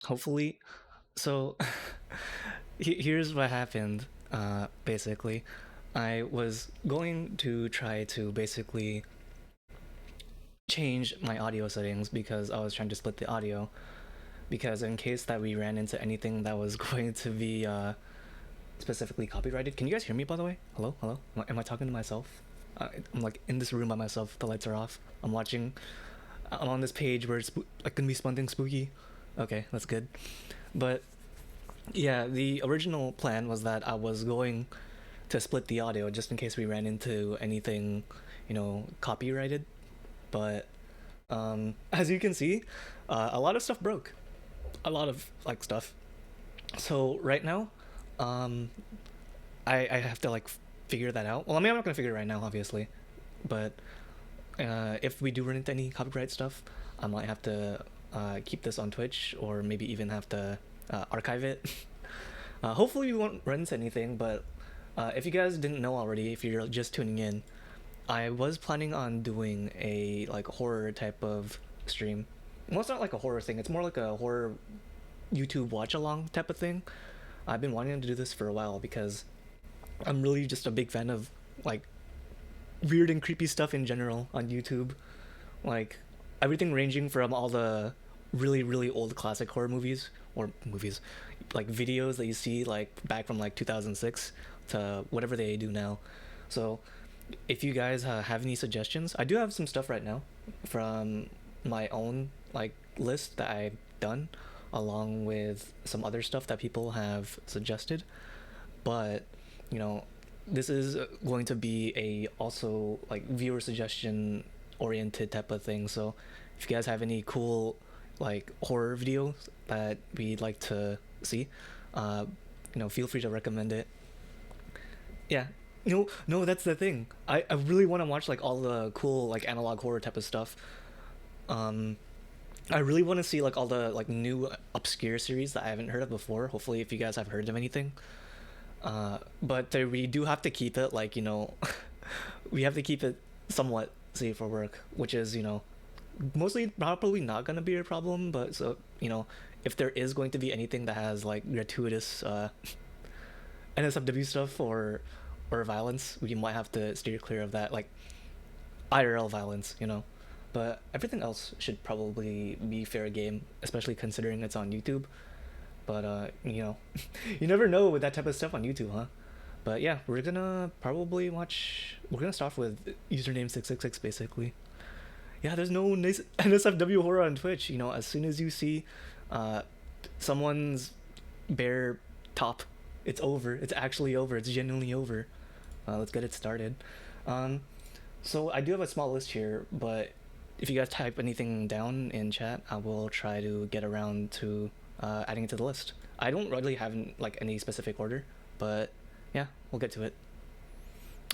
Hopefully. So here's what happened. Basically, I was going to try to basically change my audio settings because I was trying to split the audio. Because in case that we ran into anything that was going to be specifically copyrighted. Can you guys hear me, by the way? Hello, hello. Am I talking to myself? I'm like in this room by myself. The lights are off. I'm watching. I'm on this page where it's like gonna be something spooky. Okay, that's good. But yeah, the original plan was that I was going to split the audio just in case we ran into anything, copyrighted. But as you can see, a lot of stuff broke. A lot of like stuff. So right now, um, I have to like figure that out. Well, I mean, I'm not gonna figure it right now, obviously, but if we do run into any copyright stuff, I might have to keep this on Twitch or maybe even have to archive it. Hopefully, we won't run into anything. But if you guys didn't know already, if you're just tuning in, I was planning on doing a like horror type of stream. Well, it's not like a horror thing. It's more like a horror YouTube watch along type of thing. I've been wanting to do this for a while because I'm really just a big fan of like weird and creepy stuff in general on YouTube. Like everything ranging from all the really really old classic horror movies or movies like videos that you see like back from like 2006 to whatever they do now. So if you guys have any suggestions, I do have some stuff right now from my own like list that I've done along with some other stuff that people have suggested. But you know this is going to be a also like viewer suggestion oriented type of thing. So if you guys have any cool like horror videos that we'd like to see, uh feel free to recommend it. Yeah. No, that's the thing. I really want to watch like all the cool like analog horror type of stuff. um I really want to see like all the like new obscure series that I haven't heard of before. Hopefully, if you guys have heard of anything, but we do have to keep it like we have to keep it somewhat safe for work, which is mostly probably not gonna be a problem. But so if there is going to be anything that has like gratuitous NSFW stuff or violence, we might have to steer clear of that, like IRL violence. But everything else should probably be fair game, especially considering it's on YouTube. But you never know with that type of stuff on YouTube, huh? But yeah, we're gonna probably watch. We're gonna start with username 666 basically. Yeah, there's no NSFW horror on Twitch. As soon as you see uh, someone's bare top, it's over. It's actually over. It's genuinely over. Let's get it started. Um, so I do have a small list here, but if you guys type anything down in chat, I will try to get around to adding it to the list. I don't really have like any specific order, but yeah, we'll get to it.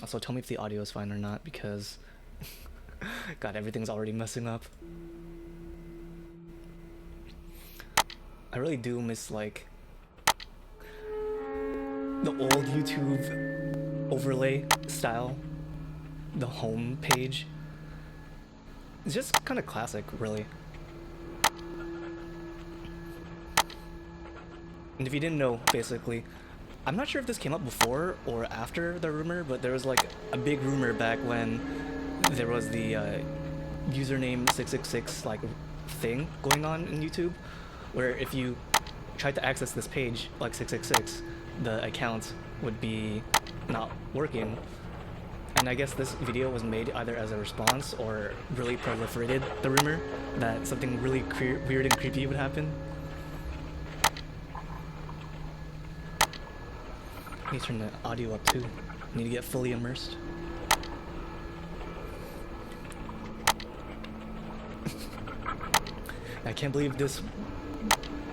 Also, tell me if the audio is fine or not because God, everything's already messing up. I really do miss like the old YouTube overlay style, the home page. It's just kind of classic, really. And if you didn't know, basically, I'm not sure if this came up before or after the rumor, but there was like a big rumor back when there was the username 666 like thing going on in YouTube, where if you tried to access this page like 666, the account would be not working. And I guess this video was made either as a response or really proliferated the rumor that something really weird and creepy would happen. I need to turn the audio up too. I need to get fully immersed. I can't believe this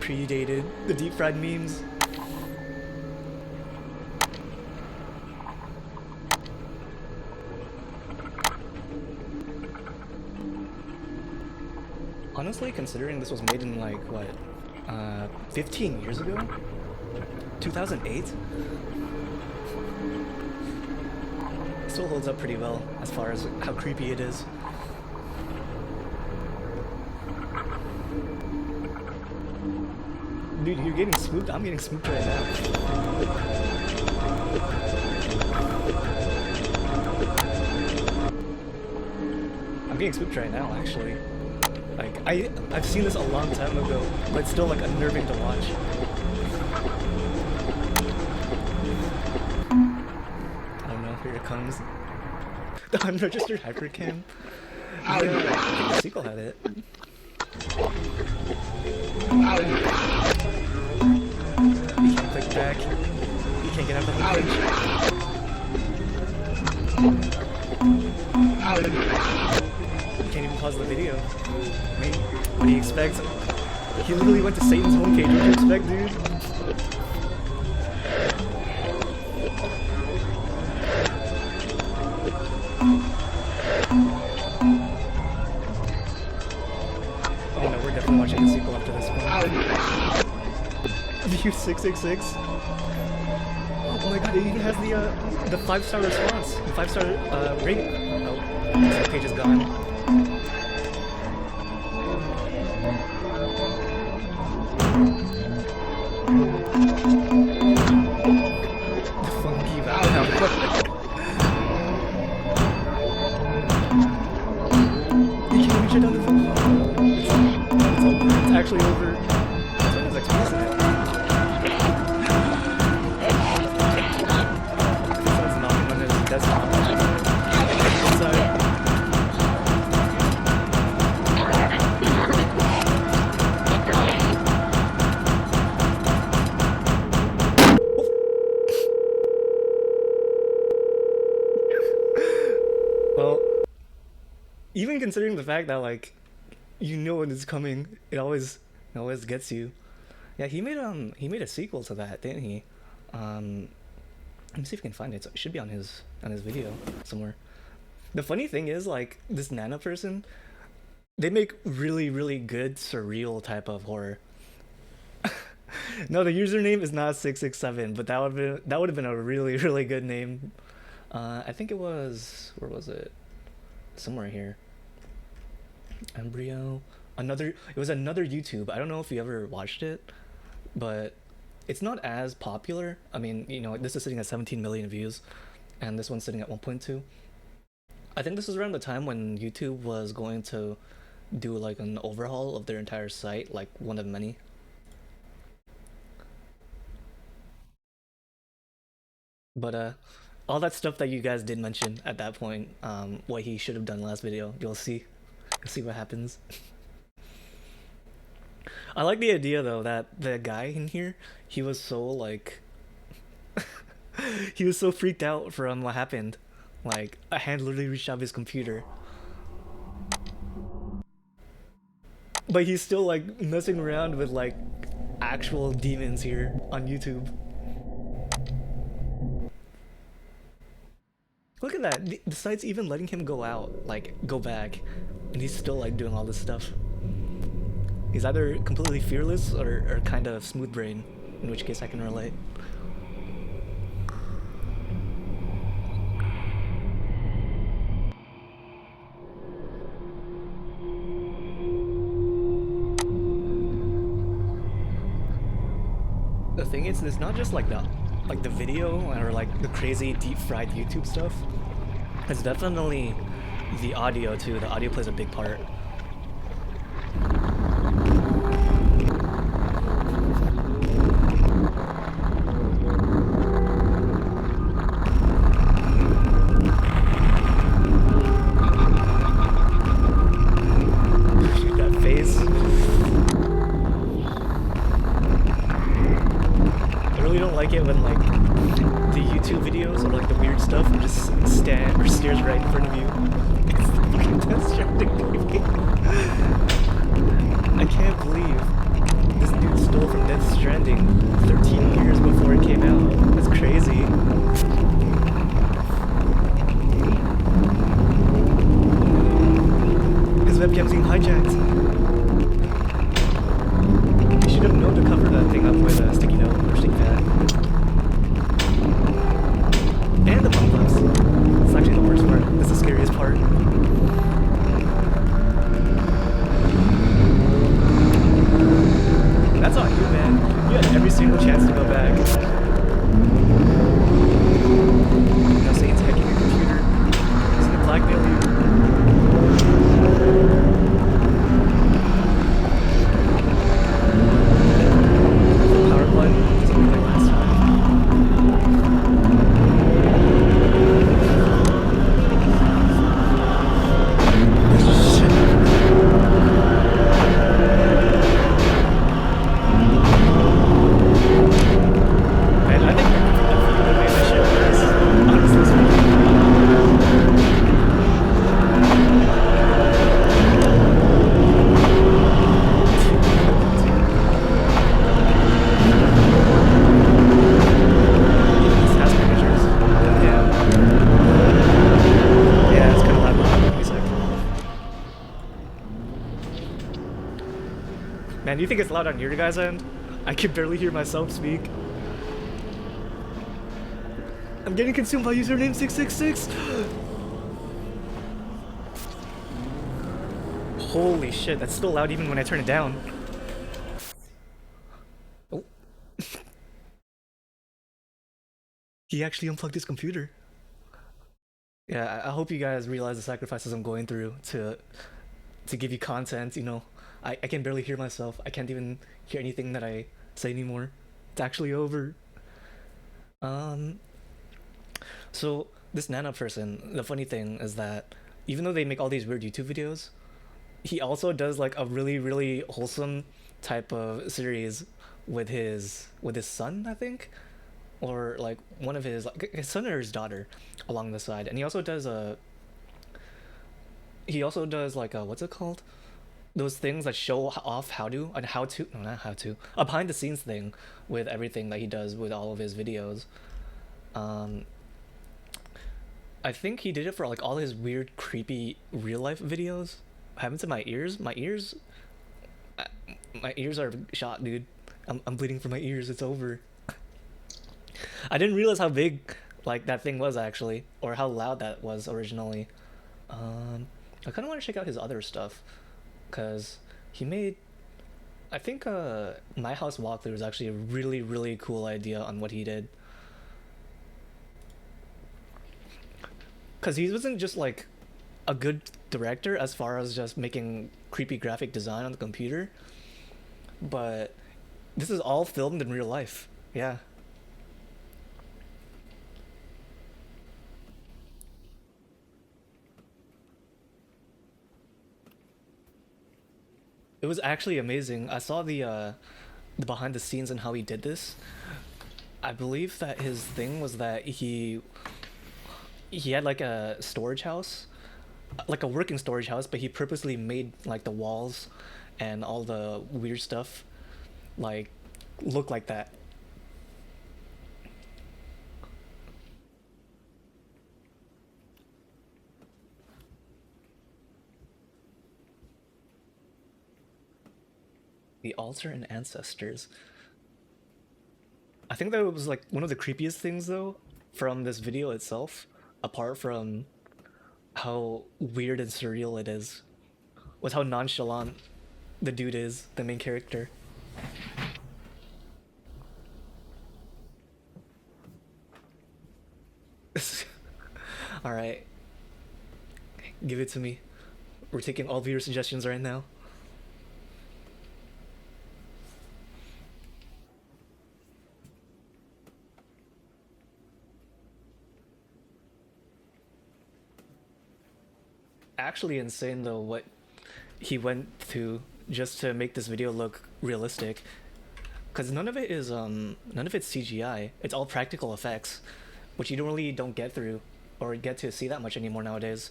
predated the deep fried memes. Honestly, considering this was made in like what, 15 years ago? 2008? Still holds up pretty well as far as how creepy it is. Dude, you're getting spooked? I'm getting spooked right now. I'm getting spooked right now, actually. Like, I've seen this a long time ago, but it's still like unnerving to watch. I don't know, here it comes. The unregistered hypercam. Yeah, I think the sequel had it. You can't click back. You can't get out of the homepage. You can't even pause the video. I mean, what do you expect? He literally went to Satan's homepage. What do you expect, dude? Oh no, we're definitely watching the sequel after this one. View 666. Oh my god, it even has the 5-star response. The 5-star rating. Oh, this page is gone. The funky Valhalla. You can't even shut down the phone. It's over. It's actually over. That's Windows XP, isn't it? Someone's knocking on his desktop. Inside. Well, even considering the fact that like you know when it's coming, it always gets you. Yeah, he made a sequel to that, didn't he? Let me see if we can find it. It should be on his video somewhere. The funny thing is, like, this Nana person, they make really, really good surreal type of horror. No, the username is not 667, but that would have been a really, really good name. I think it was, where was it? Somewhere here. Embryo. It was another YouTube. I don't know if you ever watched it, but it's not as popular. I mean, you know, this is sitting at 17 million views, and this one's sitting at 1.2. I think this is around the time when YouTube was going to do like an overhaul of their entire site, like one of many. But all that stuff that you guys did mention at that point, what he should have done last video, you'll see what happens. I like the idea though that the guy in here, he was so like he was so freaked out from what happened. Like a hand literally reached out of his computer. But he's still like messing around with like actual demons here on YouTube. Look at that. The site's even letting him go out, like go back, and he's still like doing all this stuff. He's either completely fearless or kind of smooth brain, in which case I can relate. The thing is, it's not just like the video or like the crazy deep fried YouTube stuff. It's definitely the audio too. The audio plays a big part. That face. I really don't like it when like the YouTube videos or like the weird stuff just stand or stares right in front of you. It's the fucking Death Stranding, baby. I can't believe this dude stole from Death Stranding 13 years before it came out. That's crazy. His webcam's being hijacked. You should have known to cover that thing up with a sticky note or sticky pad. And the pump ups. It's actually the worst part. This is the scariest part. That's on you, man. Man, you think it's loud on your guys' end? I can barely hear myself speak. I'm getting consumed by username 666. Holy shit, that's still loud even when I turn it down. Oh. He actually unplugged his computer. Yeah, I hope you guys realize the sacrifices I'm going through to give you content, you know. I can barely hear myself. I can't even hear anything that I say anymore. It's actually over. Um, so this Nana person, the funny thing is that even though they make all these weird YouTube videos, he also does like a really, really wholesome type of series with his son, I think, or like one of his like his son or his daughter along the side, and he also does like a, what's it called, those things that show off how to and how to no not how to a behind the scenes thing with everything that he does with all of his videos. um I think he did it for like all his weird creepy real life videos. What happened to uh, my ears are shot, dude. I'm bleeding from my ears. It's over. I didn't realize how big like that thing was actually, or how loud that was originally. um I kind of want to check out his other stuff because he made, I think my house walkthrough was actually a really, really cool idea on what he did. Because he wasn't just like a good director as far as just making creepy graphic design on the computer, but this is all filmed in real life. Yeah. It was actually amazing. I saw the behind the scenes and how he did this. I believe that his thing was that he had like a storage house, like a working storage house, but he purposely made like the walls and all the weird stuff like look like that. The altar and ancestors. I think that was like one of the creepiest things though from this video itself, apart from how weird and surreal it is, was how nonchalant the dude is, the main character. All right, give it to me. We're taking all viewer suggestions right now. Actually insane though what he went to just to make this video look realistic, because none of it's CGI. It's all practical effects, which you don't really don't get through or get to see that much anymore nowadays.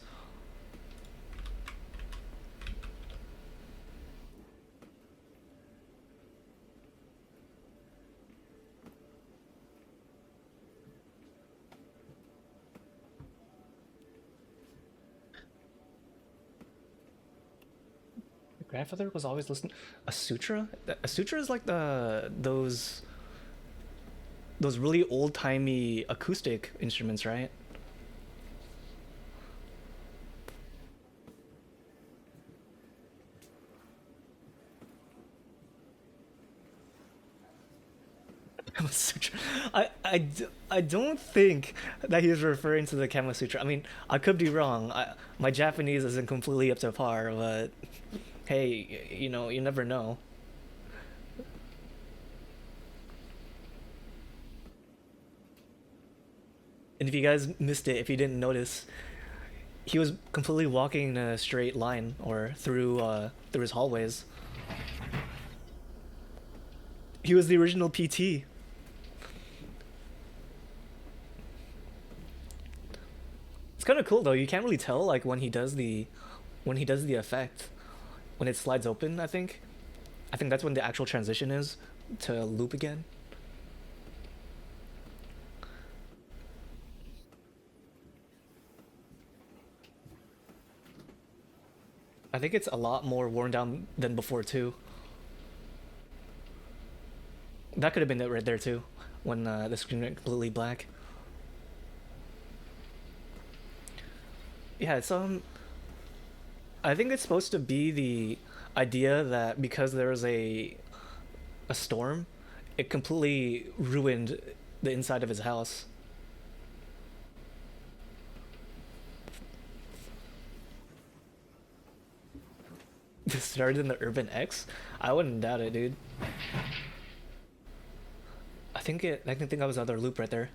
My grandfather was always listening. A sutra? A sutra is like those really old timey acoustic instruments, right? Kama Sutra. I don't think that he was referring to the Kama Sutra. I mean, I could be wrong. My Japanese isn't completely up to par, but hey, you know, you never know. And if you guys missed it, if you didn't notice, he was completely walking in a straight line or through his hallways. He was the original PT. It's kind of cool though. You can't really tell like when he does the effect when it slides open. I think that's when the actual transition is to loop again. I think it's a lot more worn down than before too. That could have been it right there too, when the screen went completely black. Yeah, it's I think it's supposed to be the idea that because there was a storm, it completely ruined the inside of his house. This started in the Urban X. I wouldn't doubt it, dude. I can think that was another loop right there.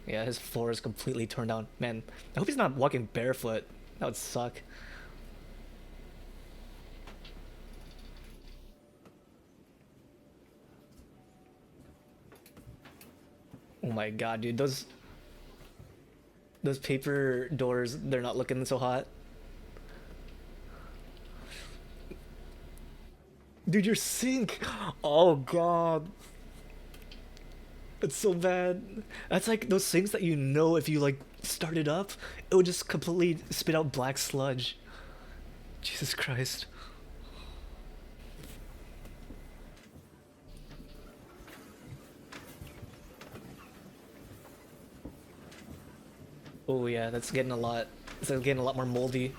Yeah, his floor is completely torn down. Man, I hope he's not walking barefoot. That would suck. Oh my god, dude, those paper doors, they're not looking so hot. Dude, your sink. Oh god. It's so bad. That's like those things that you know if you like start it up, it would just completely spit out black sludge. Jesus Christ. Oh yeah, that's getting a lot. It's getting a lot more moldy.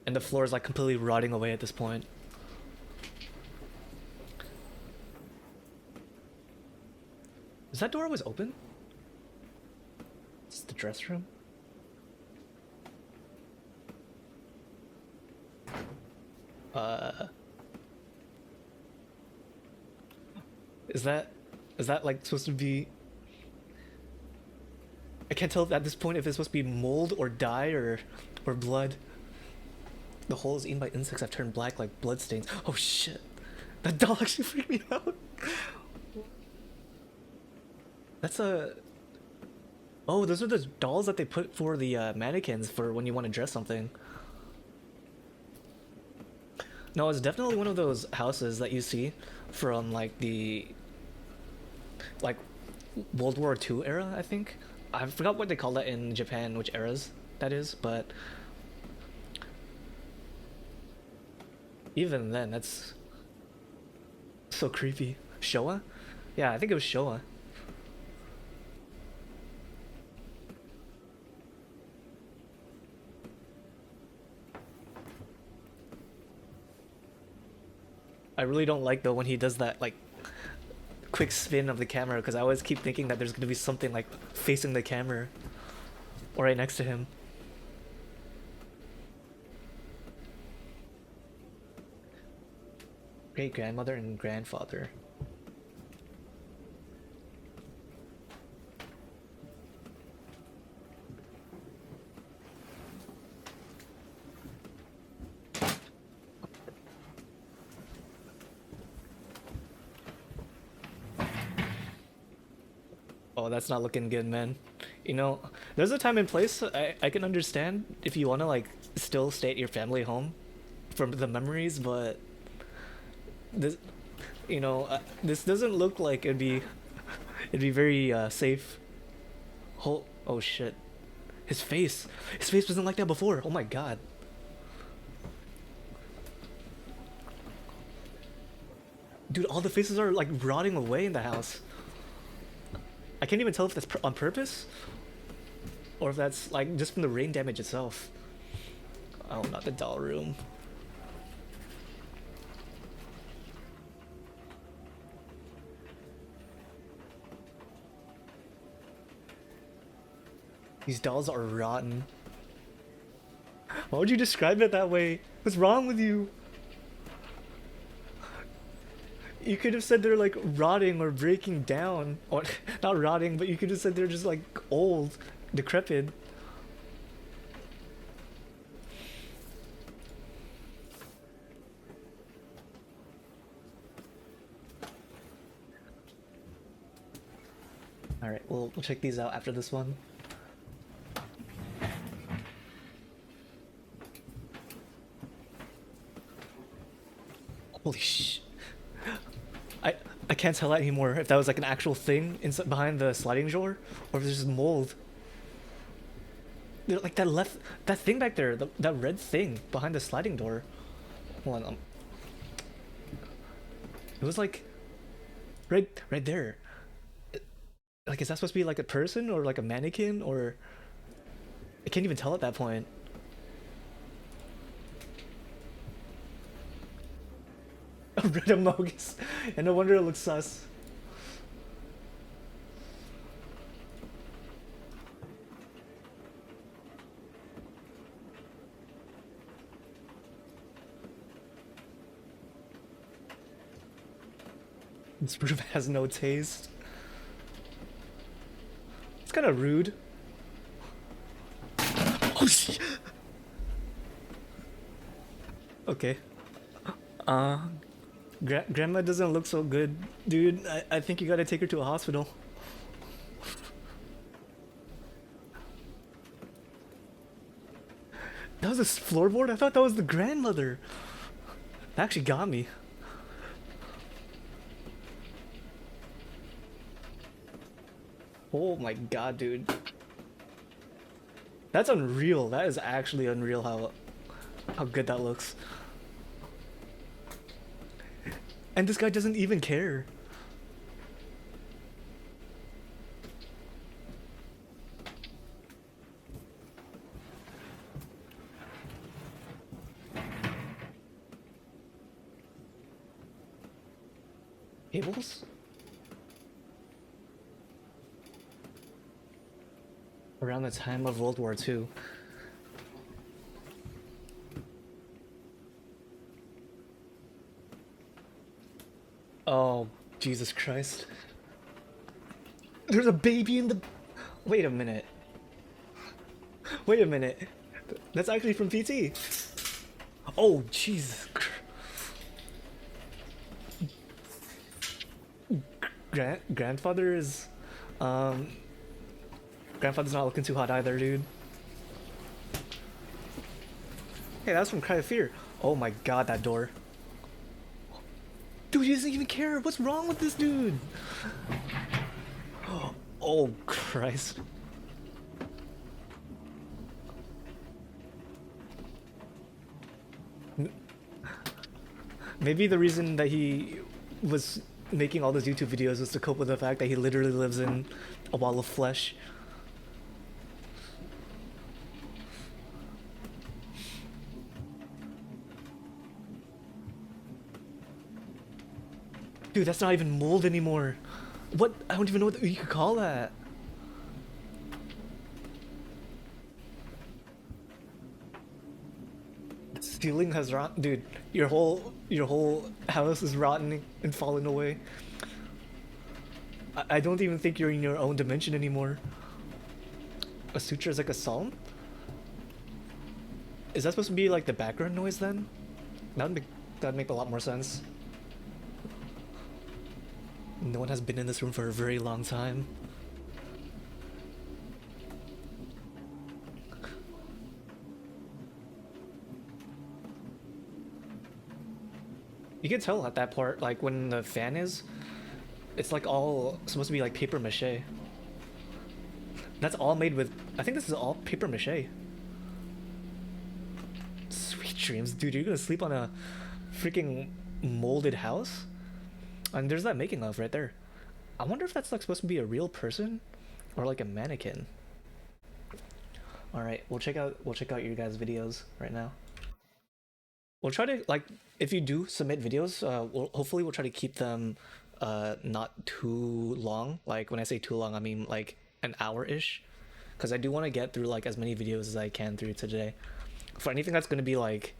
And the floor is like completely rotting away at this point. Is that door always open? Is this the dress room? Uh... Is that... Is that like supposed to be... I can't tell if at this point if it's supposed to be mold or dye or blood. The hole is eaten by insects that turn black like blood stains. Oh shit. That doll actually freaked me out. That's a... Oh, those are the dolls that they put for the mannequins for when you want to dress something. No, it's definitely one of those houses that you see from like the... like World War II era, I think. I forgot what they call that in Japan, which eras that is, but... Even then, that's... so creepy. Showa? Yeah, I think it was Showa. I really don't like though when he does that like quick spin of the camera because I always keep thinking that there's gonna be something like facing the camera or right next to him. Great grandmother and grandfather. Oh, that's not looking good, man. You know, there's a time and place I can understand if you want to like still stay at your family home from the memories, but this, you know, this doesn't look like it'd be very safe. Oh shit, his face wasn't like that before. Oh my god. Dude, all the faces are like rotting away in the house. I can't even tell if that's on purpose or if that's like just from the rain damage itself. Oh, not the doll room. These dolls are rotten. Why would you describe it that way? What's wrong with you? You could have said they're like rotting or breaking down. Or not rotting, but you could have said they're just like old, decrepit. Alright, we'll check these out after this one. Holy sh... I can't tell anymore if that was like an actual thing inside behind the sliding door or if there's just mold. Like that thing back there, that red thing behind the sliding door. Hold on. It was like right there. Like, is that supposed to be like a person or like a mannequin, or I can't even tell at that point. Red Amogus. And no wonder it looks sus. This room has no taste. It's kind of rude. Oh shit. Okay. Grandma doesn't look so good, dude. I think you gotta take her to a hospital. That was a floorboard? I thought that was the grandmother. That actually got me. Oh my god, dude. That's unreal. That is actually unreal how good that looks. And this guy doesn't even care. Cables? Around the time of World War II. Oh, Jesus Christ. There's a baby in the... Wait a minute. Wait a minute. That's actually from PT. Oh, Jesus. Grandfather is... Grandfather's not looking too hot either, dude. Hey, that's from Cry of Fear. Oh my god, that door. Dude, he doesn't even care. What's wrong with this dude? Oh, Christ. Maybe the reason that he was making all those YouTube videos was to cope with the fact that he literally lives in a wall of flesh. Dude, that's not even mold anymore. What? I don't even know what you could call that. The ceiling has rotten. Dude, your whole house is rotten and falling away. I don't even think you're in your own dimension anymore. A suture is like a psalm? Is that supposed to be like the background noise then? That'd make a lot more sense. No one has been in this room for a very long time. You can tell at that part, like when the fan is, it's like all supposed to be like paper mache. That's all made with, I think this is all paper mache. Sweet dreams, dude, you're gonna sleep on a freaking molded house? And there's that making of right there. I wonder if that's like supposed to be a real person or like a mannequin. All right, we'll check out your guys' videos right now. We'll try to, like, if you do submit videos, hopefully we'll try to keep them not too long. Like when I say too long, I mean like an hour-ish, because I do want to get through like as many videos as I can through today. For anything that's going to be like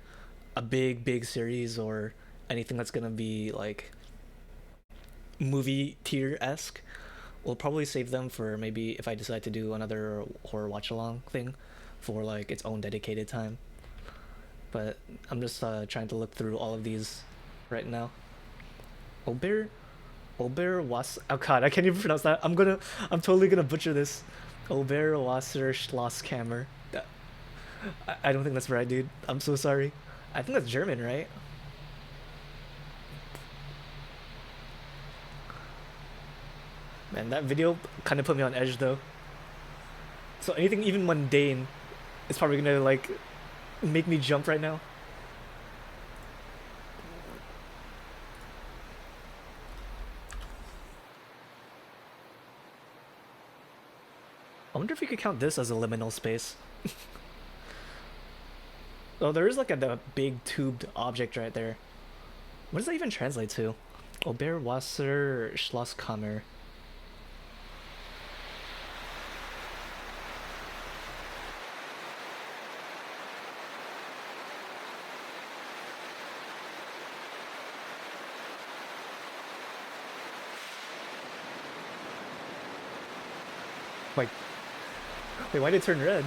a big series or anything that's going to be like movie tier-esque, we'll probably save them for maybe if I decide to do another horror watch-along thing for like its own dedicated time. But I'm just trying to look through all of these right now. Obere Was... Oh god, I can't even pronounce that. I'm totally gonna butcher this. Obere Wasserschlosskammer. I don't think that's right, dude. I'm so sorry. I think that's German, right? Man, that video kind of put me on edge though. So anything even mundane is probably gonna like make me jump right now. could count this as a liminal space. Oh, there is like the big tubed object right there. What does that even translate to? Obere Wasserschlosskammer. Wait, why did it turn red?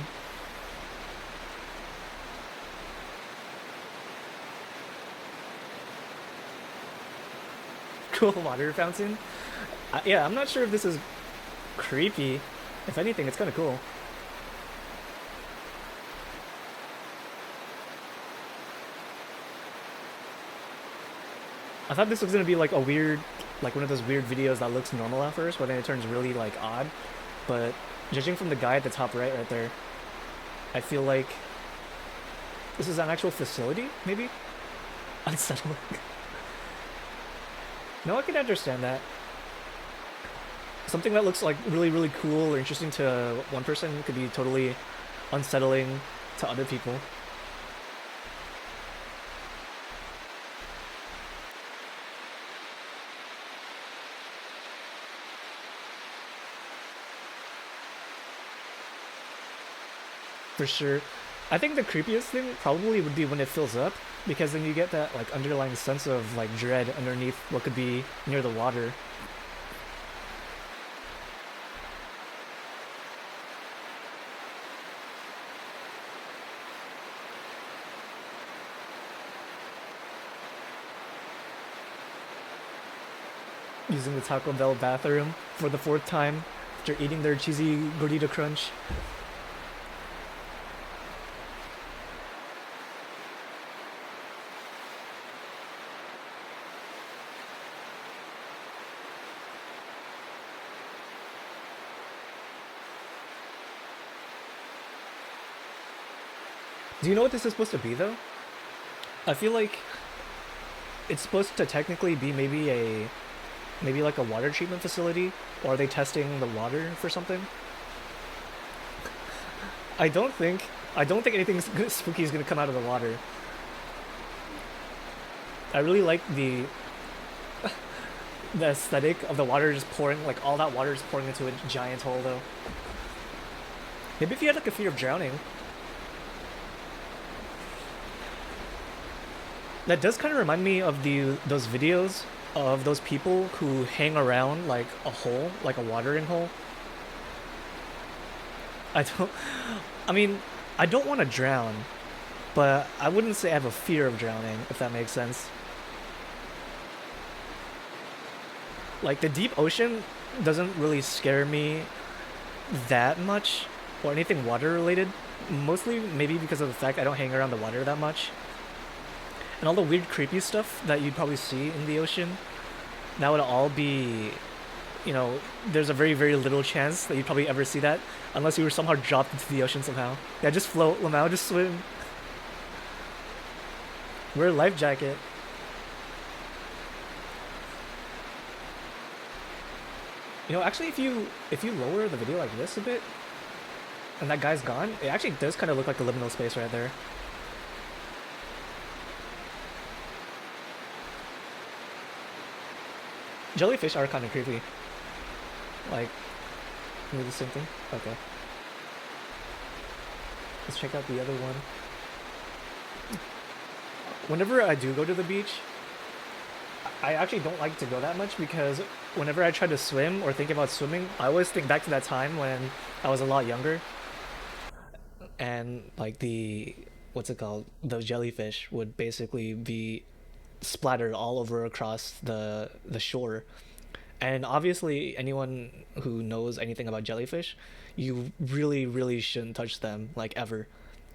Cool water fountain. Yeah, I'm not sure if this is creepy. If anything, it's kind of cool. I thought this was gonna be like a weird, like one of those weird videos that looks normal at first, but then it turns really like odd. But judging from the guy at the top right there, I feel like this is an actual facility, maybe? Unsettling. No, I can understand that. Something that looks like really cool or interesting to one person could be totally unsettling to other people. For sure. I think the creepiest thing probably would be when it fills up, because then you get that like underlying sense of like dread underneath what could be near the water. Using the Taco Bell bathroom for the 4th time after eating their cheesy gordita crunch. Do you know what this is supposed to be, though? I feel like it's supposed to technically be maybe like a water treatment facility, or are they testing the water for something? I don't think anything spooky is gonna come out of the water. I really like the aesthetic of the water just pouring, like all that water just pouring into a giant hole, though. Maybe if you had like a fear of drowning. That does kind of remind me of those videos of those people who hang around like a hole, like a watering hole. I mean, I don't want to drown, but I wouldn't say I have a fear of drowning, if that makes sense. Like the deep ocean doesn't really scare me that much, or anything water related. Mostly maybe because of the fact I don't hang around the water that much. And all the weird creepy stuff that you'd probably see in the ocean, that would all be, you know, there's a very little chance that you'd probably ever see that unless you were somehow dropped into the ocean somehow. Yeah, just float, Lamau, just swim. Wear a life jacket. You know, actually, if you lower the video like this a bit, and that guy's gone, it actually does kind of look like a liminal space right there. Jellyfish are kind of creepy. Like, maybe the same thing? Okay. Let's check out the other one. Whenever I do go to the beach, I actually don't like to go that much because whenever I try to swim or think about swimming, I always think back to that time when I was a lot younger. And like what's it called? Those jellyfish would basically be splattered all over across the shore. And obviously anyone who knows anything about jellyfish, you really shouldn't touch them, like, ever.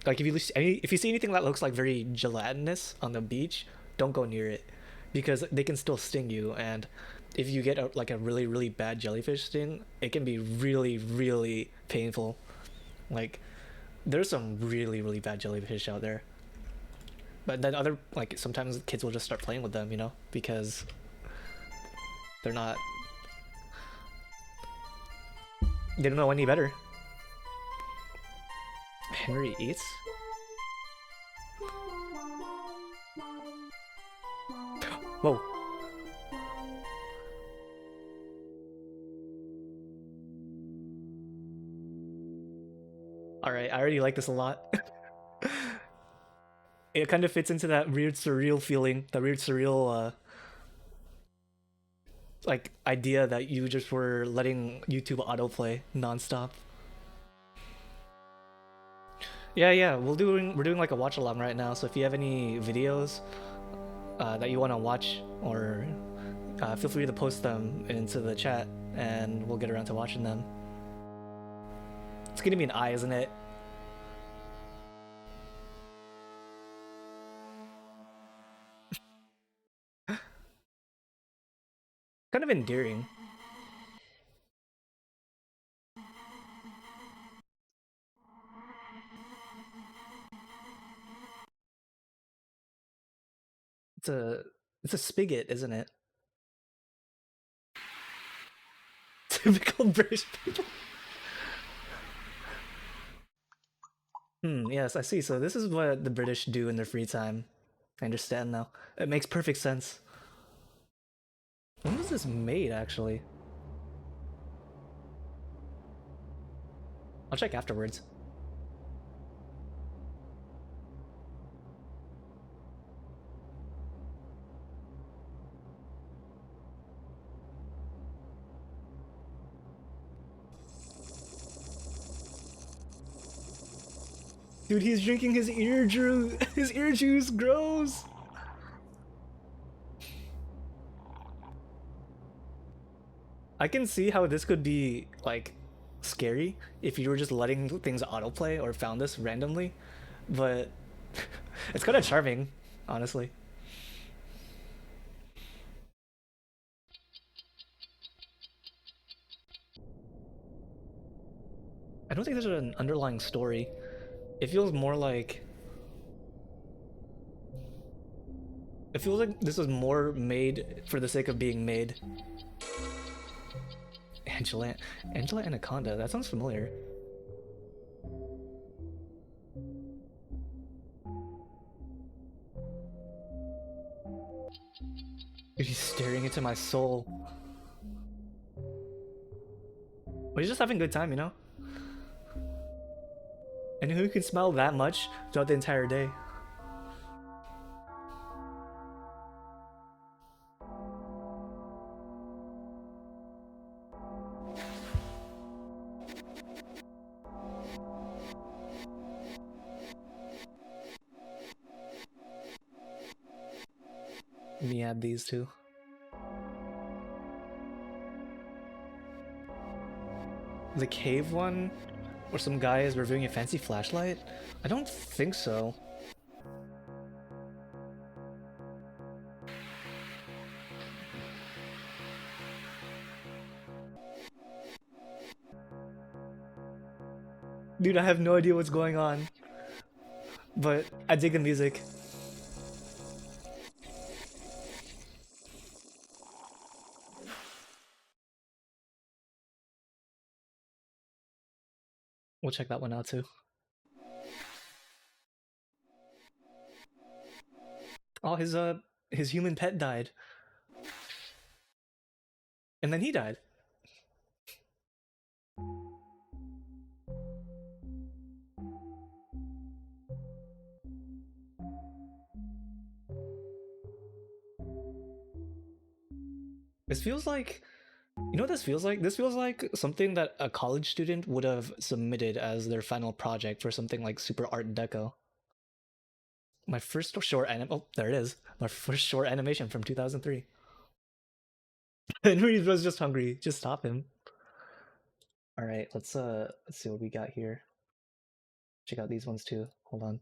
Like if you see anything that looks like very gelatinous on the beach, don't go near it because they can still sting you. And if you get a really bad jellyfish sting, it can be really painful. Like there's some really bad jellyfish out there. But then sometimes kids will just start playing with them, you know, because they don't know any better. Henry eats? Whoa. Alright, I already like this a lot. It kind of fits into that weird surreal feeling, that weird surreal like idea that you just were letting YouTube autoplay nonstop. Yeah, we're doing like a watch along right now. So if you have any videos that you want to watch, or feel free to post them into the chat, and we'll get around to watching them. It's gonna be an eye, isn't it? Kind of endearing. It's a it's a spigot, isn't it? Typical British people. Yes, I see. So this is what the British do in their free time. I understand now. It makes perfect sense. When was this made, actually? I'll check afterwards. Dude, he's drinking his ear juice. His ear juice grows. I can see how this could be like scary if you were just letting things autoplay or found this randomly, but it's kind of charming, honestly. I don't think there's an underlying story. It feels more like it feels like this was more made for the sake of being made. Angela, Angela Anaconda. That sounds familiar. Dude, he's staring into my soul. But he's just having a good time, you know? And who can smell that much throughout the entire day? Let me add these two. The cave one? Where some guy is reviewing a fancy flashlight? I don't think so. Dude, I have no idea what's going on. But I dig the music. We'll check that one out too. Oh, his human pet died. And then he died. This feels like, you know what this feels like? This feels like something that a college student would have submitted as their final project for something like super art deco. My first short anim— oh, there it is. My first short animation from 2003. Henry was just hungry. Just stop him. All right, let's see what we got here. Check out these ones too. Hold on.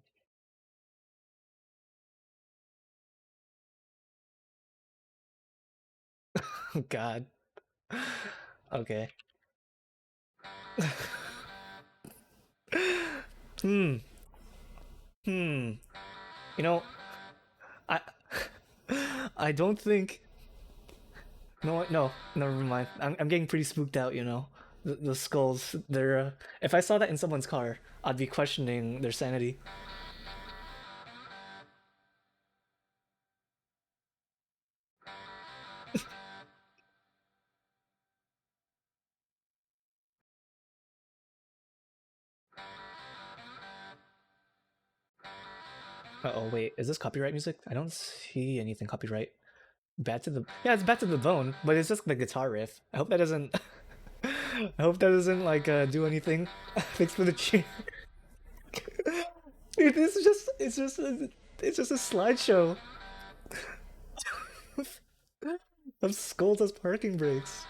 Oh God. Okay. Hmm. Hmm. You know, I I don't think. No, no, never mind. I'm getting pretty spooked out. You know. The skulls. They're. If I saw that in someone's car, I'd be questioning their sanity. Uh oh, wait. Is this copyright music? I don't see anything copyright. Bad to the. Yeah, it's bad to the bone, but it's just the guitar riff. I hope that doesn't. I hope that doesn't like do anything. Thanks for the cheer. Dude, this is just. It's just a slideshow of skulls as parking brakes.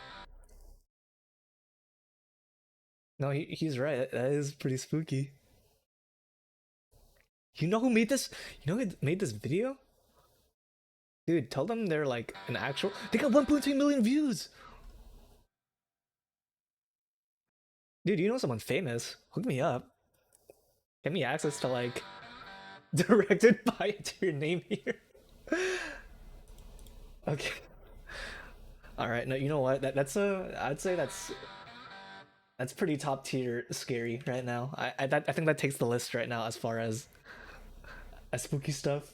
No, he's right. That is pretty spooky. You know who made this? You know who made this video? Dude, tell them they're like an actual. They got 1.2 million views. Dude, you know someone famous? Hook me up. Get me access to like directed by to your name here. Okay. All right. No, you know what? That's a. I'd say that's pretty top tier scary right now. I think that takes the list right now as far as spooky stuff.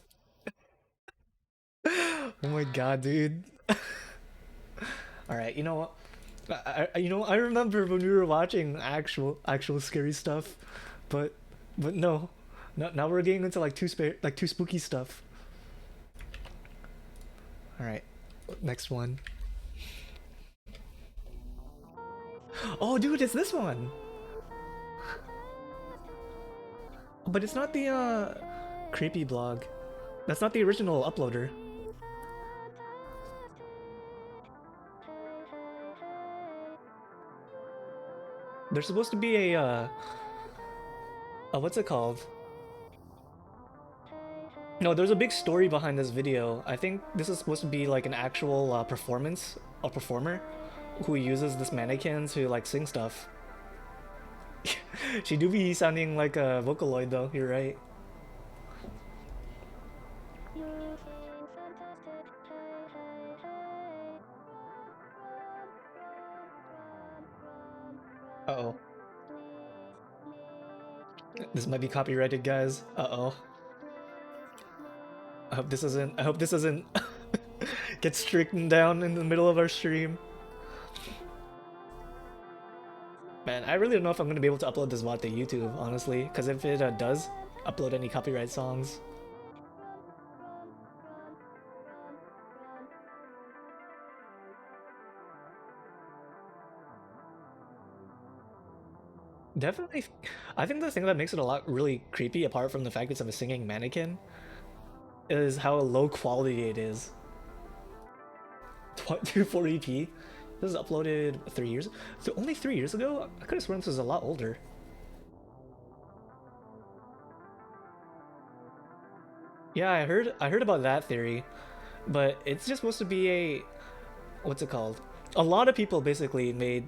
Oh my god, dude. All right. You know what? I remember when we were watching actual scary stuff, but no, now we're getting into like too spooky stuff. All right, next one. Oh, dude, it's this one, but it's not the creepy blog. That's not the original uploader. There's supposed to be a what's it called? No, there's a big story behind this video. I think this is supposed to be like an actual performance, a performer who uses this mannequin to like sing stuff. She do be sounding like a Vocaloid though, you're right. Uh-oh. This might be copyrighted, guys. Uh-oh. I hope this isn't get stricken down in the middle of our stream. Man, I really don't know if I'm gonna be able to upload this VOD to YouTube, honestly, because if it does upload any copyright songs, definitely. I think the thing that makes it a lot really creepy, apart from the fact it's of a singing mannequin, is how low quality it is. 240p. This was uploaded 3 years. So only 3 years ago. I could have sworn this was a lot older. Yeah, I heard about that theory, but it's just supposed to be a what's it called? A lot of people basically made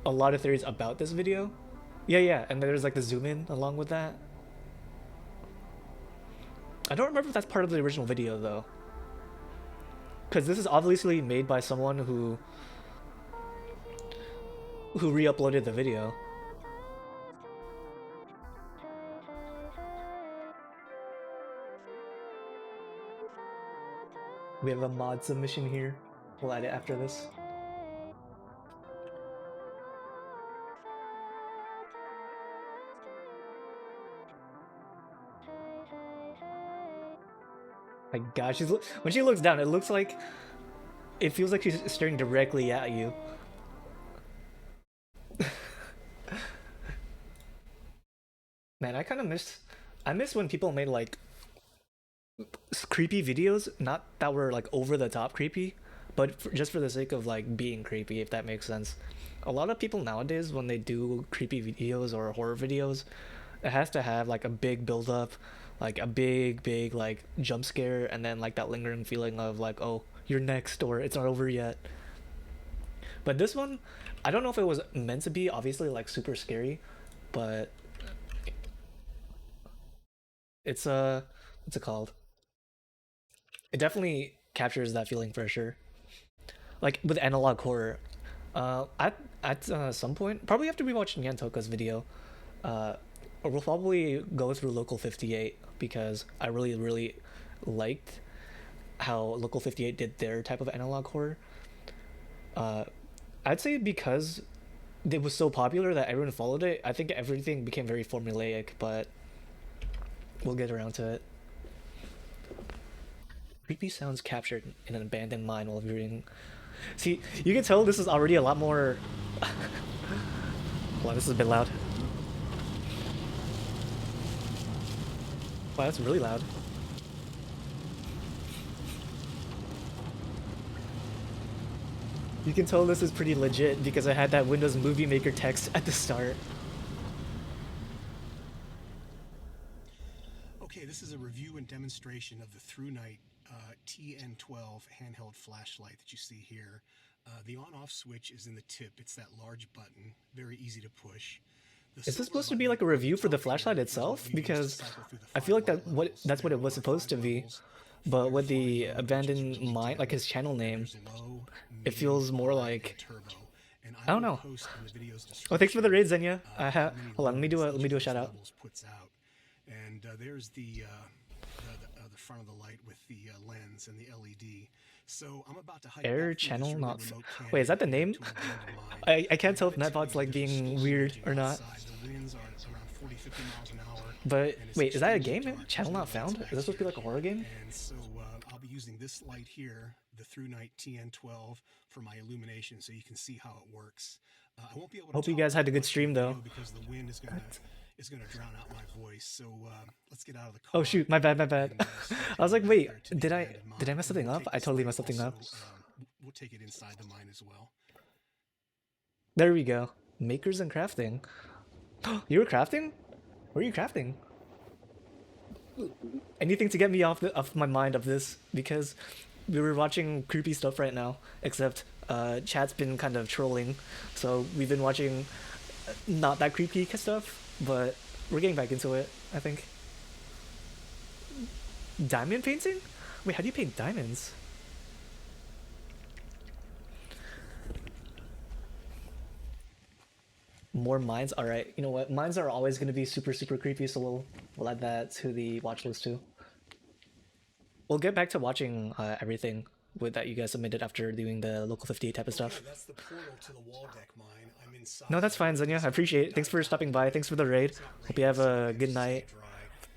a lot of theories about this video. Yeah, yeah, and there's like the zoom in along with that. I don't remember if that's part of the original video though, because this is obviously made by someone who re-uploaded the video. We have a mod submission here. We'll add it after this. My gosh, when she looks down, it looks like it feels like she's staring directly at you. Man, I miss when people made like creepy videos, not that were like over the top creepy, but just for the sake of like being creepy, if that makes sense. A lot of people nowadays, when they do creepy videos or horror videos, it has to have like a big build up, like a big like jump scare, and then like that lingering feeling of like, oh, you're next, or it's not over yet. But this one, I don't know if it was meant to be obviously like super scary, but it's what's it called? It definitely captures that feeling for sure. Like with analog horror, At some point, probably after we watch Nyantoka's video, uh, or we'll probably go through Local 58 because I really liked how Local 58 did their type of analog horror. Uh, I'd say because it was so popular that everyone followed it, I think everything became very formulaic, but we'll get around to it. Creepy sounds captured in an abandoned mine while viewing. See, you can tell this is already a lot more. Wow, this is a bit loud. Wow, that's really loud. You can tell this is pretty legit because I had that Windows Movie Maker text at the start. Okay, this is a review and demonstration of the ThruNite TN12 handheld flashlight that you see here. The on-off switch is in the tip. It's that large button, very easy to push. Is this supposed to be like a review for the flashlight itself? Because I feel like that's what it was supposed to be. But with the abandoned mine, like his channel name, it feels more like I don't know. Oh, thanks for the raid, Zenya. Hold on, let me do a shout out. And there's the front of the light with the lens and the LED. So I'm about to Air channel not. Wait, is that the name? I can't tell if Netbot's like being weird or not. The winds are around 40, 50 miles an hour. But wait, is that a game? Channel not found? Is this supposed to be like a horror game? And so I'll be using this light here, the ThruNite TN12, for my illumination, so you can see how it works. I won't be able to. Hope you guys had a good stream though. Because the wind is gonna drown out my voice. So let's get out of the car. Oh shoot, my bad. I was like, wait, did I mess something up? I totally messed something up. We'll take it inside the mine as well. There we go. Makers and crafting. You were crafting? What are you crafting? Anything to get me off my mind of this, because we were watching creepy stuff right now, except chat's been kind of trolling, so we've been watching not that creepy stuff, but we're getting back into it, I think. Diamond painting? Wait, how do you paint diamonds? More mines? Alright, you know what? Mines are always going to be super creepy, so we'll add that to the watch list too. We'll get back to watching everything that you guys submitted after doing the Local 58 type of stuff. Okay, that's the portal to the wall deck mine. I'm inside. No, that's fine, Zenya. I appreciate it. Thanks for stopping by. Thanks for the raid. Hope you have a good night.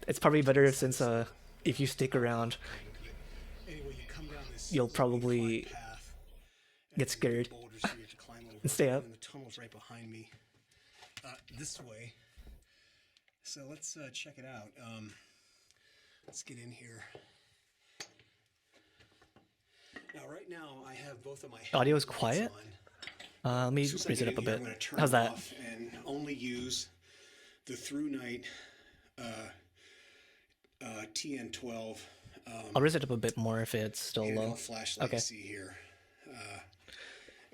It's probably better since if you stick around, you'll probably get scared and stay up. The tunnel's right behind me. This way. So let's check it out. Let's get in here. Now, right now, I have both of my audio is quiet. Let me raise it up a bit. How's that? And only use the ThruNite TN12. I'll raise it up a bit more if it's still low. Flashlight you see here.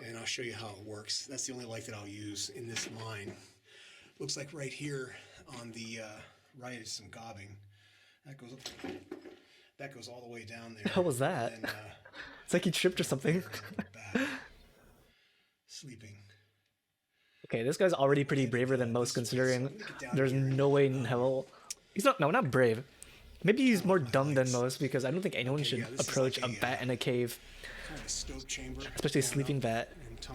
And I'll show you how it works. That's the only light that I'll use in this mine. Looks like right here on the right is some gobbing. That goes all the way down there. How was that? And, it's like he tripped or something. Sleeping. Okay, this guy's already pretty braver than most, considering there's no way in hell. He's not brave. Maybe he's more dumb than most, because I don't think anyone should approach a bat in a cave. Especially a sleeping bat.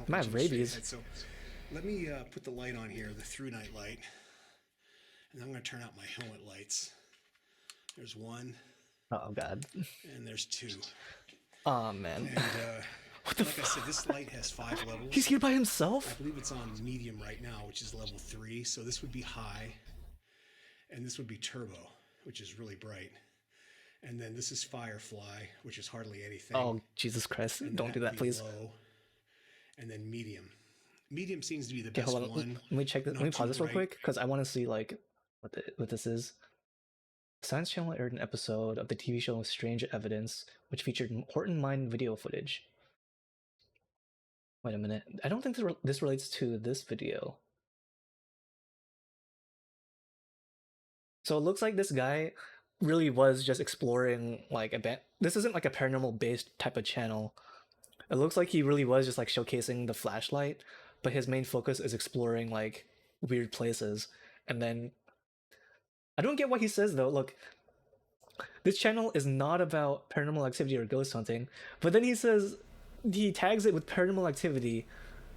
Might have rabies. So let me put the light on here, the ThruNite light. And I'm going to turn out my helmet lights. There's one. Oh, God. And there's two. Oh, man. And what the like I said, this light has 5 levels. He's here by himself? I believe it's on medium right now, which is level 3. So this would be high. And this would be turbo, which is really bright. And then this is Firefly, which is hardly anything. Oh, Jesus Christ. Don't do that, please. Low. And then medium. Medium seems to be the best one. Let me check this. Let me pause this real quick, because I want to see like what this is. Science Channel aired an episode of the TV show Strange Evidence, which featured Horton mine video footage. Wait a minute. I don't think this relates to this video. So it looks like this guy really was just exploring like this isn't like a paranormal based type of channel. It looks like he really was just like showcasing the flashlight, but his main focus is exploring like weird places. And then I don't get what he says though. Look, this channel is not about paranormal activity or ghost hunting, but then he says he tags it with paranormal activity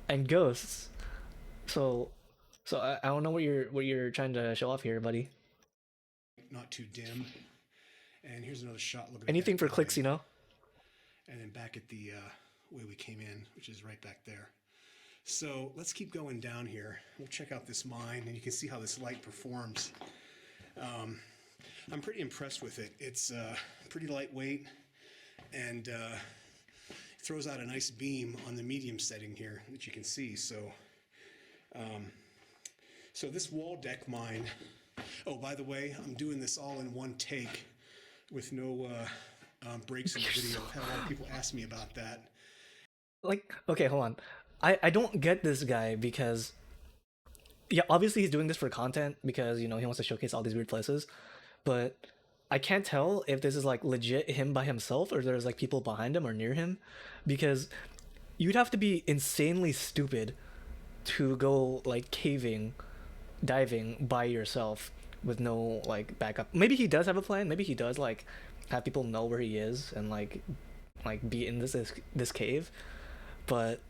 and ghosts. So, I don't know what you're trying to show off here, buddy. Not too dim. And here's another shot looking at Anything that for guy. clicks, you know. And then back at the way we came in, which is right back there. So let's keep going down here. We'll check out this mine, and you can see how this light performs. I'm pretty impressed with it. It's pretty lightweight, and throws out a nice beam on the medium setting here that you can see. So, so this wall deck mine. Oh, by the way, I'm doing this all in one take with no breaks in the video. I've had a lot of people ask me about that. Like, okay, hold on. I don't get this guy because, yeah, obviously he's doing this for content because, you know, he wants to showcase all these weird places, but I can't tell if this is like legit him by himself or there's like people behind him or near him, because you'd have to be insanely stupid to go like diving by yourself with no like backup. Maybe he does have a plan. Maybe he does like have people know where he is and like be in this cave, but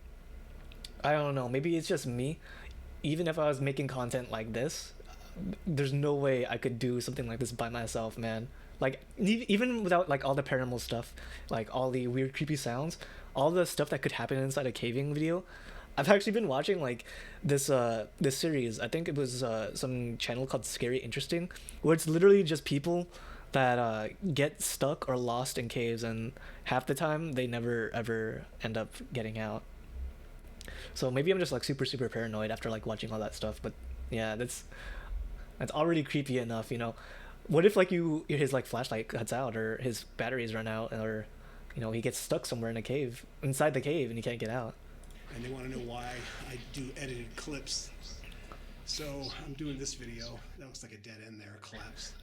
I don't know. Maybe it's just me. Even if I was making content like this, there's no way I could do something like this by myself, man. Like even without like all the paranormal stuff, like all the weird creepy sounds, all the stuff that could happen inside a caving video. I've actually been watching like this series. I think it was some channel called Scary Interesting, where it's literally just people that get stuck or lost in caves, and half the time they never ever end up getting out. So maybe I'm just like super paranoid after like watching all that stuff. But yeah, that's already creepy enough, you know. What if like his like flashlight cuts out or his batteries run out, or you know he gets stuck somewhere in a cave inside the cave and he can't get out. And they want to know why I do edited clips. So I'm doing this video. That looks like a dead end there, a collapse.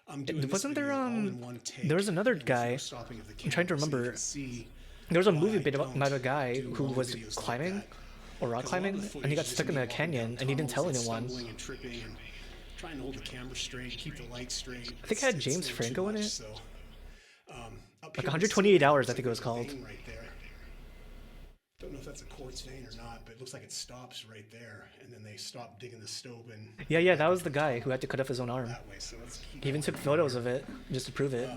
I'm doing this Wasn't there video all in one take, there was another and there's no guy, stopping of the I'm trying to camera, so you remember. can see There was a why movie I bit don't about a guy do who long was videos like climbing that. or rock 'Cause a lot of climbing the and he footage got is stuck just in a me walking canyon down and he didn't tell tunnels and anyone. stumbling and tripping and trying to hold the camera straight, keep the light straight. I think it had It's James too Franco in much, it. so, Like up here, 128 hours, I looks think it was there's a called. vein right there. Don't know if that's a quartz vein or not, but it looks like it stops right there, and then they stop digging the stope and Yeah, that was the guy who had to cut off his own arm. that way. So let's keep He even going took from photos here. of it just to prove it.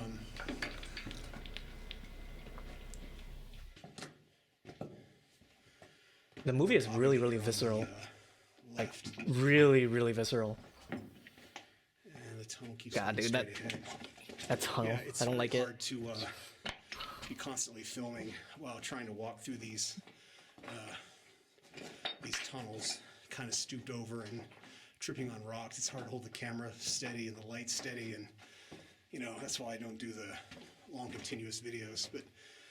The movie is really visceral. Like Left, really visceral. and the tunnel keeps God, going dude, straight ahead. that tunnel. Yeah, it's I don't like it. hard to be constantly filming while trying to walk through these tunnels, kind of stooped over and tripping on rocks. It's hard to hold the camera steady and the light steady, and you know that's why I don't do the long continuous videos. But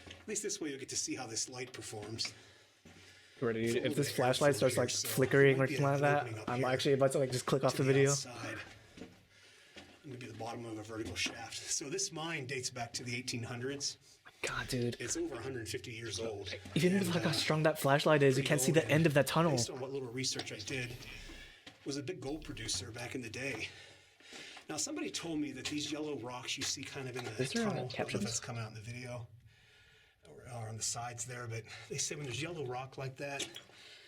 at least this way you'll get to see how this light performs. Dude, Full if of this air flashlight flow starts here, like so flickering might or be something like an that, opening up I'm here actually about to like just click off to the video. outside. I'm gonna be at the bottom of a vertical shaft. So this mine dates back to the 1800s. God, dude. It's over 150 years old. Even with like how strong that flashlight is, you can't see the end of that tunnel. Based on what little research I did, was a big gold producer back in the day. Now somebody told me that these yellow rocks you see kind of in the Is there tunnel, I don't know if captions? that's coming out in the video or on the sides there, but they say when there's yellow rock like that,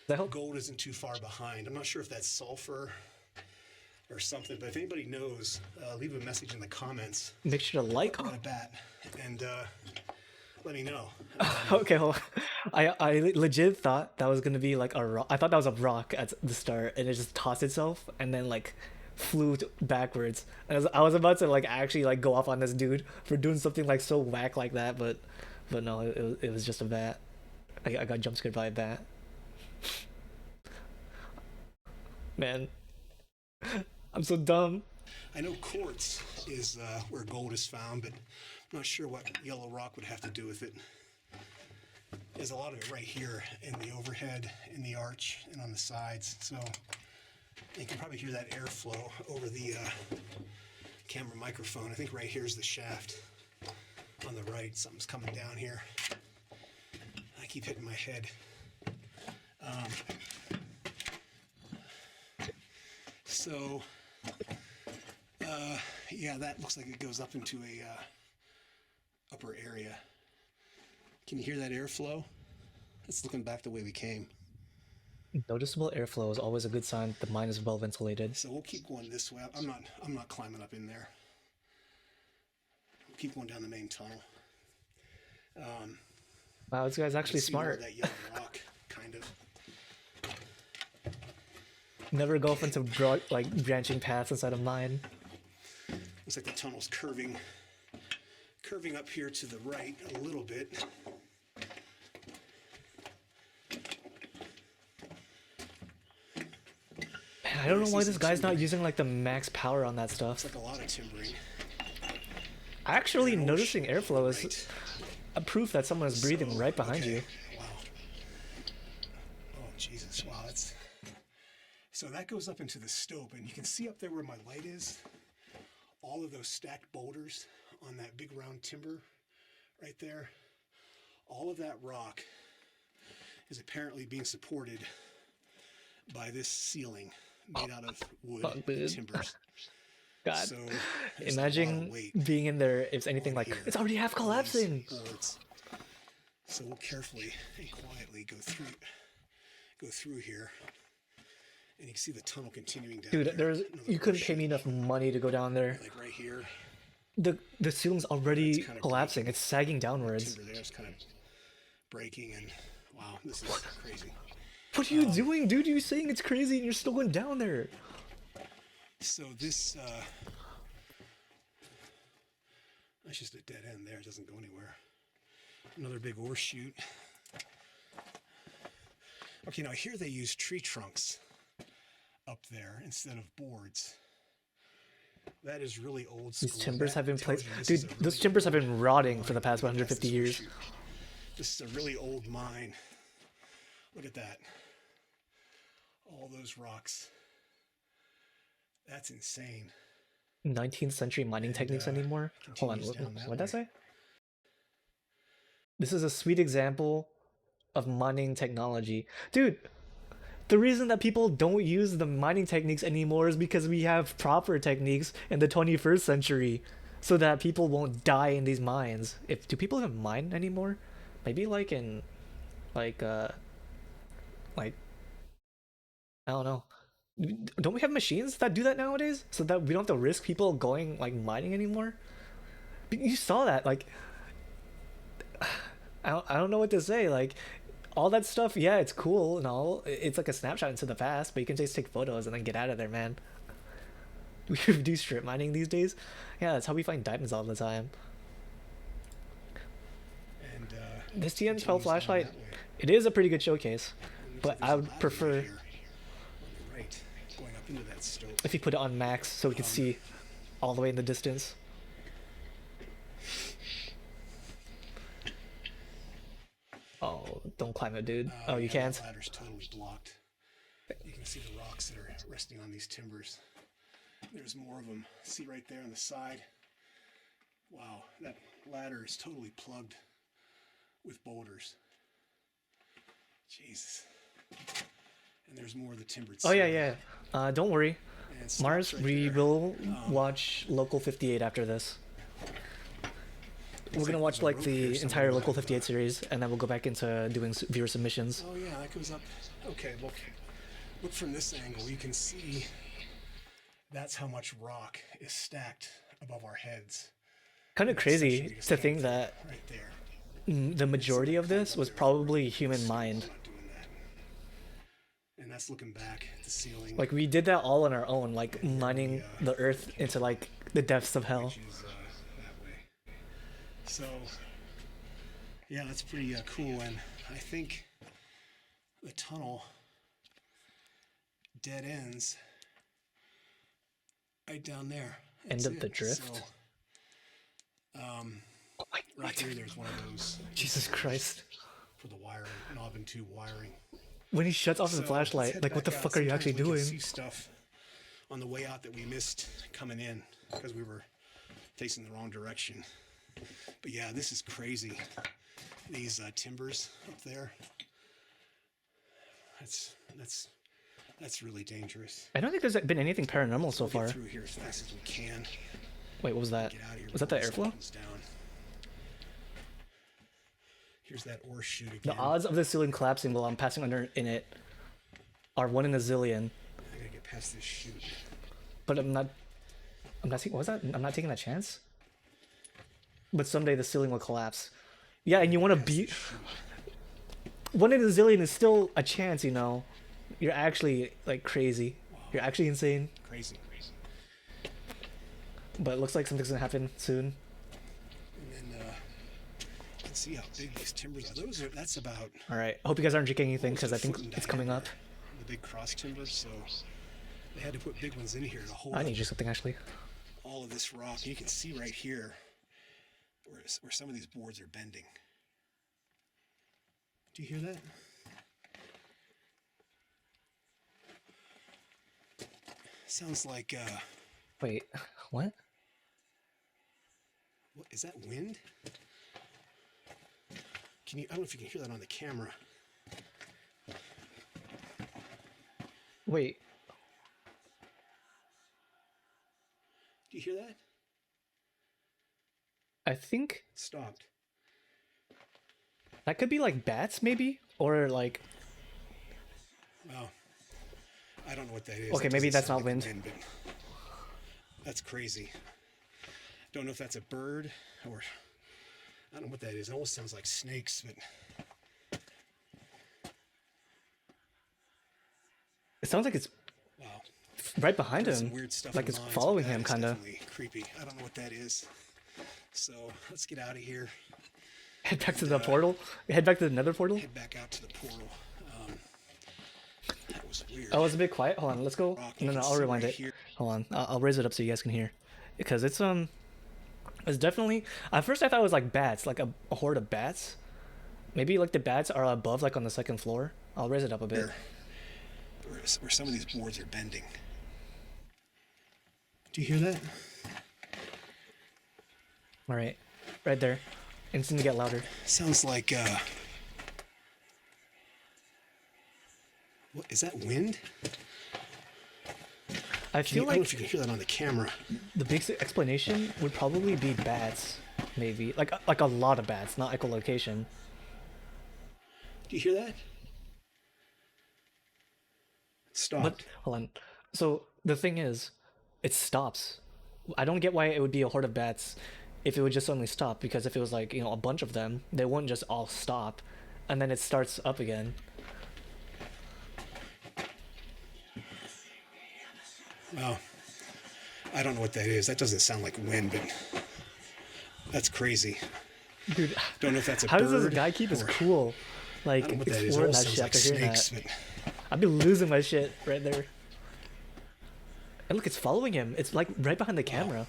That help? gold isn't too far behind. I'm not sure if that's sulfur or something, but if anybody knows, leave a message in the comments. Make sure to like. Right at bat, and let me know. Okay, hold on. I legit thought that was gonna be like a rock. I thought that was a rock at the start, and it just tossed itself and then like flew backwards. And I was about to like actually like go off on this dude for doing something like so whack like that, but no, it was just a bat. I got jump scared by a bat. Man, I'm so dumb. I know quartz is where gold is found, but I'm not sure what yellow rock would have to do with it. There's a lot of it right here in the overhead, in the arch, and on the sides. So you can probably hear that airflow over the camera microphone. I think right here is the shaft on the right. Something's coming down here. I keep hitting my head. So, yeah, that looks like it goes up into a upper area. Can you hear that airflow? It's looking back the way we came. Noticeable airflow is always a good sign the mine is well ventilated. So we'll keep going this way. I'm not climbing up in there. We'll keep going down the main tunnel. Wow, this guy's actually smart. That yellow rock, kind of. Never go off into like branching paths inside of mine. Looks like the tunnel's curving up here to the right a little bit. Man, I don't know why this guy's not using like the max power on that stuff. It's like a lot of timbering. Actually, noticing airflow is a proof that someone is breathing right behind you. Wow. Oh Jesus! Wow, that's. So that goes up into the stope, and you can see up there where my light is, all of those stacked boulders on that big round timber right there. All of that rock is apparently being supported by this ceiling made out of wood and timbers. God, so imagine being in there, if anything, like, it's already half collapsing. So we'll carefully and quietly go through here. And you can see the tunnel continuing down. Dude, you couldn't pay me enough money to go down there. Like right here. The ceiling's already collapsing. It's sagging downwards. Timber there's kind of breaking, and wow, this is crazy. What are you doing, dude? You're saying it's crazy and you're still going down there. So this, that's just a dead end there. It doesn't go anywhere. Another big ore chute. Okay, now here they use tree trunks up there instead of boards. That is really old school. These timbers have been placed. Dude, those timbers have been rotting for the past 150 years. This is a really old mine. Look at that. All those rocks. That's insane. 19th century mining techniques anymore? Hold on, what did I say? This is a sweet example of mining technology. Dude, the reason that people don't use the mining techniques anymore is because we have proper techniques in the 21st century so that people won't die in these mines. Do people even mine anymore? Maybe like in like I don't know. Don't we have machines that do that nowadays so that we don't have to risk people going like mining anymore? You saw that, like, I don't know what to say. Like, all that stuff, yeah, it's cool and all. It's like a snapshot into the past, but you can just take photos and then get out of there, man. We do strip mining these days. Yeah, that's how we find diamonds all the time. And this TN12 flashlight, it is a pretty good showcase, but I would prefer going up into that stope. If you put it on max so we can see all the way in the distance. Oh, don't climb it, dude. Oh, you can't? The ladder's totally blocked. You can see the rocks that are resting on these timbers. There's more of them. See right there on the side? Wow, that ladder is totally plugged with boulders. Jesus. And there's more of the timbered side. Oh, yeah. Don't worry. Mars, right we will watch Local 58 after this. We're gonna watch like the entire Local 58 series, and then we'll go back into doing viewer submissions. Oh yeah, that goes up. Okay, look from this angle. You can see that's how much rock is stacked above our heads. Kind of crazy to think that right there. The majority of this was probably human mind. And that's looking back at the ceiling. Like we did that all on our own, like mining the earth into like the depths of hell. So, yeah, that's pretty cool, and I think the tunnel dead ends right down there. End of the drift? So, right here, there's one of those. Jesus Christ. For the wiring, knob and tube wiring. When he shuts off the flashlight, like what the fuck are you actually doing? See stuff on the way out that we missed coming in because we were facing the wrong direction. But yeah, this is crazy. these timbers up there. That's really dangerous. I don't think there's been anything paranormal so We'll far. get through here as fast as we can. Wait, what was that? Get out of here Was that the before airflow? this comes down. Here's that ore chute again. The odds of the ceiling collapsing while I'm passing under in it are 1 in a zillion. I gotta get past this chute. But I'm not taking, what was that? I'm not taking that chance. But someday the ceiling will collapse. Yeah, and you want to beat 1 in a zillion is still a chance, you know. You're actually like crazy. You're actually insane. Crazy. But it looks like something's gonna happen soon. And then you can see how big these timbers are. That's about. All right. I hope you guys aren't drinking anything almost because a I think foot in it's coming up. diameter, the big cross timbers, so they had to put big ones in here to hold I up need you something actually. all of this rock. You can see right here where some of these boards are bending. Do you hear that? Sounds like Wait, what? what is that, wind? Can you? I don't know if you can hear that on the camera. Wait. Do you hear that? I think It stopped. that could be like bats maybe, or like. Well, I don't know what that is. Okay, That maybe doesn't that's sound not like wind. but that's crazy. Don't know if that's a bird or I don't know what that is. It almost sounds like snakes, but It sounds like it's wow. right behind There's some him. weird stuff Like in it's mines, following but that him, is kind of. definitely creepy. I don't know what that is. So let's get out of here. Head back to the portal. Head back to the nether portal. Head back out to the portal. That was weird. Oh, it's a bit quiet. Hold on, let's go. Rock, you No, can I'll see rewind right it. here. Hold on, I'll raise it up so you guys can hear, because it's definitely. At first, I thought it was like bats, like a horde of bats. Maybe like the bats are above, like on the second floor. I'll raise it up a bit. Where some of these boards are bending. Do you hear that? All right, right there. It's gonna get louder. Sounds like what is that, wind? I I feel don't know like if you can hear that on the camera. the big explanation would probably be bats, maybe like a lot of bats, not echolocation. Do you hear that? It stopped. But hold on. So the thing is, it stops. I don't get why it would be a horde of bats if it would just suddenly stop. Because if it was like, you know, a bunch of them, they wouldn't just all stop, and then it starts up again. Well, I don't know what that is. That doesn't sound like wind, but that's crazy. Dude, Don't know if that's a how bird. does this guy keep his or- cool? Like I don't know what that is. It exploring almost that sounds shit like after hearing snakes, that. but I'd be losing my shit right there. And look, it's following him. It's like right behind the camera.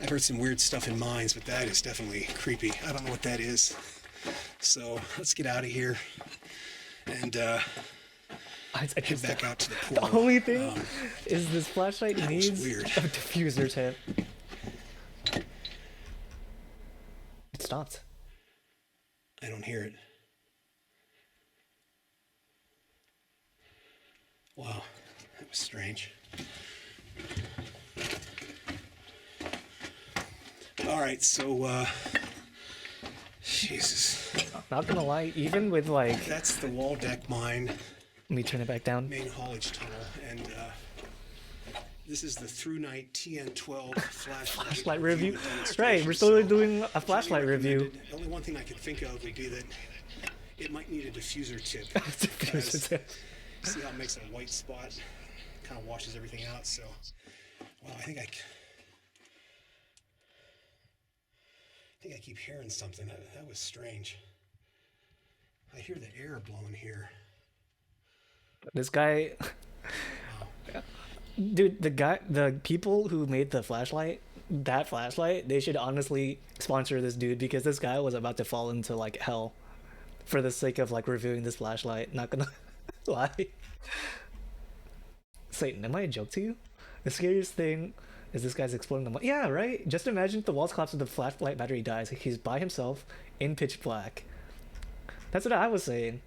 I've heard some weird stuff in mines, but that is definitely creepy. I don't know what that is. So let's get out of here and I head just, back out to the the portal. only thing is this flashlight that was needs weird. a diffuser tip. It stopped. I don't hear it. Wow, that was strange. All right, so Jesus, Not gonna lie, even with like, that's the wall deck mine, let me turn it back down. main haulage tunnel, and this is the through night TN12 Flashlight review. and Right, we're demonstration. still So, doing a highly flashlight review. recommended. The only one thing I could think of would be that it might need a diffuser tip. Diffuser because tip. See how it makes a white spot, kind of washes everything out. So, well, I think I keep hearing something. That was strange. I hear the air blowing here. This guy, dude, the people who made the flashlight, that flashlight, they should honestly sponsor this dude, because this guy was about to fall into like hell for the sake of like reviewing this flashlight. Not gonna lie. Satan, am I a joke to you? The scariest thing Is this guy's exploring the mall? Yeah, right? Just imagine if the walls collapse and the flashlight battery dies. He's by himself in pitch black. That's what I was saying.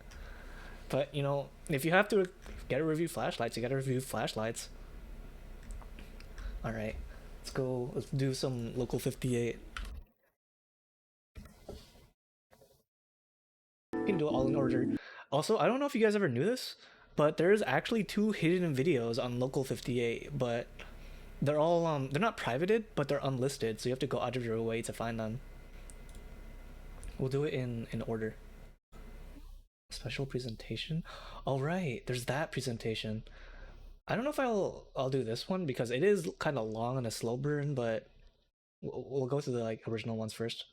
But, you know, if you have to get a review flashlights, you gotta review flashlights. Alright. Let's go. Let's do some local 58. You can do it all in order. Also, I don't know if you guys ever knew this, but there's actually 2 hidden videos on local 58, but they're all they're not privated, but they're unlisted, so you have to go out of your way to find them. We'll do it in order. Special presentation. All right, there's that presentation. I don't know if I'll do this one because it is kind of long and a slow burn, but we'll go through the like original ones first.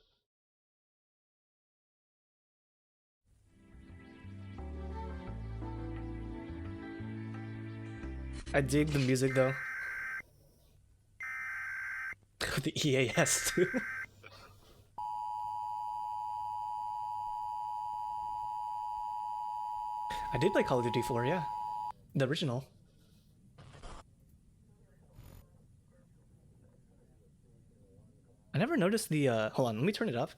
I dig the music though. The EAS too. I did play Call of Duty 4, yeah. The original. I never noticed the hold on, let me turn it up.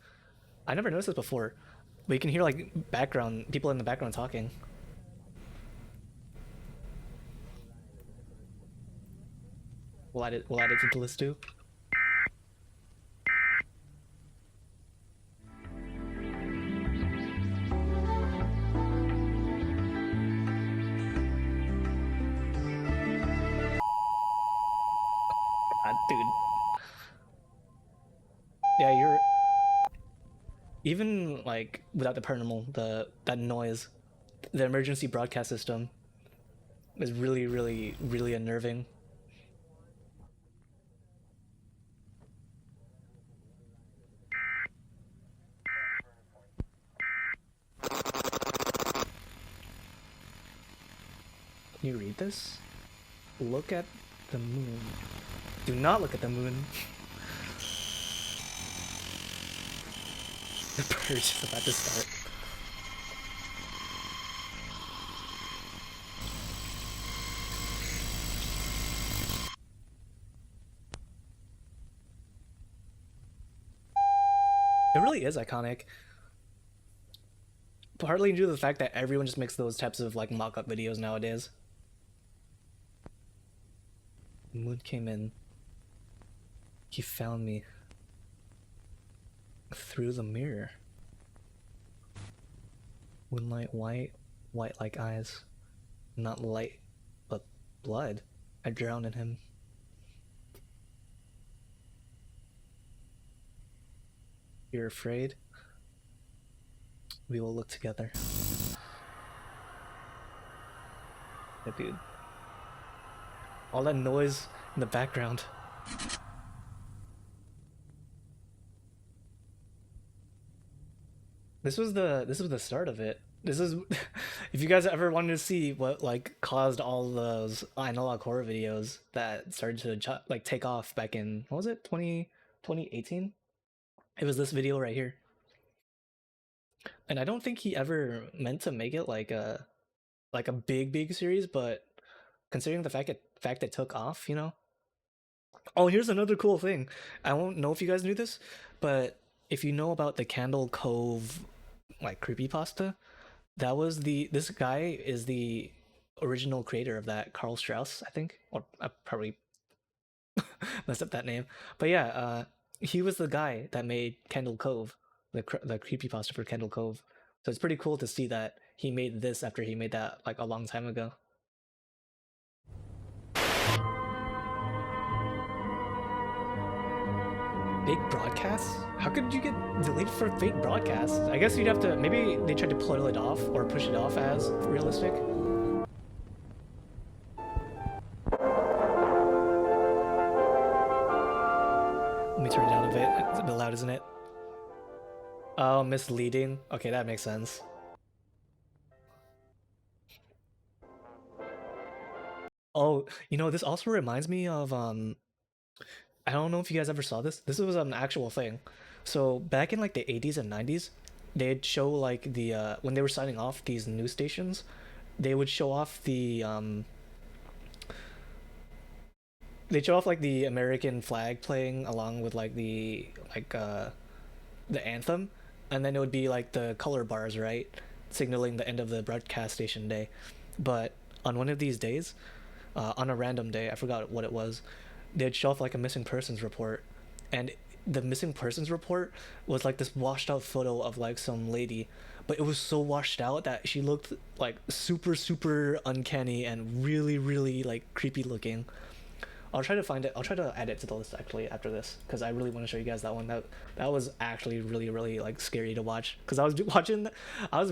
I never noticed this before. But you can hear like background people in the background talking. We'll add it to the list too. Dude. Yeah, you're even like without the paranormal, that noise, the emergency broadcast system is really unnerving. Can you read this? Look at the moon. Do not look at the moon. The purge is about to start. It really is iconic. Partly due to the fact that everyone just makes those types of like mock-up videos nowadays. The moon came in. He found me. Through the mirror. Moonlight white like eyes. Not light, but blood. I drowned in him. You're afraid? We will look together. Yeah, dude. All that noise in the background. This was the start of it. This is if you guys ever wanted to see what like caused all those analog horror videos that started to like take off back in what was it 2018? It was this video right here. And I don't think he ever meant to make it like a big series, but considering the fact it took off, you know. Oh, here's another cool thing. I won't know if you guys knew this, but if you know about the Candle Cove like creepypasta, this guy is the original creator of that, Carl Strauss, I think, or I probably messed up that name, but yeah, he was the guy that made Candle Cove, the creepypasta for Candle Cove. So it's pretty cool to see that he made this after he made that like a long time ago. Fake broadcasts? How could you get deleted for fake broadcasts? I guess you'd have to, maybe they tried to pull it off or push it off as realistic. Let me turn it down a bit. It's a bit loud, isn't it? Oh, misleading. Okay, that makes sense. Oh, you know, this also reminds me of I don't know if you guys ever saw this. This was an actual thing. So back in like the 80s and 90s, they'd show like the when they were signing off these news stations, they would show off the they show off like the American flag playing along with like the anthem, and then it would be like the color bars, right, signaling the end of the broadcast station day. But on one of these days, on a random day, I forgot what it was, they'd show off like a missing persons report, and the missing persons report was like this washed out photo of like some lady, but it was so washed out that she looked like super uncanny and really like creepy looking. I'll try to find it. I'll try to add it to the list actually after this because I really want to show you guys that one. That was actually really like scary to watch because I was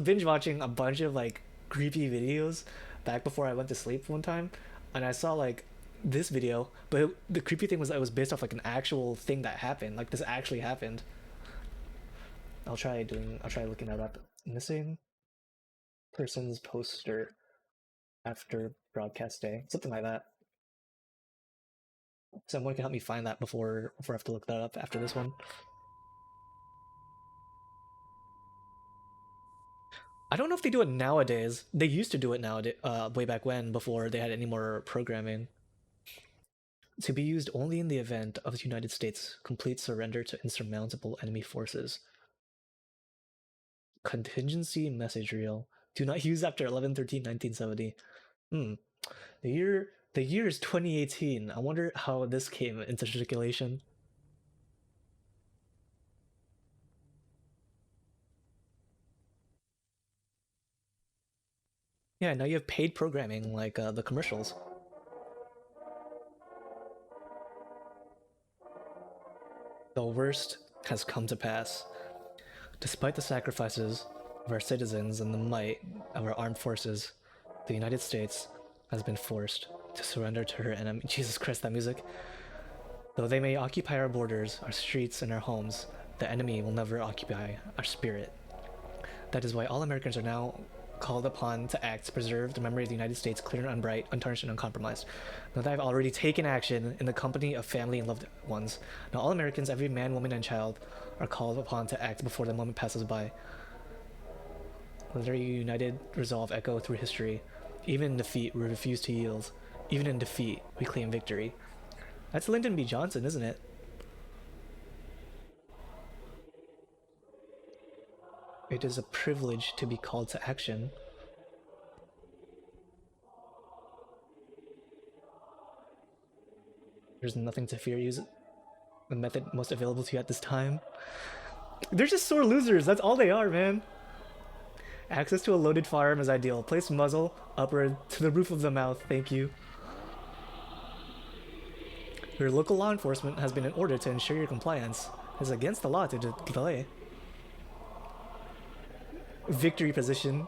binge watching a bunch of like creepy videos back before I went to sleep one time, and I saw like this video, but the creepy thing was that it was based off like an actual thing that happened. Like this actually happened. I'll try looking that up. Missing persons poster after broadcast day, something like that. Someone can help me find that before I have to look that up after this one. I don't know if they do it nowadays. They used to do it nowadays, way back when, before they had any more programming. To be used only in the event of the United States' complete surrender to insurmountable enemy forces. Contingency message reel. Do not use after 11/13/1970. Hmm. The year is 2018. I wonder how this came into circulation. Yeah, now you have paid programming like the commercials. The worst has come to pass. Despite the sacrifices of our citizens and the might of our armed forces, the United States has been forced to surrender to her enemy. Jesus Christ, that music. Though they may occupy our borders, our streets, and our homes, the enemy will never occupy our spirit. That is why all Americans are now called upon to act to preserve the memory of the United States clear and unbright, unttarnished and uncompromised. Now that I've already taken action in the company of family and loved ones, now all Americans, every man, woman, and child, are called upon to act before the moment passes by. Let our united resolve echo through history. Even in defeat, we refuse to yield. Even in defeat, we claim victory. That's Lyndon B. Johnson, isn't it? It is a privilege to be called to action. There's nothing to fear. Use the method most available to you at this time. They're just sore losers. That's all they are, man. Access to a loaded firearm is ideal. Place muzzle upward to the roof of the mouth. Thank you. Your local law enforcement has been in order to ensure your compliance. It is against the law to delay. Victory position.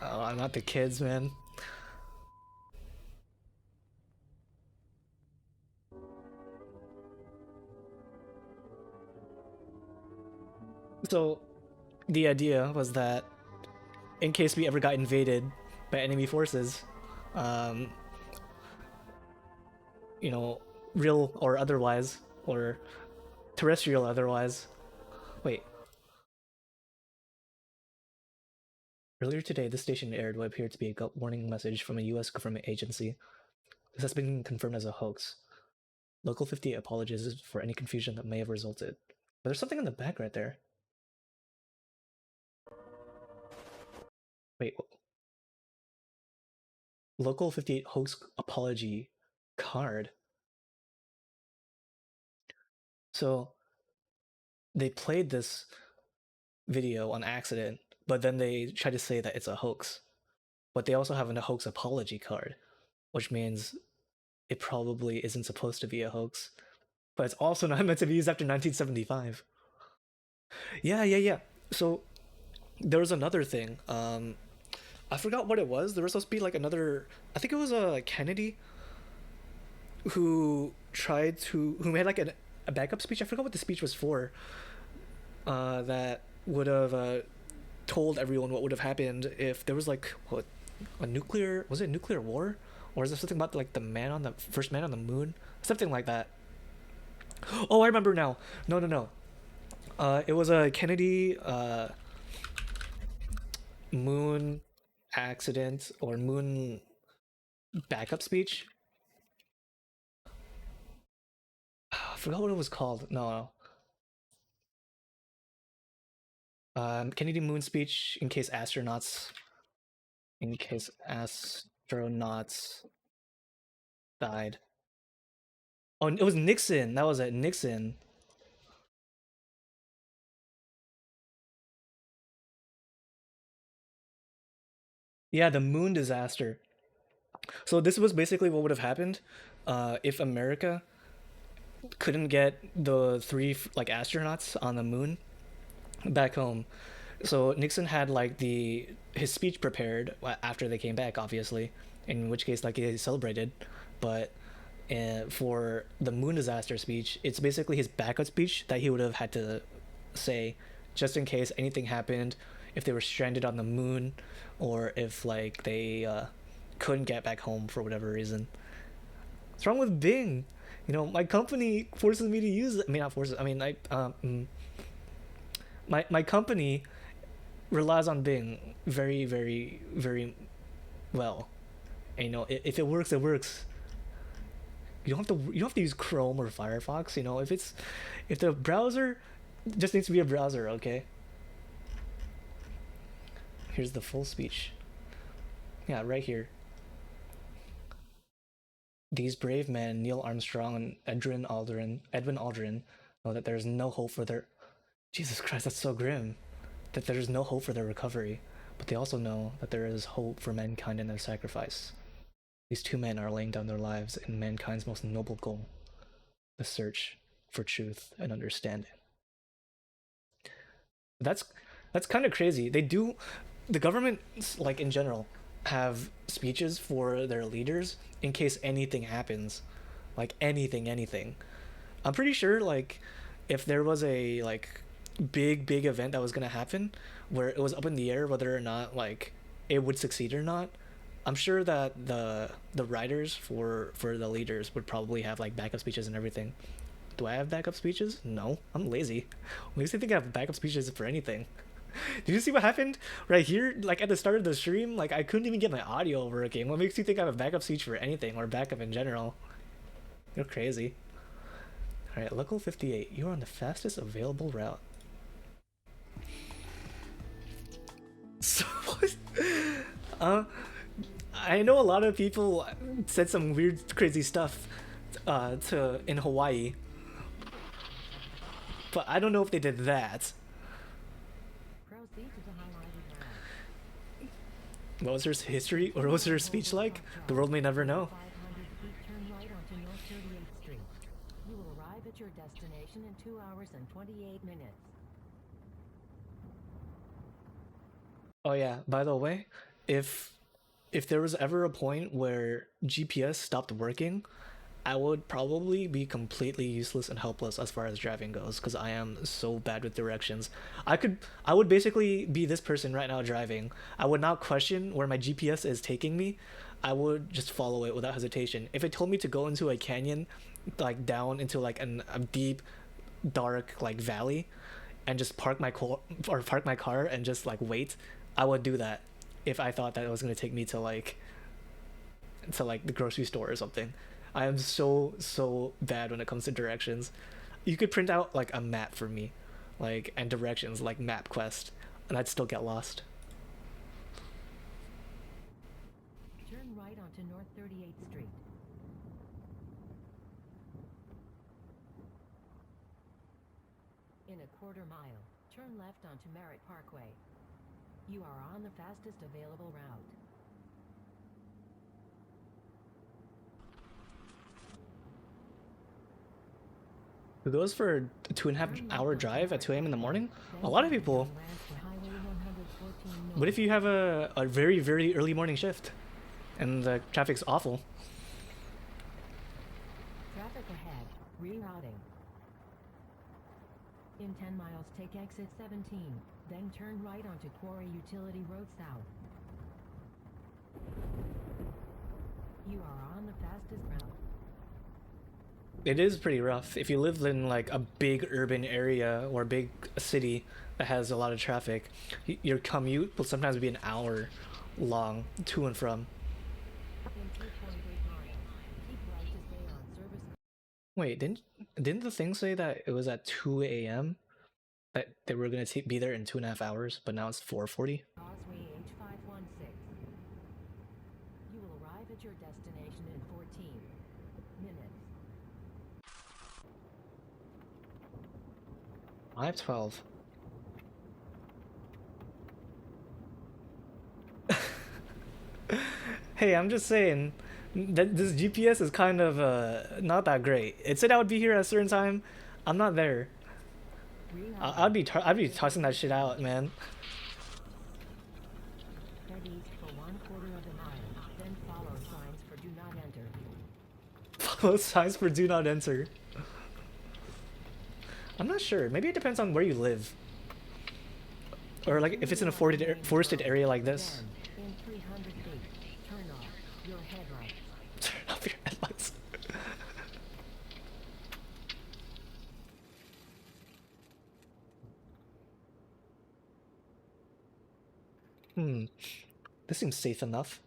Oh, not the kids, man. So, the idea was that in case we ever got invaded by enemy forces, um, you know, real or otherwise, or terrestrial otherwise. Wait. Earlier today, this station aired what appeared to be a warning message from a US government agency. This has been confirmed as a hoax. Local 58 apologizes for any confusion that may have resulted. But there's something in the back right there. Wait. Local 58 hoax apology card. So they played this video on accident, but then they try to say that it's a hoax. But they also have a hoax apology card, which means it probably isn't supposed to be a hoax. But it's also not meant to be used after 1975. Yeah. So there was another thing. I forgot what it was. There was supposed to be like another. I think it was Kennedy who made like a backup speech. I forgot what the speech was for. That would have told everyone what would have happened if there was like a nuclear, was it a nuclear war, or is there something about like the first man on the moon, something like that. Oh, I remember now. No. It was a Kennedy moon accident or moon backup speech. forgot what it was called. No. Kennedy Moon speech in case astronauts died. Oh, it was Nixon. That was it. Nixon. Yeah, the moon disaster. So this was basically what would have happened if America couldn't get the three like astronauts on the moon back home. So Nixon had like the his speech prepared after they came back, obviously. In which case, like he celebrated, but for the moon disaster speech, it's basically his backup speech that he would have had to say, just in case anything happened, if they were stranded on the moon, or if like they couldn't get back home for whatever reason. What's wrong with Bing? You know, my company forces me to use it. I mean, not forces. I mean, my company relies on Bing very, very, very well. And, you know, if it works, it works. You don't have to use Chrome or Firefox. You know, if the browser just needs to be a browser, okay. Here's the full speech. Yeah, right here. These brave men, Neil Armstrong and Edwin Aldrin, know that there's no hope for their. Jesus Christ, that's so grim. That there's no hope for their recovery, but they also know that there is hope for mankind in their sacrifice. These two men are laying down their lives in mankind's most noble goal, the search for truth and understanding. That's that's kind of crazy. The government, like in general, have speeches for their leaders in case anything happens, like anything. I'm pretty sure like if there was a like big event that was gonna happen where it was up in the air whether or not like it would succeed or not, I'm sure that the writers for the leaders would probably have like backup speeches and everything. Do I have backup speeches? No, I'm lazy. What makes me think I have backup speeches for anything? Did you see what happened right here? Like at the start of the stream, like I couldn't even get my audio working. What makes you think I have a backup speech for anything or backup in general? You're crazy. All right, local 58. You're on the fastest available route. So what? Uh, I know a lot of people said some weird, crazy stuff to in Hawaii, but I don't know if they did that. What was her history, or what was her speech like? The world may never know. You will arrive at your destination in 2 hours and 28 minutes. Oh yeah, by the way, if there was ever a point where GPS stopped working, I would probably be completely useless and helpless as far as driving goes because I am so bad with directions. I would basically be this person right now driving. I would not question where my GPS is taking me. I would just follow it without hesitation. If it told me to go into a canyon, like down into like a deep, dark like valley, and just park my car and just like wait, I would do that if I thought that it was gonna take me to like the grocery store or something. I am so bad when it comes to directions. You could print out like a map for me, like and directions like MapQuest, and I'd still get lost. Turn right onto North 38th Street. In a quarter mile, turn left onto Merritt Parkway. You are on the fastest available route. Who goes for a 2.5 hour drive at 2 a.m. in the morning? A lot of people. What if you have a very early morning shift and the traffic's awful? Traffic ahead. Rerouting. In 10 miles, take exit 17. Then turn right onto Quarry Utility Road South. You are on the fastest route. It is pretty rough. If you live in like a big urban area or a big city that has a lot of traffic, your commute will sometimes be an hour long to and from. Wait, didn't the thing say that it was at 2 a.m. that they were gonna be there in 2.5 hours, but now it's 4:40? Causeway H516. You will arrive at your destination in 14 minutes. 5:12. Hey, I'm just saying that this GPS is kind of not that great. It said I would be here at a certain time. I'm not there. I'd be tossing that shit out, man. Head east for 1/4 of a mile, then follow signs for do not enter. Follow signs for do not enter. I'm not sure. Maybe it depends on where you live. Or like if it's in a forested area like this. Then, in 300 feet, turn off your headlights. Turn off your headlights. This seems safe enough.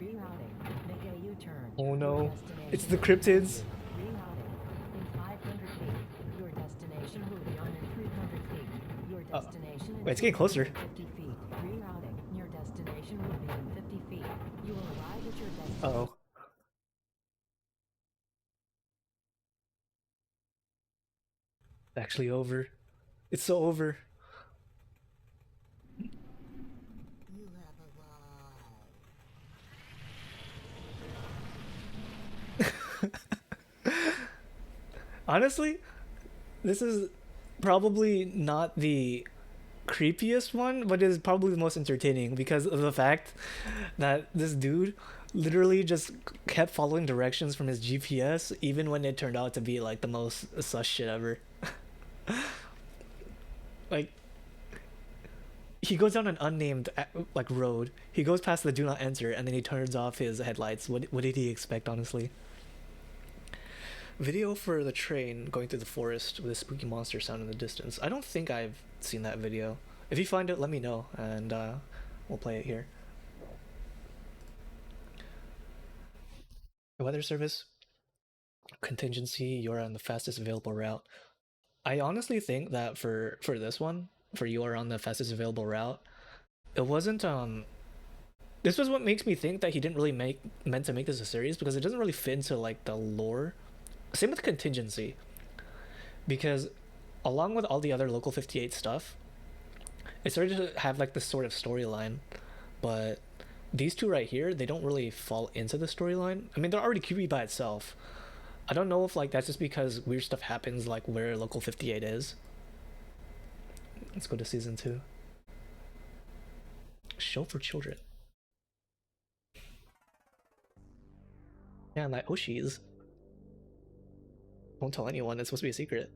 Rerouting. Make a U-turn. Oh no. Your destination It's the is cryptids. Rerouting. In 500 feet, your destination will be on in 300 feet. Your destination in Wait, it's getting closer. 50 feet. Rerouting. Your destination will be in 50 feet. You will arrive at your destination. Uh-oh. It's actually over. It's so over. You have arrived. Honestly, this is probably not the creepiest one, but is probably the most entertaining because of the fact that this dude literally just kept following directions from his GPS even when it turned out to be like the most sus shit ever. Like he goes down an unnamed like road. He goes past the do not enter and then he turns off his headlights. What did he expect, honestly? Video for the train going through the forest with a spooky monster sound in the distance. I don't think I've seen that video. If you find it, let me know and we'll play it here. The weather service contingency, you're on the fastest available route. I honestly think that for this one, for you are on the fastest available route, it wasn't this was what makes me think that he didn't really meant to make this a series because it doesn't really fit into like the lore. Same with contingency. Because along with all the other local 58 stuff, it started to have like this sort of storyline, but these two right here, they don't really fall into the storyline. I mean, they're already creepy by itself. I don't know if like that's just because weird stuff happens like where local 58 is. Let's go to season 2. Show for children. Yeah, like Oshi's. Won't tell anyone, it's supposed to be a secret.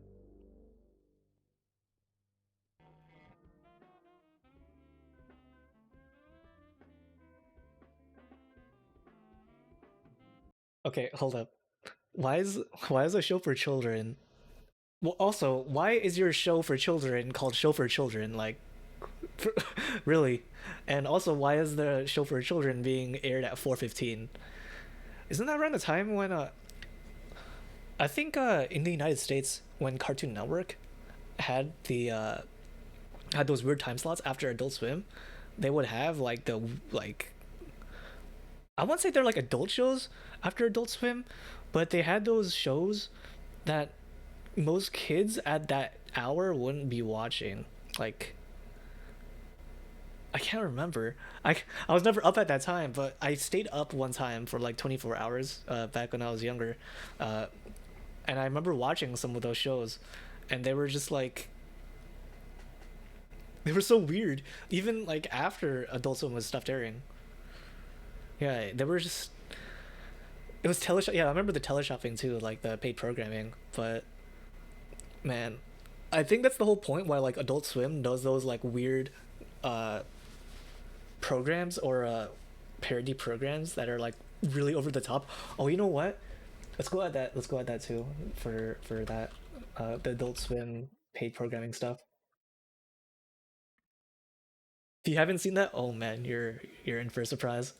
Okay, hold up. Why is a show for children? Well, also, why is your show for children called Show for Children? Like, really? And also, why is the show for children being aired at 4:15? Isn't that around the time when I think in the United States when Cartoon Network had the had those weird time slots after Adult Swim, they would have like the like I won't say they're like adult shows after Adult Swim, but they had those shows that most kids at that hour wouldn't be watching. Like I can't remember. I was never up at that time, but I stayed up one time for like 24 hours back when I was younger. Uh, and I remember watching some of those shows and they were just like they were so weird even like after Adult Swim was stopped airing. Yeah, they were just it was teleshop. Yeah, I remember the teleshopping too, like the paid programming. But man, I think that's the whole point why like Adult Swim does those like weird uh programs or parody programs that are like really over the top. Oh, you know what? Let's go at that. Let's go at that too for that the Adult Swim paid programming stuff. If you haven't seen that, oh man, you're in for a surprise.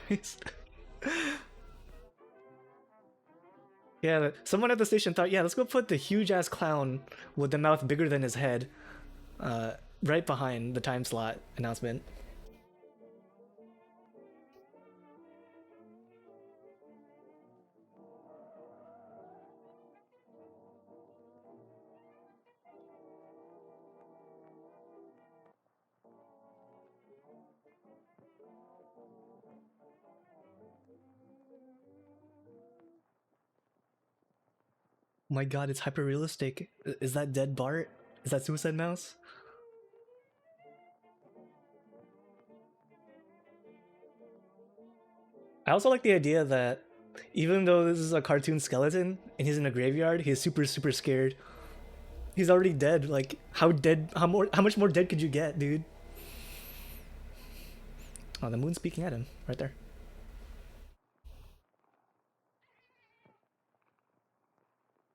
Christ. Yeah, someone at the station thought, yeah, let's go put the huge ass clown with the mouth bigger than his head, right behind the time slot announcement. My god, it's hyper realistic. Is that dead Bart? Is that Suicide Mouse? I also like the idea that even though this is a cartoon skeleton and he's in a graveyard, he's super scared. He's already dead. Like, how dead? How much more dead could you get, dude? Oh, the moon's peeking at him right there.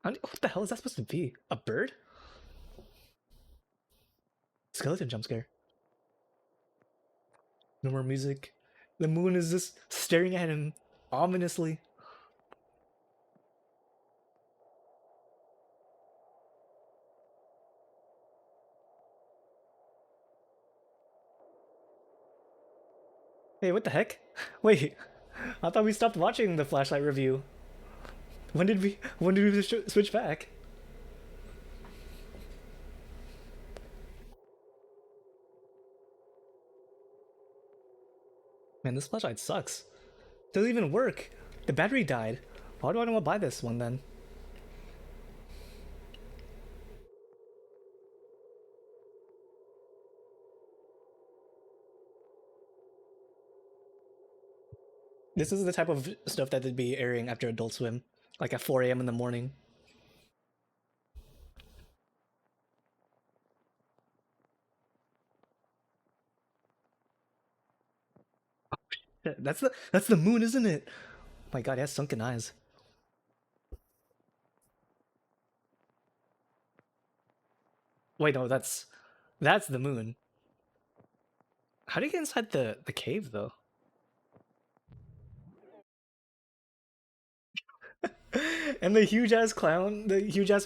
What the hell is that supposed to be? A bird? Skeleton jump scare. No more music. The moon is just staring at him ominously. Hey, what the heck? Wait, I thought we stopped watching the flashlight review. When did we switch back? Man, this flashlight sucks. Doesn't even work. The battery died. Why do I want to buy this one then? This is the type of stuff that they'd be airing after Adult Swim, like at 4 a.m. in the morning. That's the moon, isn't it? My god, he has sunken eyes. Wait, no, that's the moon. How do you get inside the cave though? And the huge ass clown, the huge ass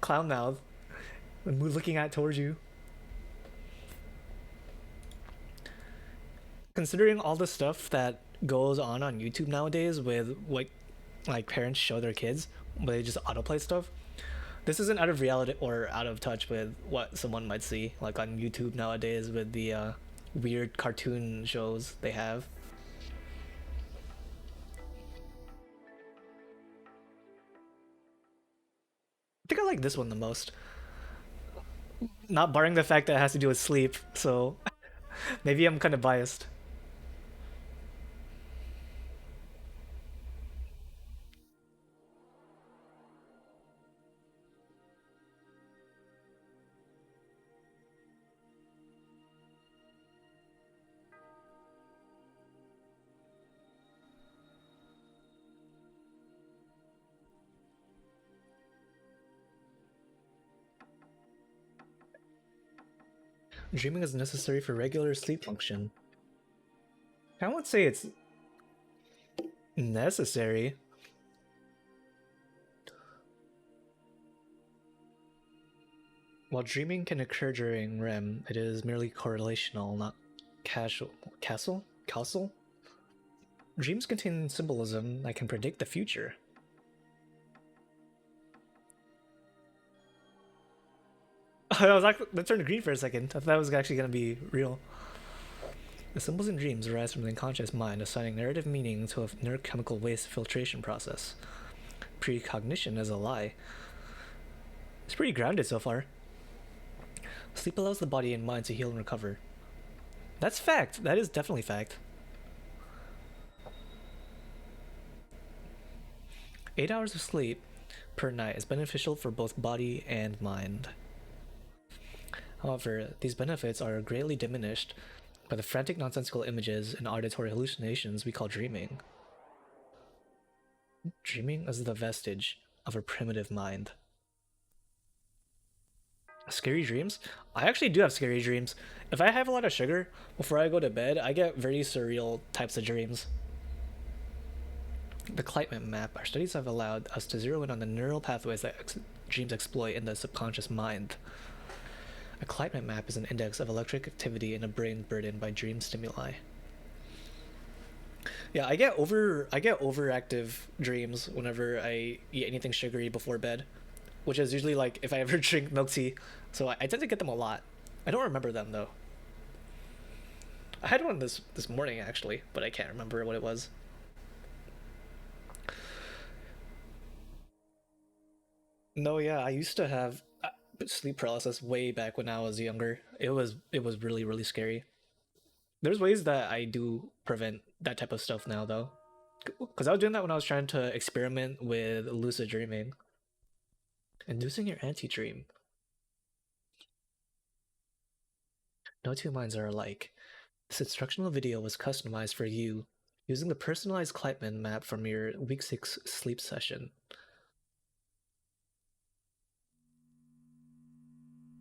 clown mouth, the moon looking at towards you. Considering all the stuff that goes on YouTube nowadays with what like parents show their kids, but they just autoplay stuff. This isn't out of reality or out of touch with what someone might see like on YouTube nowadays with the weird cartoon shows they have. I think I like this one the most. Not barring the fact that it has to do with sleep, so maybe I'm kind of biased. Dreaming is necessary for regular sleep function. I won't say it's necessary. While dreaming can occur during REM, it is merely correlational, not causal? Dreams contain symbolism that can predict the future. That turned green for a second. I thought that was actually going to be real. The symbols in dreams arise from the unconscious mind, assigning narrative meaning to a neurochemical waste filtration process. Precognition is a lie. It's pretty grounded so far. Sleep allows the body and mind to heal and recover. That's fact. That is definitely fact. 8 hours of sleep per night is beneficial for both body and mind. However, these benefits are greatly diminished by the frantic nonsensical images and auditory hallucinations we call dreaming. Dreaming is the vestige of a primitive mind. Scary dreams? I actually do have scary dreams. If I have a lot of sugar before I go to bed, I get very surreal types of dreams. The Kleitman map. Our studies have allowed us to zero in on the neural pathways that dreams exploit in the subconscious mind. A Kleitman map is an index of electric activity in a brain burdened by dream stimuli. Yeah, I get overactive dreams whenever I eat anything sugary before bed, which is usually like if I ever drink milk tea. So I tend to get them a lot. I don't remember them though. I had one this morning actually, but I can't remember what it was. No, yeah, I used to have sleep paralysis way back when I was younger. It was really scary. There's ways that I do prevent that type of stuff now though. Because I was doing that when I was trying to experiment with lucid dreaming. Inducing your anti-dream. No two minds are alike. This instructional video was customized for you using the personalized Kleitman map from your week 6 sleep session.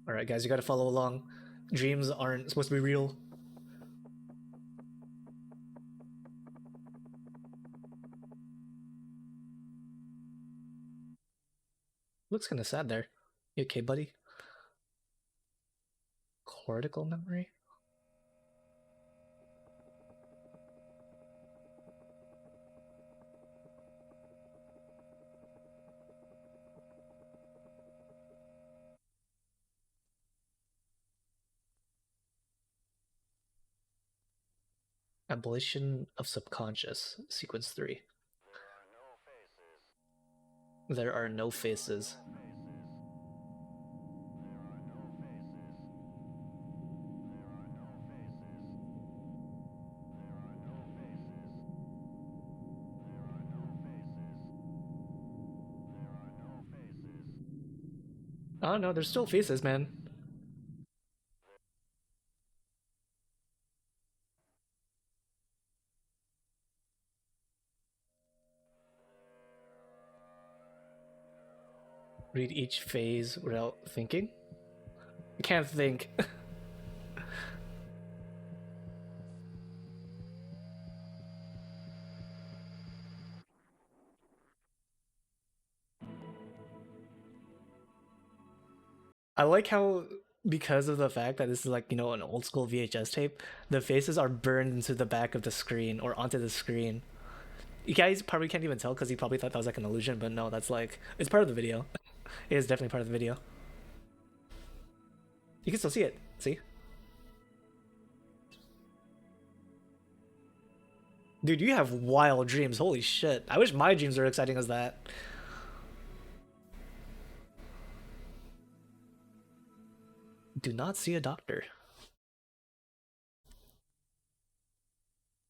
Alright guys, you gotta follow along. Dreams aren't supposed to be real. Looks kinda sad there. You okay, buddy? Cortical memory? Abolition of subconscious, sequence 3. There are no faces. Oh no, there's still faces, man. Read each phase without thinking? I can't think. I like how, because of the fact that this is like, an old school VHS tape, the faces are burned into the back of the screen or onto the screen. You guys probably can't even tell because you probably thought that was like an illusion, but no, that's like, it's part of the video. It is definitely part of the video. You can still see it. See? Dude, you have wild dreams. Holy shit. I wish my dreams were exciting as that. Do not see a doctor.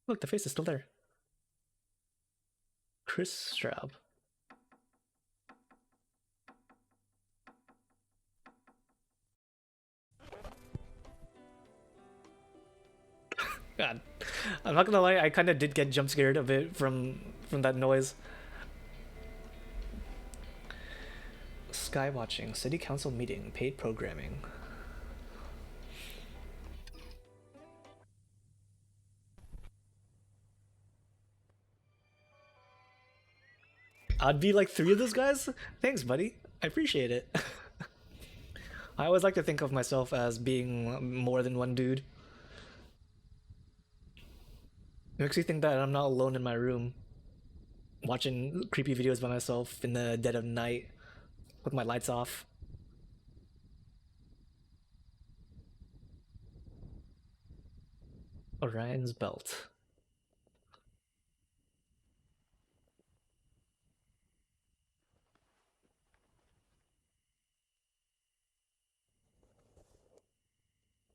Look, the face is still there. Chris Straub. God, I'm not gonna lie, I kind of did get jump scared a bit from that noise. Skywatching, city council meeting, paid programming. I'd be like 3 of those guys? Thanks, buddy. I appreciate it. I always like to think of myself as being more than one dude. It makes me think that I'm not alone in my room, watching creepy videos by myself in the dead of night with my lights off. Orion's belt.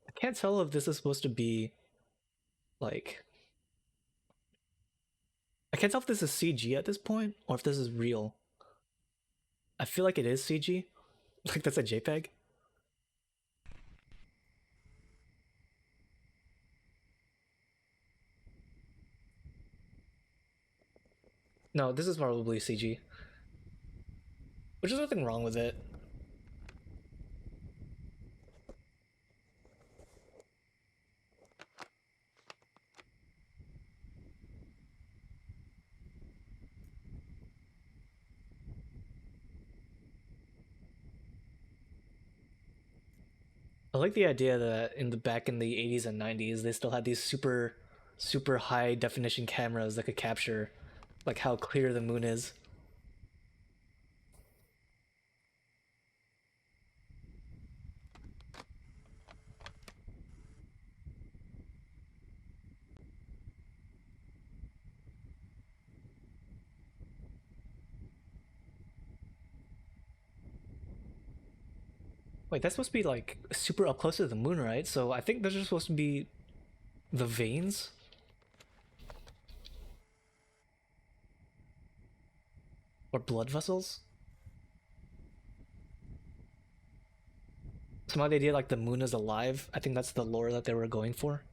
I can't tell if this is supposed to be like, I can't tell if this is CG at this point or if this is real. I feel like it is CG. Like that's a JPEG. No, this is probably CG. Which is nothing wrong with it. like the idea that back in the 80s and 90s, they still had these super high definition cameras that could capture like how clear the moon is. Wait, that's supposed to be like super up close to the moon, right? So I think those are supposed to be the veins or blood vessels. Somehow the idea like the moon is alive. I think that's the lore that they were going for.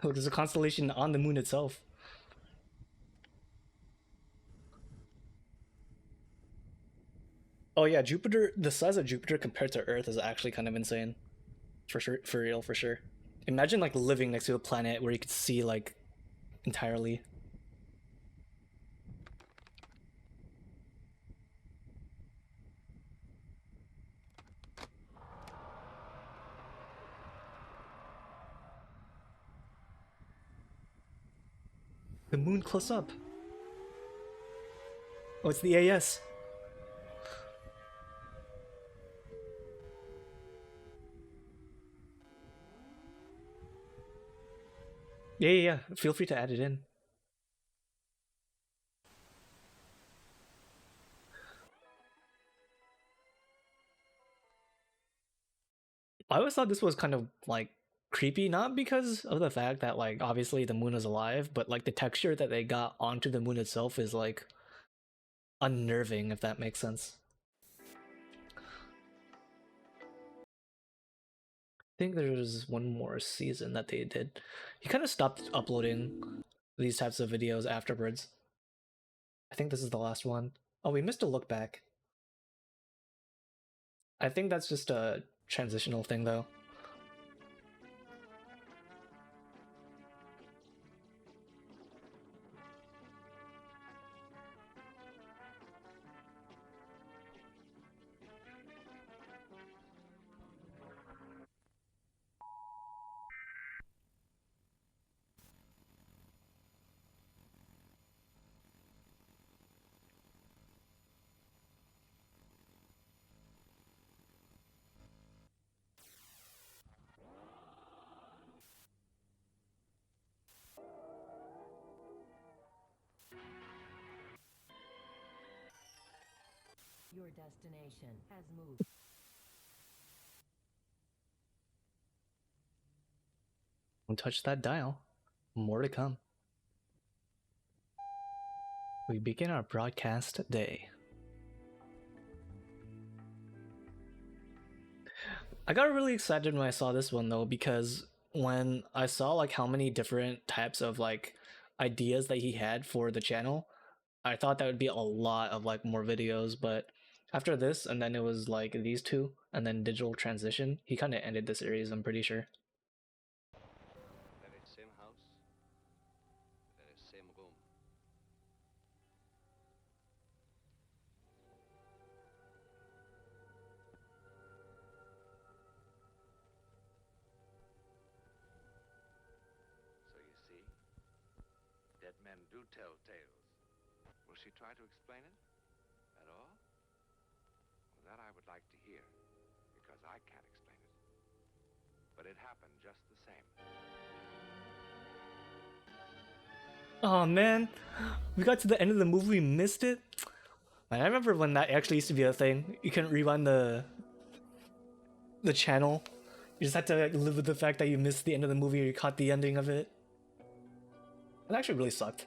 Oh, there's a constellation on the moon itself. Oh yeah, Jupiter. The size of Jupiter compared to Earth is actually kind of insane. For sure, for real, for sure. Imagine like living next to a planet where you could see like entirely. The moon close up. Oh, it's the AS. Yeah. Feel free to add it in. I always thought this was kind of like creepy, not because of the fact that like obviously the moon is alive, but like the texture that they got onto the moon itself is like unnerving, if that makes sense. I think there's one more season that they did. He kind of stopped uploading these types of videos afterwards. I think this is the last one. Oh, we missed a look back. I think that's just a transitional thing though. Your destination has moved. Don't touch that dial. More to come. We begin our broadcast day. I got really excited when I saw this one though, because when I saw like how many different types of like ideas that he had for the channel, I thought that would be a lot of like more videos, but after this and then it was like these two and then digital transition, he kind of ended the series, I'm pretty sure. That is same house. That is same room. So you see, dead men do tell tales. Will she try to explain it? At all? Well, that I would like to hear, because I can't explain it. But it happened just the same. Oh man, we got to the end of the movie, we missed it. Man, I remember when that actually used to be a thing. You couldn't rewind the channel. You just had to like, live with the fact that you missed the end of the movie or you caught the ending of it. It actually really sucked.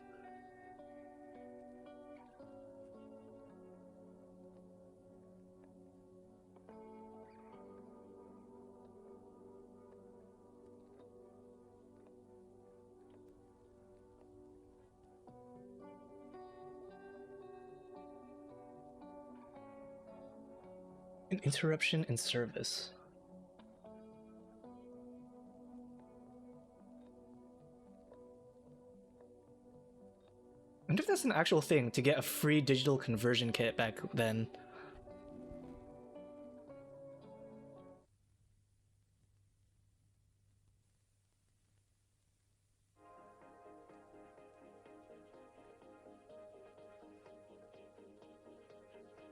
An interruption in service. I wonder if that's an actual thing to get a free digital conversion kit back then.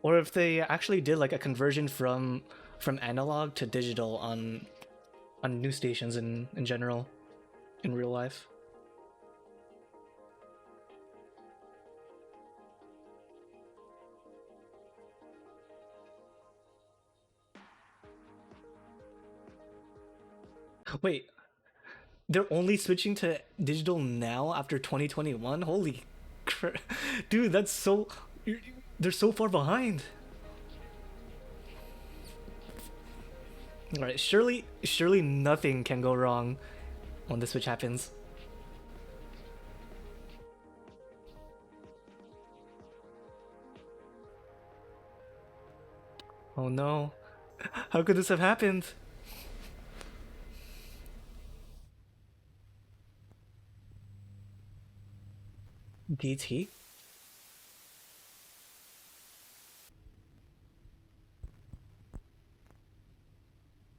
Or if they actually did like a conversion from analog to digital on news stations in general, in real life. Wait, they're only switching to digital now after 2021? Holy crap. Dude, that's so... They're so far behind. Alright, surely nothing can go wrong when the switch happens. Oh no. How could this have happened? DT?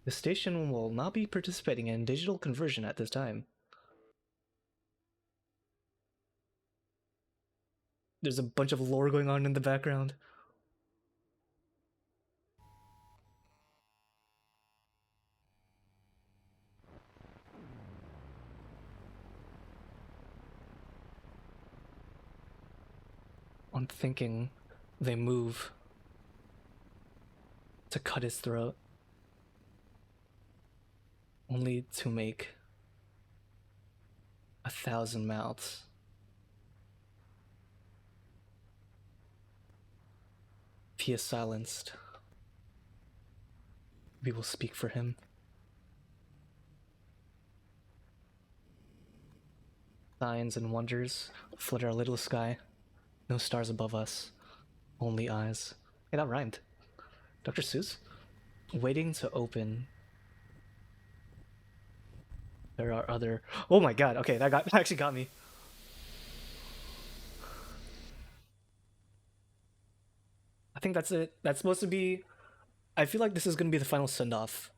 The station will not be participating in digital conversion at this time. There's a bunch of lore going on in the background. I'm thinking they move to cut his throat, only to make 1,000 mouths. If he is silenced, we will speak for him. Signs and wonders flood our little sky. No stars above us, only eyes. Hey, that rhymed. Dr. Seuss? Waiting to open. There are other... Oh my god, okay, that actually got me. I think that's it. That's supposed to be... I feel like this is going to be the final send-off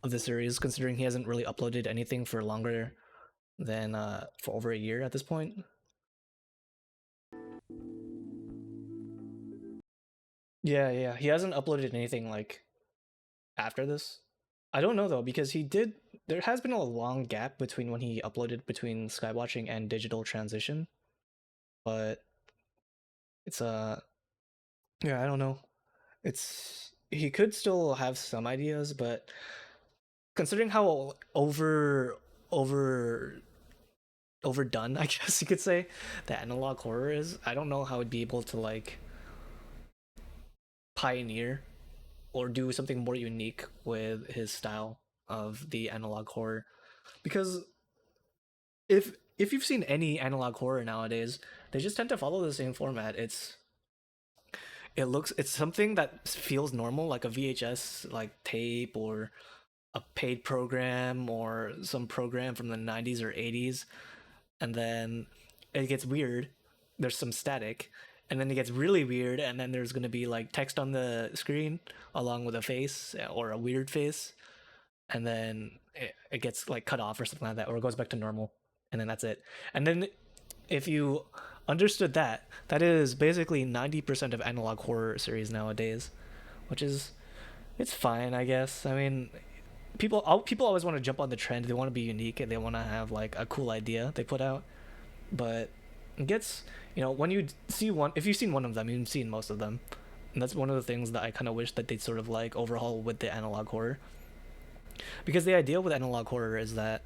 of the series, considering he hasn't really uploaded anything for longer than, for over a year at this point. Yeah, he hasn't uploaded anything, like, after this. I don't know, though, because he did... There has been a long gap between when he uploaded between Skywatching and Digital Transition. But... It's, yeah, I don't know. It's... He could still have some ideas, but... Considering how overdone, I guess you could say, the analog horror is, I don't know how it'd be able to, like... pioneer or do something more unique with his style of the analog horror, because if you've seen any analog horror nowadays, they just tend to follow the same format. It's something that feels normal, like a VHS like tape or a paid program or some program from the 90s or 80s, and then it gets weird, there's some static, and then it gets really weird, and then there's going to be like text on the screen along with a face or a weird face, and then it gets like cut off or something like that, or it goes back to normal, and then that's it. And then if you understood that, that is basically 90% of analog horror series nowadays, which is, it's fine, I guess. I mean, people always want to jump on the trend. They want to be unique and they want to have like a cool idea they put out, but it gets, you know, when you see one, if you've seen one of them, you've seen most of them. And that's one of the things that I kind of wish that they'd sort of like overhaul with the analog horror, because the idea with analog horror is that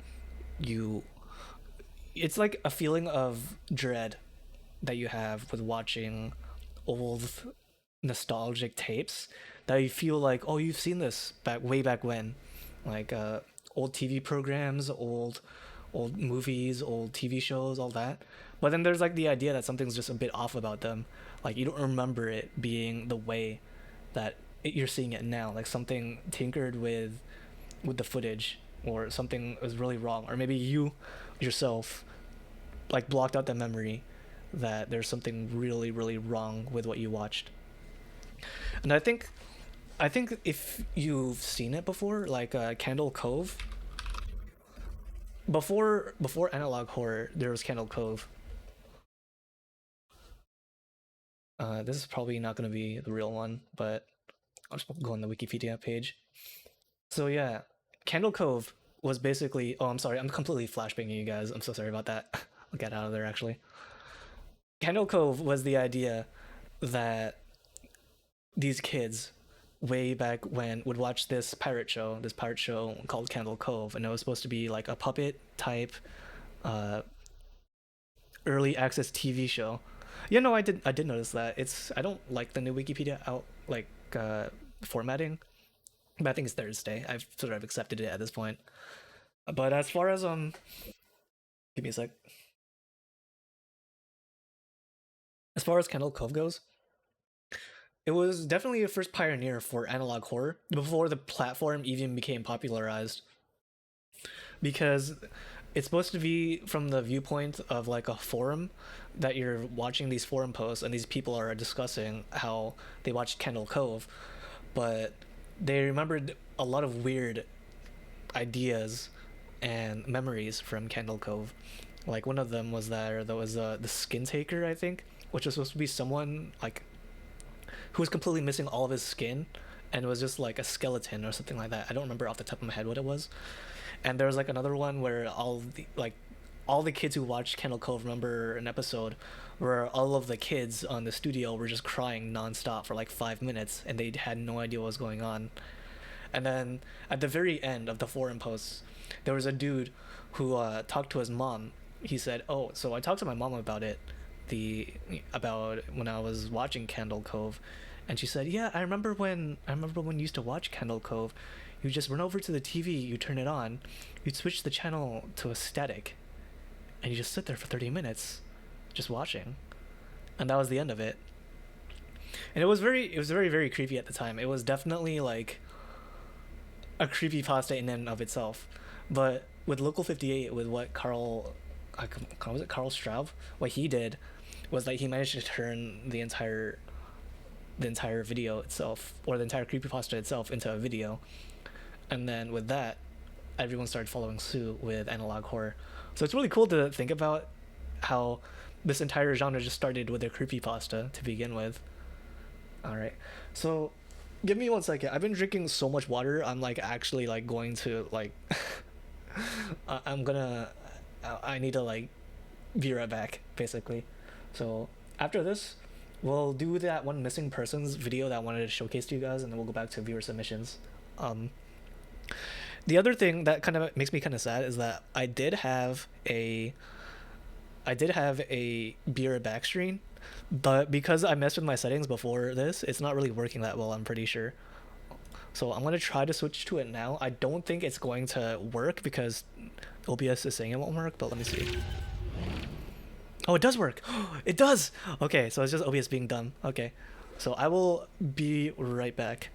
it's like a feeling of dread that you have with watching old nostalgic tapes, that you feel like, oh, you've seen this way back when, like old TV programs, old movies, old TV shows, all that. But then there's like the idea that something's just a bit off about them, like you don't remember it being the way that you're seeing it now, like something tinkered with the footage, or something was really wrong, or maybe you yourself like blocked out the memory that there's something really really wrong with what you watched. And I think if you've seen it before, like Candle Cove, before analog horror, there was Candle Cove. This is probably not going to be the real one, but I'll just go on the Wikipedia page. So yeah, Candle Cove was basically. Oh, I'm sorry, I'm completely flashbanging you guys. I'm so sorry about that. I'll get out of there actually. Candle Cove was the idea that these kids way back when would watch this pirate show called Candle Cove, and it was supposed to be like a puppet type uh, early access TV show. Yeah, no, I did notice that. I don't like the new Wikipedia out like formatting, but I think it's Thursday. I've sort of accepted it at this point. But as far as give me a sec. As far as Candle Cove goes, it was definitely a first pioneer for analog horror before the platform even became popularized, because it's supposed to be from the viewpoint of like a forum, that you're watching these forum posts and these people are discussing how they watched Candle Cove, but they remembered a lot of weird ideas and memories from Candle Cove. Like one of them was that there was the skin taker, I think, which was supposed to be someone like who was completely missing all of his skin and was just like a skeleton or something like that. I don't remember off the top of my head what it was. And there was like another one where all the kids who watched Candle Cove remember an episode where all of the kids on the studio were just crying nonstop for like 5 minutes and they had no idea what was going on. And then at the very end of the forum posts, there was a dude who talked to his mom. He said, "Oh, so I talked to my mom about it, about when I was watching Candle Cove," and she said, "Yeah, I remember when you used to watch Candle Cove. You just run over to the TV, you turn it on, you'd switch the channel to a static, and you just sit there for 30 minutes, just watching, and that was the end of it." And it was very very creepy at the time. It was definitely like a creepy pasta in and of itself. But with Local 58, with what was it Carl Straub? What he did was that he managed to turn the entire video itself, or the entire creepypasta itself, into a video. And then with that, everyone started following suit with analog horror. So it's really cool to think about how this entire genre just started with a creepypasta to begin with. All right. So give me 1 second. I've been drinking so much water. I'm like actually like going to like I'm gonna I need to like be right back basically. So after this, we'll do that one missing persons video that I wanted to showcase to you guys, and then we'll go back to viewer submissions. Um, the other thing that kind of makes me kind of sad is that I did have a beer back screen, but because I messed with my settings before this, it's not really working that well, I'm pretty sure. So I'm gonna try to switch to it now. I don't think it's going to work because OBS is saying it won't work, but let me see. Oh, it does work. It does. Okay, so it's just OBS being dumb. Okay, so I will be right back.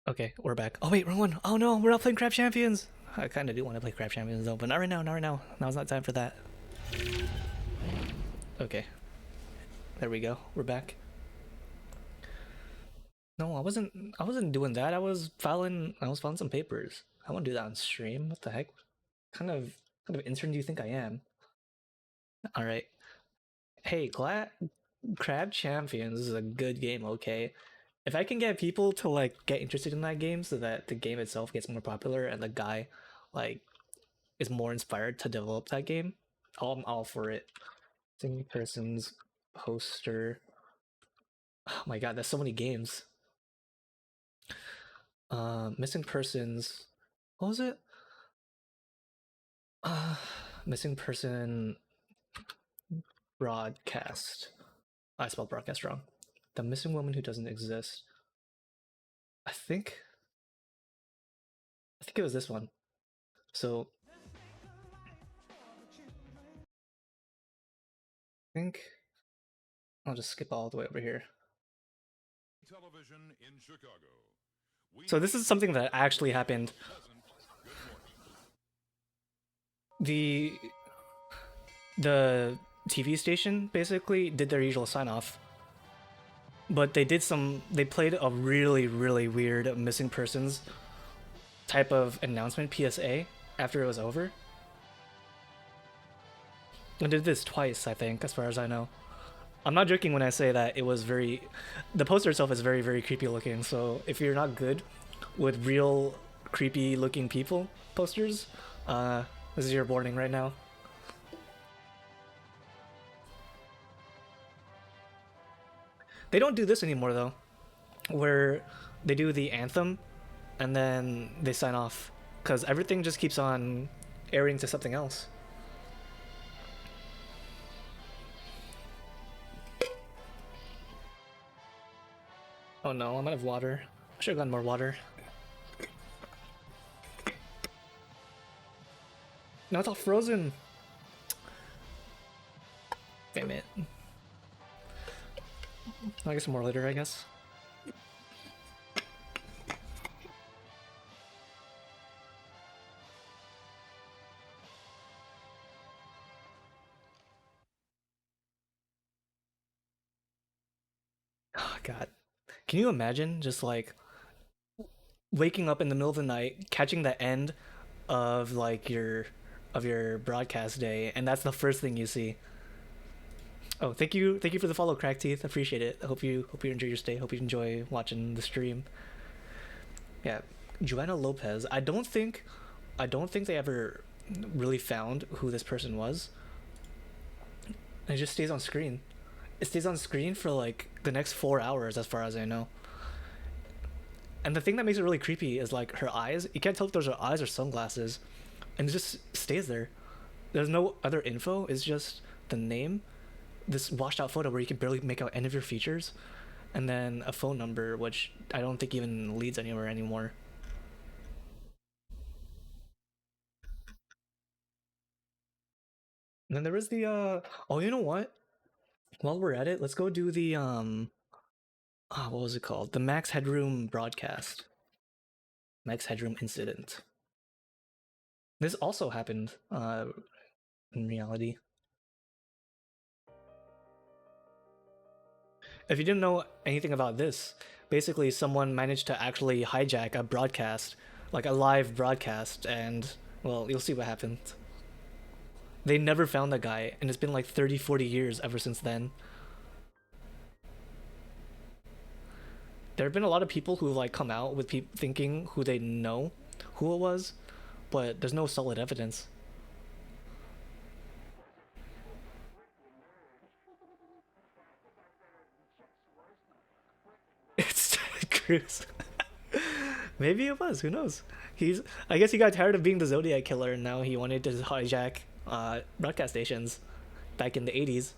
Okay, we're back. Oh wait, wrong one. Oh no, we're not playing Crab Champions. I kind of do want to play Crab Champions though, but not right now. Not right now. Now's not time for that. Okay, there we go. We're back. No, I wasn't. I wasn't doing that. I was filing. I was filing some papers. I won't do that on stream. What the heck? Kind of intern do you think I am? All right. Hey, Crab Champions is a good game. Okay, if I can get people to like get interested in that game, so that the game itself gets more popular and the guy, like, is more inspired to develop that game, I'm all for it. Single persons poster. Oh my god, there's so many games. Missing persons. What was it? Missing person broadcast. I spelled broadcast wrong. The missing woman who doesn't exist. I think it was this one. So I think I'll just skip all the way over here. Television in Chicago. So this is something that actually happened. The TV station basically did their usual sign off, but they played a really weird missing persons type of announcement PSA after it was over. They did this twice, I think, as far as I know. I'm not joking when I say that it was the poster itself is very creepy looking, so if you're not good with real creepy looking people posters, this is your warning right now. They don't do this anymore though, where they do the anthem and then they sign off, because everything just keeps on airing to something else. Oh no, I'm out of water. I should have gotten more water. Now it's all frozen. Damn it. I'll get some more later, I guess. Oh god. Can you imagine just like waking up in the middle of the night, catching the end of like your broadcast day, and that's the first thing you see? Oh, thank you for the follow, Crack Teeth. Appreciate it. I hope you enjoy your stay. Hope you enjoy watching the stream. Yeah, Joanna Lopez. I don't think they ever really found who this person was. It just stays on screen. It stays on screen for like the next 4 hours, as far as I know. And the thing that makes it really creepy is like her eyes. You can't tell if those are eyes or sunglasses, and it just stays there. There's no other info. It's just the name, this washed out photo where you can barely make out any of your features, and then a phone number, which I don't think even leads anywhere anymore. And then there was the oh, you know what? While we're at it, let's go do the what was it called? The Max Headroom broadcast. Max Headroom incident. This also happened in reality. If you didn't know anything about this, basically someone managed to actually hijack a broadcast, like a live broadcast, and well, you'll see what happened. They never found the guy, and it's been like 30-40 years ever since then. There have been a lot of people who like come out with thinking who they know who it was, but there's no solid evidence. It's Ted Cruz. Maybe it was. Who knows? I guess he got tired of being the Zodiac killer, and now he wanted to hijack broadcast stations back in the 80s.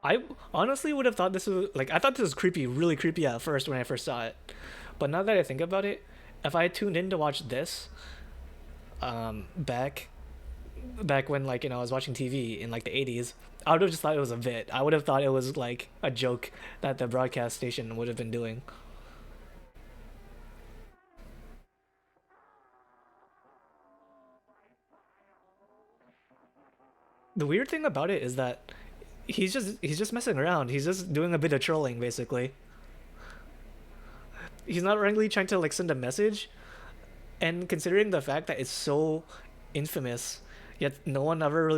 I honestly would have thought this was like, I thought this was creepy, really creepy at first when I first saw it. But now that I think about it, if I tuned in to watch this back when, like, you know, I was watching TV in like the 80s, I would have just thought it was a bit. I would have thought it was like a joke that the broadcast station would have been doing. The weird thing about it is that he's just messing around. He's just doing a bit of trolling, basically. He's not really trying to like send a message, and considering the fact that it's so infamous, yet no one ever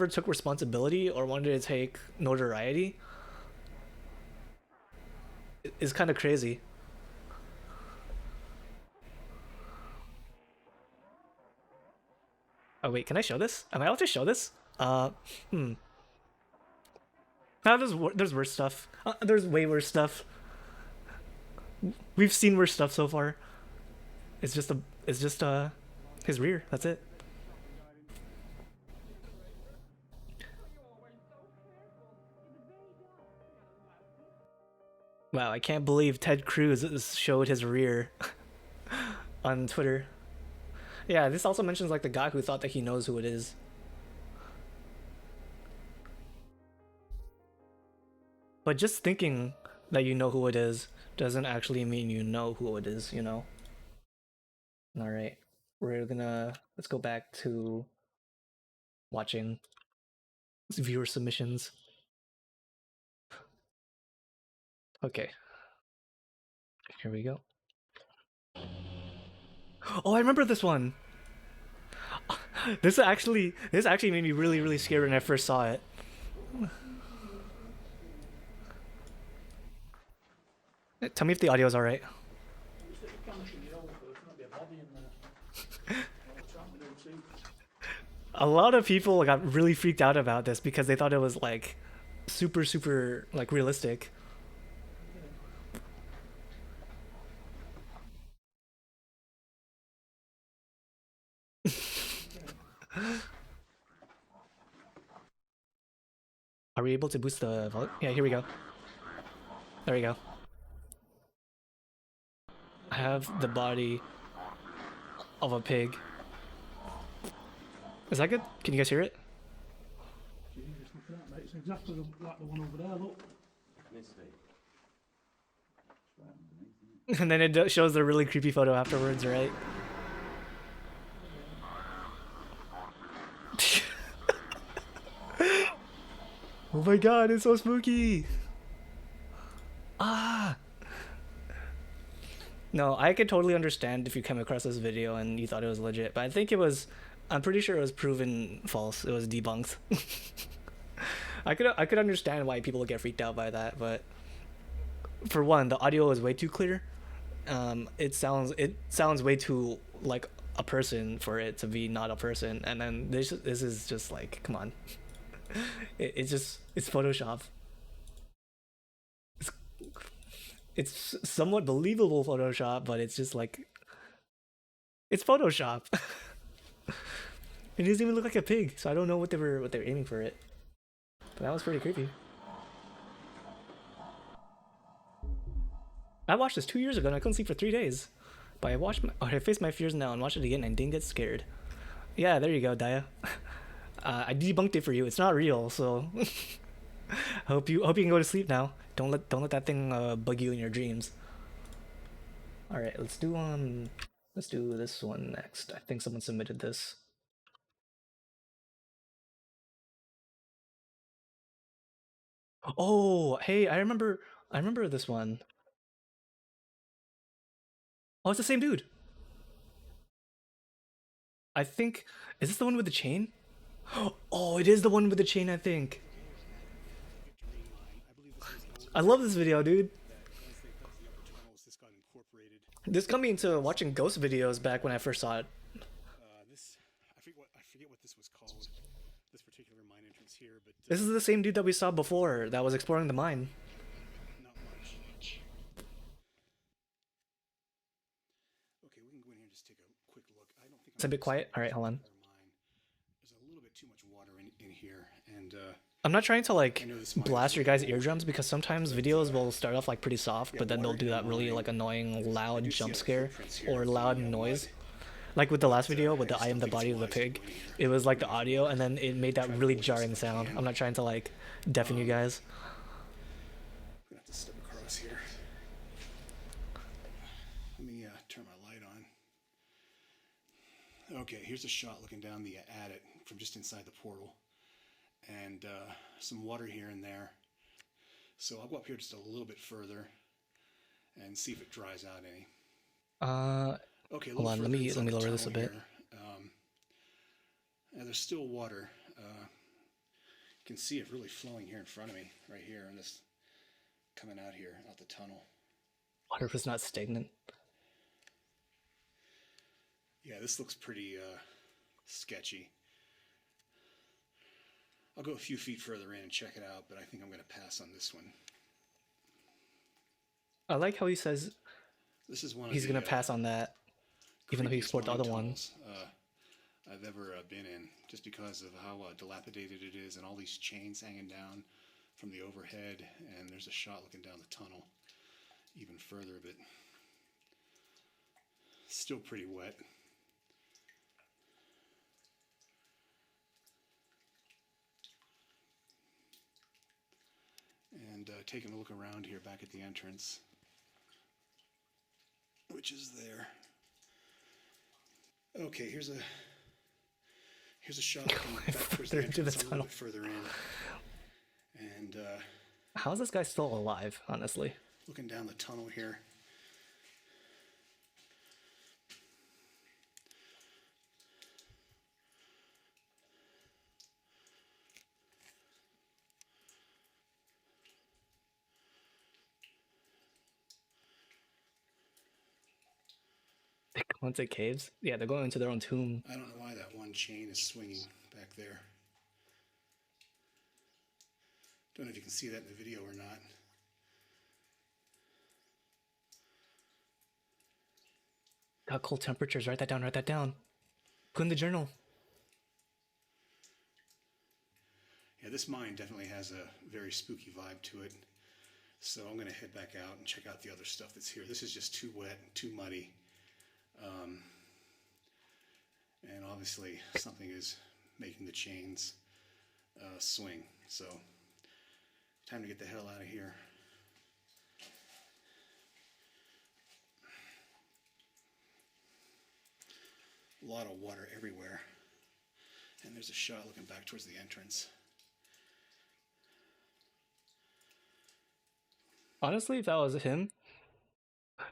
took responsibility or wanted to take notoriety, is kind of crazy. Oh wait, can I show this? Am I allowed to show this? Hmm. Now there's worse stuff. There's way worse stuff. We've seen worse stuff so far. It's just his rear. That's it. Wow, I can't believe Ted Cruz showed his rear on Twitter. Yeah, this also mentions like the guy who thought that he knows who it is. But just thinking that you know who it is doesn't actually mean you know who it is, you know? Alright, let's go back to watching viewer submissions. Okay. Here we go. Oh, I remember this one! This actually made me really, really scared when I first saw it. Tell me if the audio's alright. A lot of people got really freaked out about this because they thought it was like super like realistic. Are we able to boost the volume? Yeah, here we go. There we go. I have the body of a pig. Is that good? Can you guys hear it? It's exactly like the one over there, look. And then it shows the really creepy photo afterwards, right? Oh my god, it's so spooky! Ah! No, I could totally understand if you came across this video and you thought it was legit, but I think I'm pretty sure it was proven false. It was debunked. I could understand why people get freaked out by that, but for one, the audio is way too clear. It sounds way too like a person for it to be not a person, and then this is just like, come on. It's Photoshop. It's somewhat believable Photoshop, but it's just like, it's Photoshop. It doesn't even look like a pig, so I don't know what they were aiming for it. But that was pretty creepy. I watched this 2 years ago and I couldn't sleep for 3 days. But I faced my fears now and watched it again and didn't get scared. Yeah, there you go, Daya. I debunked it for you. It's not real, so hope you can go to sleep now. Don't let that thing bug you in your dreams. All right, let's do this one next. I think someone submitted this. Oh, hey, I remember this one. Oh, it's the same dude. I think, is this the one with the chain? Oh, it is the one with the chain, I think. I love this video, dude. This got me into watching ghost videos back when I first saw it. I forget what this was called, this particular mine entrance here, but this is the same dude that we saw before that was exploring the mine. not much. Okay, we can go in here and just take a quick look. I don't think It's a bit quiet. All right, hold on. There's a little bit too much water in here, and I'm not trying to like blast your guys' eardrums because sometimes videos will start off like pretty soft, but then they'll do that really like annoying loud jump scare or loud noise. Like with the last video with the I still am the think it's body of the wise to pig, go in here. it was like the audio and then it made that Try to really avoid jarring this if I sound. can. I'm not trying to like deafen you guys. I'm gonna have to step across here. Let me turn my light on. Okay, here's a shot looking down the attic from just inside the portal, and some water here and there. So I'll go up here just a little bit further and see if it dries out any. Okay, a Hold little on, further let me inside the lower this a tunnel bit. here. There's still water. You can see it really flowing here in front of me, right here, and this coming out here, out the tunnel. Water was not stagnant. Yeah, this looks pretty sketchy. I'll go a few feet further in and check it out, but I think I'm going to pass on this one. I like how he says This is one of he's the, gonna pass on that, even though he creepiest explored the mine other one. tunnels, I've ever been in, just because of how dilapidated it is and all these chains hanging down from the overhead, and there's a shot looking down the tunnel even further, but still pretty wet. And taking a look around here back at the entrance, which is there. Okay, here's a shot looking back towards the entrance, a little bit further in, and How is this guy still alive, honestly? looking down the tunnel here. They go into caves? Yeah, they're going into their own tomb. I don't know why that one chain is swinging back there. Don't know if you can see that in the video or not. Got cold temperatures. Write that down. Write that down. Put in the journal. Yeah, this mine definitely has a very spooky vibe to it. So I'm going to head back out and check out the other stuff that's here. This is just too wet, too muddy. And obviously something is making the chains swing. So time to get the hell out of here. A lot of water everywhere. And there's a shot looking back towards the entrance. Honestly, if that was him,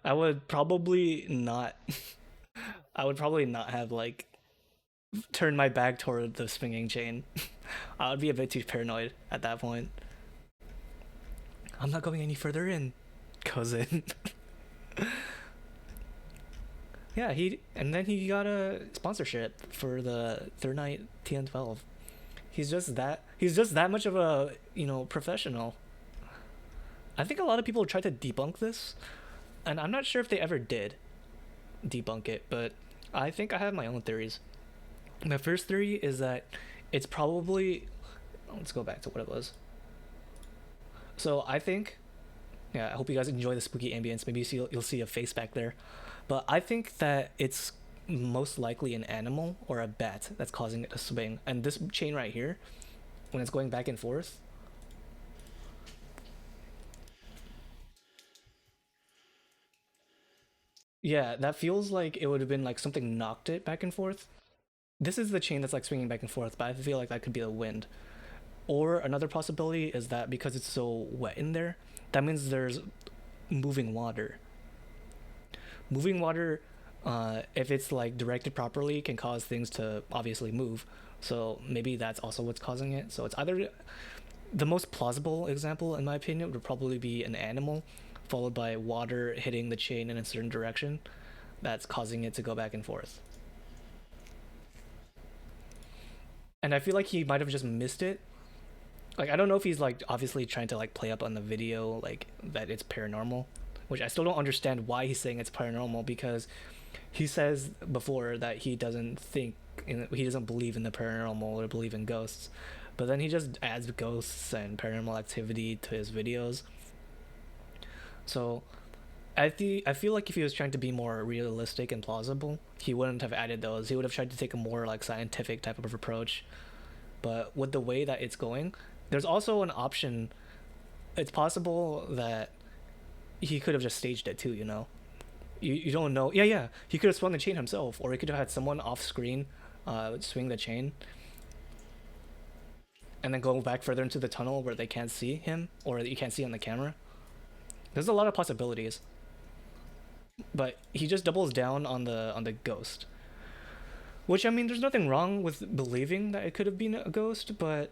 I would probably not. I would probably not have like turned my back toward the swinging chain. I would be a bit too paranoid at that point. I'm not going any further in, cousin. Yeah, and then he got a sponsorship for the third night TN12. He's just that much of a, professional. I think a lot of people tried to debunk this, and I'm not sure if they ever did debunk it, but I think I have my own theories. My first theory is that it's probably, let's go back to what it was. So I think, yeah, I hope you guys enjoy the spooky ambience. Maybe you'll see a face back there. But I think that it's most likely an animal or a bat that's causing it to swing. And this chain right here, when it's going back and forth, yeah, that feels like it would have been like something knocked it back and forth. This is the chain that's like swinging back and forth, but I feel like that could be the wind. Or another possibility is that because it's so wet in there, that means there's moving water. Moving water, if it's like directed properly, can cause things to obviously move. So maybe that's also what's causing it. So it's either the most plausible example, in my opinion, would probably be an animal, followed by water hitting the chain in a certain direction that's causing it to go back and forth. And I feel like he might have just missed it. Like, I don't know if he's like obviously trying to like play up on the video like that it's paranormal, which I still don't understand why he's saying it's paranormal, because he says before that he doesn't believe in the paranormal or believe in ghosts, but then he just adds ghosts and paranormal activity to his videos. So I feel like if he was trying to be more realistic and plausible, he wouldn't have added those. He would have tried to take a more like scientific type of approach. But with the way that it's going, there's also an option. It's possible that he could have just staged it too, you know. You don't know. Yeah. He could have swung the chain himself, or he could have had someone off screen swing the chain and then go back further into the tunnel where they can't see him, or you can't see on the camera. There's a lot of possibilities. But he just doubles down on the ghost. Which, I mean, there's nothing wrong with believing that it could have been a ghost, but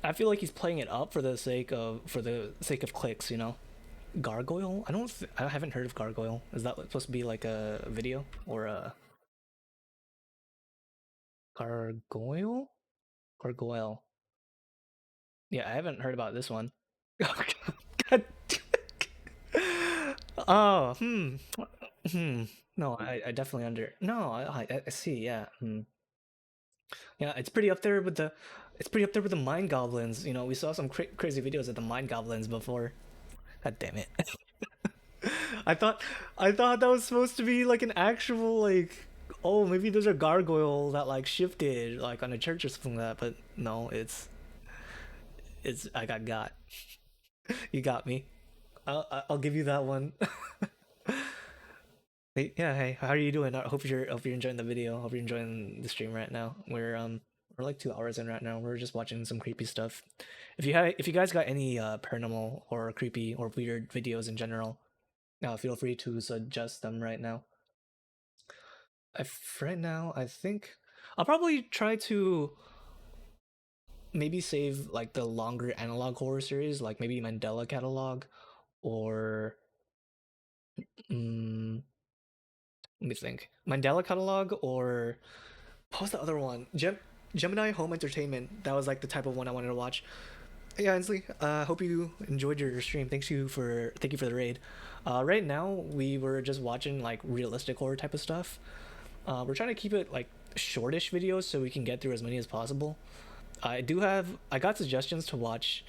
I feel like he's playing it up for the sake of clicks, you know. Gargoyle? I haven't heard of gargoyle. Is that supposed to be like a video or a gargoyle? Gargoyle. Yeah, I haven't heard about this one. God. Oh, No, I definitely No, I see. Yeah. Yeah, it's pretty up there with the mind goblins. You know, we saw some crazy videos of the mind goblins before. God damn it. I thought that was supposed to be like an actual like, oh, maybe there's a gargoyle that like shifted like on a church or something like that, but no, it's I got. You got me. I'll give you that one. Hey, how are you doing? I hope you're enjoying the video. Hope you're enjoying the stream right now. We're like 2 hours in right now. We're just watching some creepy stuff. If you guys got any paranormal or creepy or weird videos in general, feel free to suggest them right now. Right now, I think I'll probably try to maybe save like the longer analog horror series, like maybe Mandela Catalog, or let me think. Mandela Catalog, or what was the other one? Gemini Home Entertainment. That was like the type of one I wanted to watch. Yeah, Ainsley. Hope you enjoyed your stream. Thank you for the raid. Right now we were just watching like realistic horror type of stuff. We're trying to keep it like shortish videos so we can get through as many as possible. I got suggestions to watch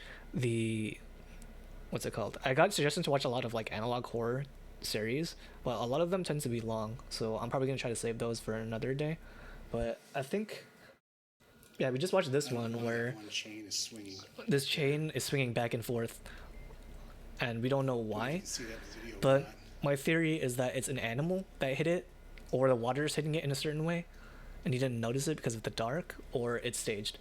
what's it called? I got suggestions to watch a lot of like analog horror series, but a lot of them tend to be long, so I'm probably gonna try to save those for another day. But I think, yeah, we just watched this one where this chain is swinging back and forth, and we don't know why. But my theory is that it's an animal that hit it, or the water is hitting it in a certain way, and you didn't notice it because of the dark, or it's staged.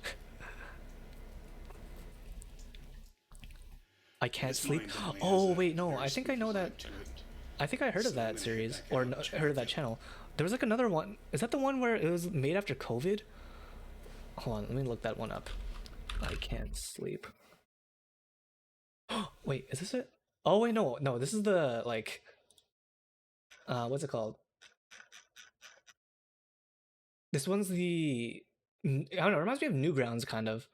I can't sleep. Oh wait, no. I think I know that. I think I heard of that series, or heard of that channel. There was like another one. Is that the one where it was made after COVID? Hold on, let me look that one up. I can't sleep. Wait, is this it? Oh wait, no. This is the like. What's it called? This one's the. I don't know. It reminds me of Newgrounds, kind of.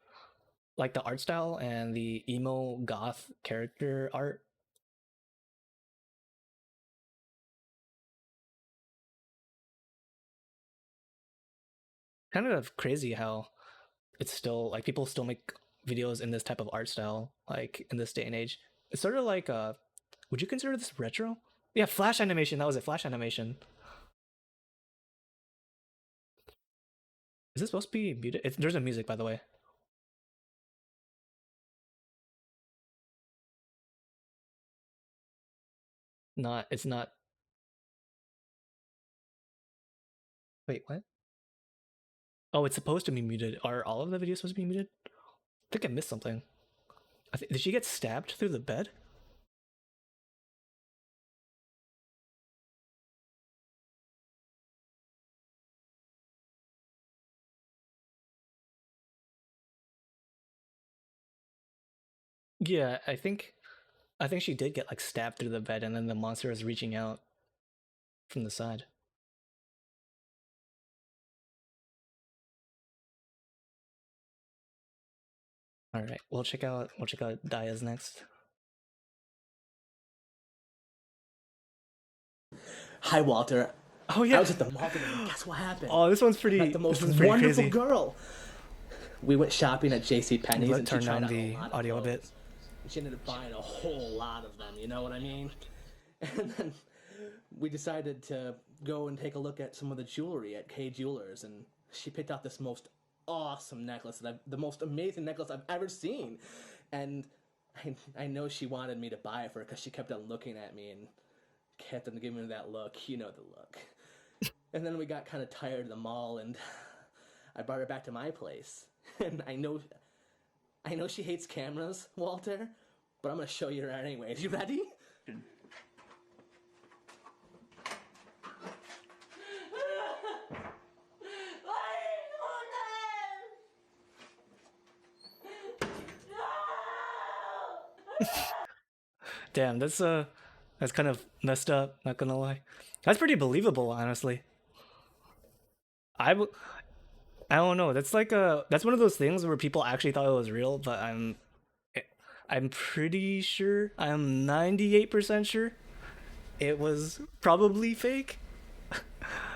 Like the art style and the emo goth character art. Kind of crazy how it's still like people still make videos in this type of art style like in this day and age. It's sort of like would you consider this retro? Yeah, flash animation. That was it. Flash animation. Is this supposed to be muted? There's no music, by the way. It's not. Wait, what? Oh, it's supposed to be muted. Are all of the videos supposed to be muted? I think I missed something. Did she get stabbed through the bed? Yeah, I think she did get like stabbed through the bed, and then the monster was reaching out from the side. All right, we'll check out Daya's next. Hi, Walter. Oh yeah, I was at the market and guess what happened? Oh, this one's pretty. Met the most this wonderful crazy. girl. We went shopping at JCPenney's and she turn tried down on the a lot audio a of bit. clothes. She ended up buying a whole lot of them. You know what I mean? And then we decided to go and take a look at some of the jewelry at K Jewelers, and she picked out this most awesome necklace, the most amazing necklace I've ever seen. And I know she wanted me to buy it for her because she kept on looking at me and kept on giving me that look. You know the look. And then we got kind of tired of the mall, and I brought her back to my place. And I know she hates cameras, Walter, but I'm gonna show you her anyway. You ready? Damn, that's kind of messed up, not gonna lie. That's pretty believable, honestly. I don't know. That's like that's one of those things where people actually thought it was real, but I'm pretty sure, I'm 98% sure it was probably fake.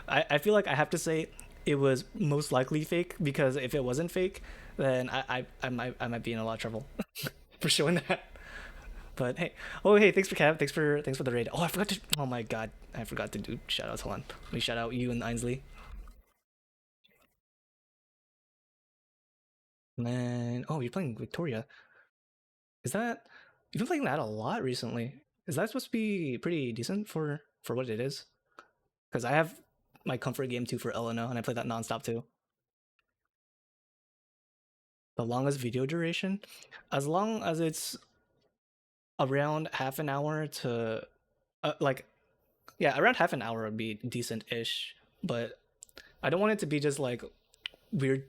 I feel like I have to say it was most likely fake, because if it wasn't fake, then I might be in a lot of trouble for showing that. But hey, oh hey, thanks for Cav, thanks for the raid. Oh, I forgot to. Oh my god, I forgot to do shout outs. Hold on, let me shout out you and Ainsley. Man, oh, you're playing Victoria. Is that you've been playing that a lot recently? Is that supposed to be pretty decent for what it is? Because I have my comfort game too for Elena, and I play that nonstop too. The longest video duration, as long as it's around half an hour to around half an hour would be decent-ish, but I don't want it to be just like weird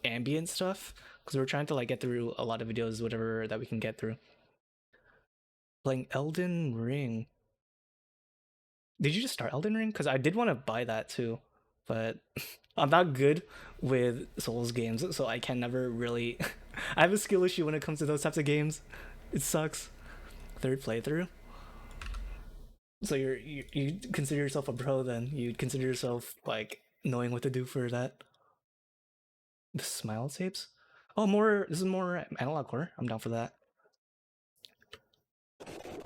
ambient stuff, because we're trying to like get through a lot of videos, whatever that we can get through. Playing Elden Ring. Did you just start Elden Ring? Because I did want to buy that too, but I'm not good with Souls games, so I can never really I have a skill issue when it comes to those types of games. It sucks. Third playthrough. So you consider yourself a pro then? You'd consider yourself like knowing what to do for that? The smile tapes? Oh, this is more analog horror. I'm down for that.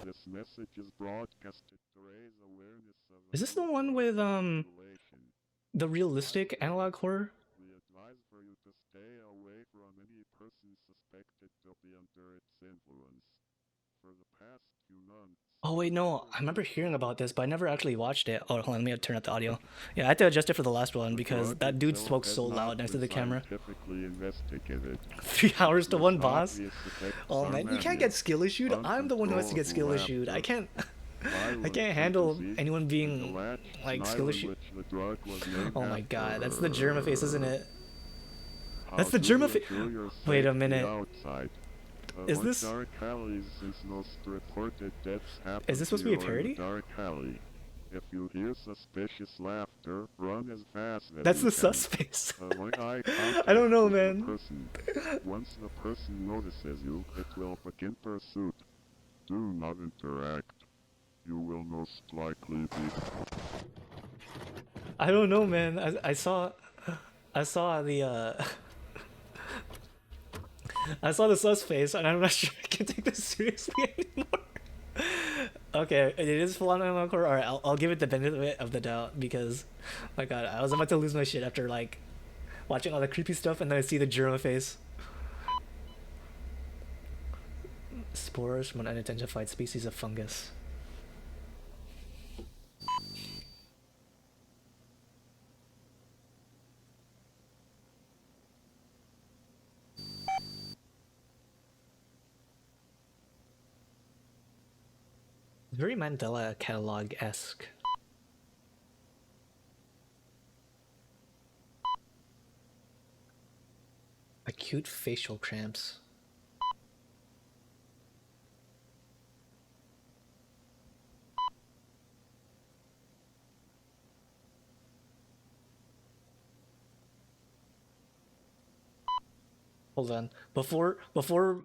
This message is broadcasted to raise awareness of Is this the one with the realistic analog horror? We advise for you to stay away from any person suspected to be under its influence. For the past few months. Oh wait, no, I remember hearing about this, but I never actually watched it. Oh, hold on, let me turn up the audio. Yeah, I had to adjust it for the last one because that dude spoke so loud next to the camera. 3 hours to one boss? Oh man, you can't get skill issued. I'm the one who has to get skill issued. I can't handle anyone being like skill issued. Oh my god, that's the Germa-face, isn't it? That's the Germa-face. Wait a minute. Is this supposed to be a parody? If you hear suspicious laughter, run as fast as That's you the can. sus-face. I don't know, man. Once the person notices you, it will begin pursuit. Do not interact. You will most likely be... I don't know, man. I saw the I saw the sus face, and I'm not sure I can take this seriously anymore. Okay, it is full on analog horror. Alright, I'll give it the benefit of the doubt, because, my god, I was about to lose my shit after, like, watching all the creepy stuff, and then I see the Germa face. Spores from an unidentified species of fungus. Very Mandela catalog-esque. Acute facial cramps. Hold on. Before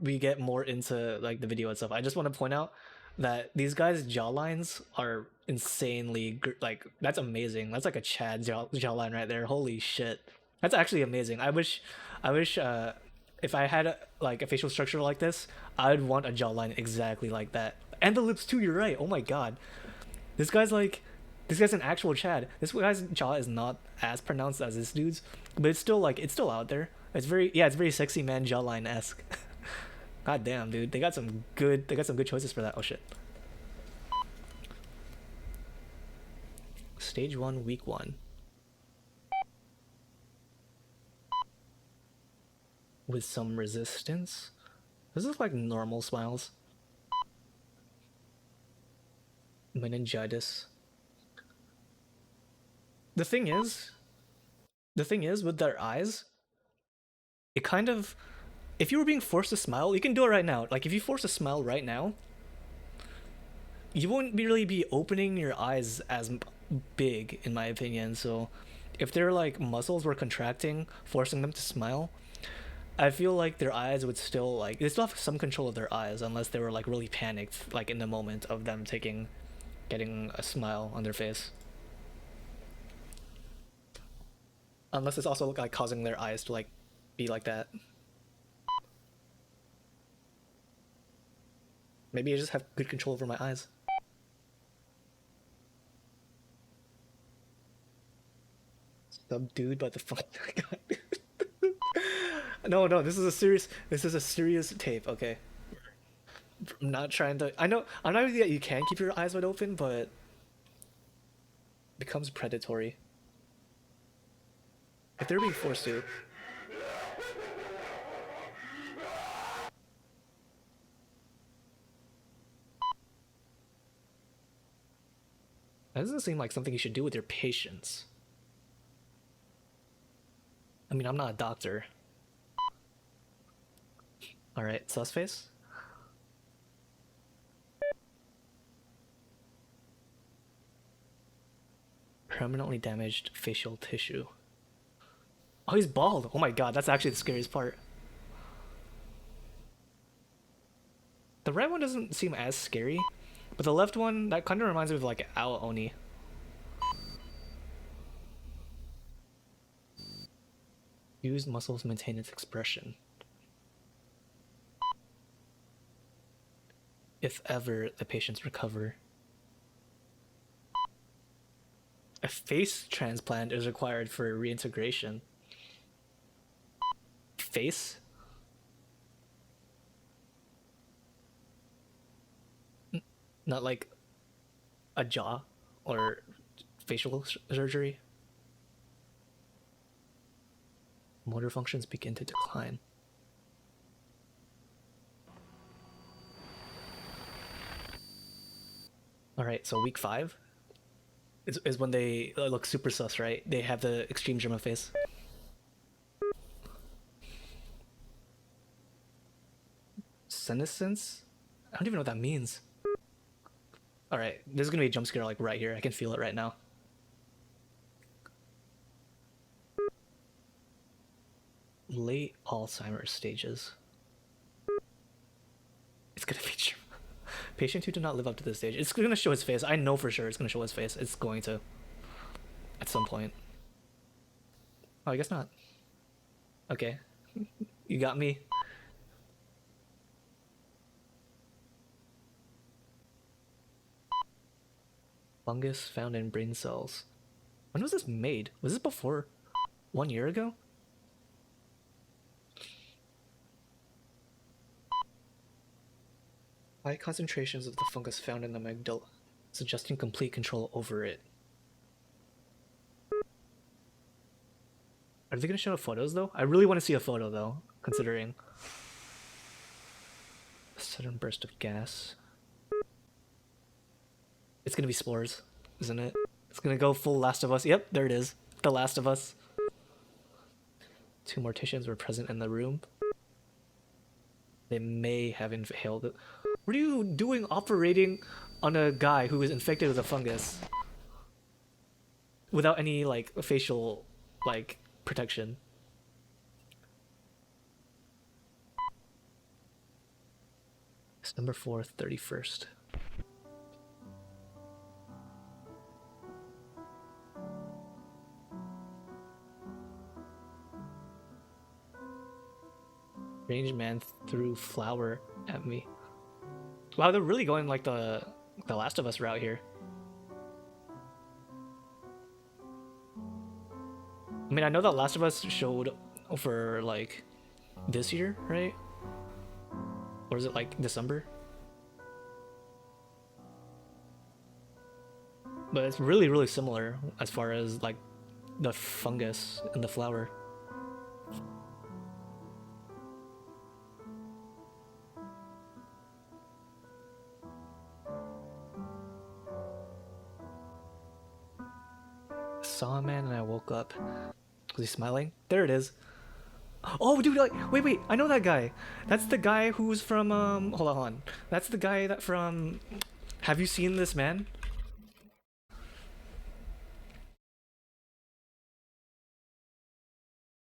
we get more into like the video itself, I just want to point out that these guys' jawlines are insanely like, that's amazing. That's like a Chad jawline right there. Holy shit, that's actually amazing. I wish if I had like a facial structure like this, I'd want a jawline exactly like that. And the lips too, you're right. Oh my god. This guy's an actual Chad. This guy's jaw is not as pronounced as this dude's, but it's still out there. It's very sexy man jawline-esque. God damn, dude. They got some good choices for that. Oh shit. Stage 1, week 1. With some resistance. This is like normal smiles. Meningitis. The thing is with their eyes, it kind of, if you were being forced to smile, you can do it right now. Like if you force a smile right now, you won't really be opening your eyes as big, in my opinion. So if their like muscles were contracting, forcing them to smile, I feel like their eyes would still like, they still have some control of their eyes unless they were like really panicked, like in the moment of them getting a smile on their face. Unless it's also like causing their eyes to like be like that. Maybe I just have good control over my eyes. Subdued by the fun. No, this is a serious tape, okay? I'm not trying to, I know that you can keep your eyes wide open, but it becomes predatory. If they're being forced to. That doesn't seem like something you should do with your patients. I mean, I'm not a doctor. Alright, sus face? Permanently damaged facial tissue. Oh, he's bald. Oh my god, that's actually the scariest part. The right one doesn't seem as scary, but the left one, that kind of reminds me of like Ao Oni. Use muscles maintain its expression. If ever the patients recover. A face transplant is required for reintegration. Face? Not like a jaw or facial surgery. Motor functions begin to decline. Alright, so week 5 is when they look super sus, right? They have the extreme German face. Senescence? I don't even know what that means. Alright, there's gonna be a jump scare like right here. I can feel it right now. Late Alzheimer's stages. It's gonna feature patient who did not live up to this stage. It's gonna show his face. I know for sure it's gonna show his face. It's going to. At some point. Oh, I guess not. Okay. You got me. Fungus found in brain cells. When was this made? Was this before 1 year ago? High concentrations of the fungus found in the amygdala, suggesting complete control over it. Are they gonna show photos though? I really want to see a photo though, considering a sudden burst of gas. It's gonna be spores, isn't it? It's gonna go full Last of Us. Yep, there it is. The Last of Us. 2 morticians were present in the room. They may have inhaled it. What are you doing operating on a guy who is infected with a fungus? Without any, like, facial, like, protection. December 4th, 31st. Strange man threw flour at me. Wow, they're really going like the Last of Us route here. I mean, I know that Last of Us showed for like this year, right? Or is it like December? But it's really, really similar as far as like the fungus in the flower. Saw a man and I woke up. Was he smiling? There it is. Oh, dude, like, wait, I know that guy. That's the guy who's from, hold on. That's the guy that from, have you seen this man?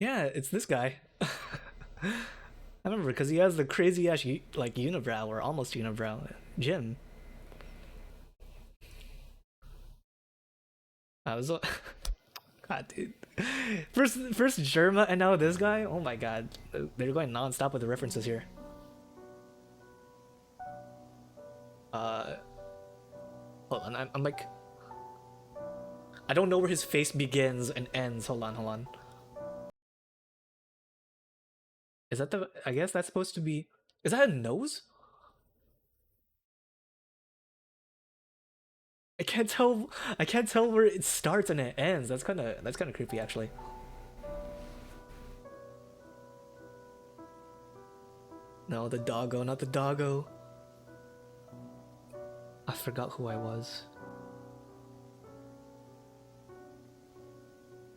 Yeah, it's this guy. I remember, because he has the crazy ass, like, unibrow, or almost unibrow. Jim. I was, God, dude. First Germa and now this guy? Oh my god. They're going non-stop with the references here. Hold on, I'm like... I don't know where his face begins and ends. Hold on. Is that the... I guess that's supposed to be... Is that a nose? I can't tell where it starts and it ends. That's kind of creepy, actually. No, the doggo, not the doggo. I forgot who I was.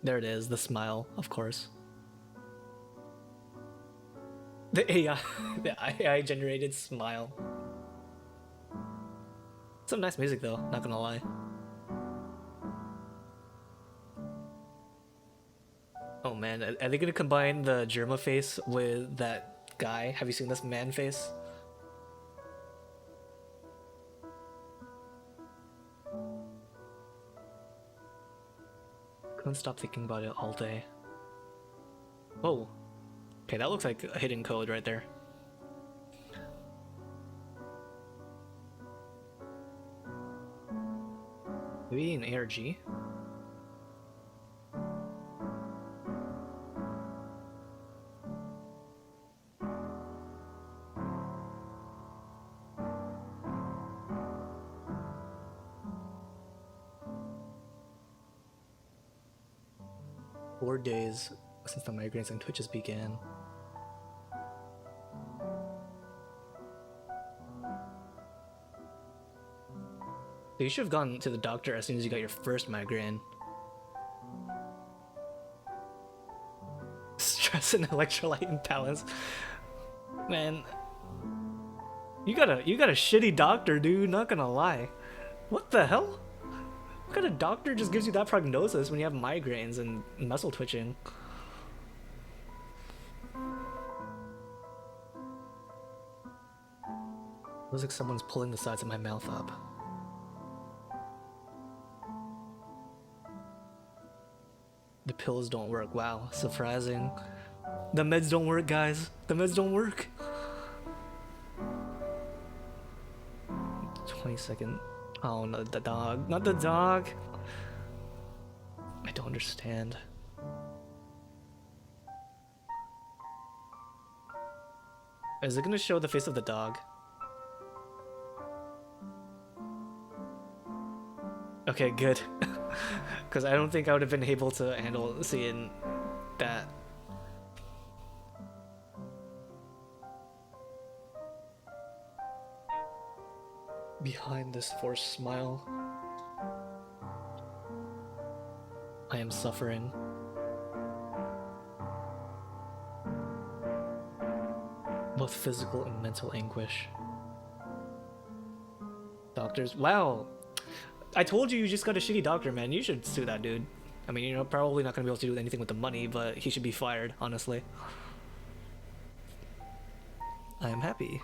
There it is, the smile, of course. The AI, the AI generated smile. Some nice music though, not gonna lie. Oh man, are they gonna combine the Germa face with that guy? Have you seen this man face? Couldn't stop thinking about it all day. Whoa. Okay, that looks like a hidden code right there. Maybe an ARG? 4 days since the migraines and twitches began. You should have gone to the doctor as soon as you got your first migraine. Stress and electrolyte imbalance. Man, you got a shitty doctor, dude, not gonna lie. What the hell? What kind of doctor just gives you that prognosis when you have migraines and muscle twitching? Looks like someone's pulling the sides of my mouth up. The pills don't work. Wow, surprising. The meds don't work, guys. The meds don't work. 20-second. Oh, no, the dog. Not the dog. I don't understand. Is it gonna show the face of the dog? Okay, good. Because I don't think I would have been able to handle seeing that. Behind this forced smile, I am suffering. Both physical and mental anguish. Doctors, wow! I told you you just got a shitty doctor, man. You should sue that dude. I mean, you're probably not gonna be able to do anything with the money, but he should be fired, honestly. I am happy.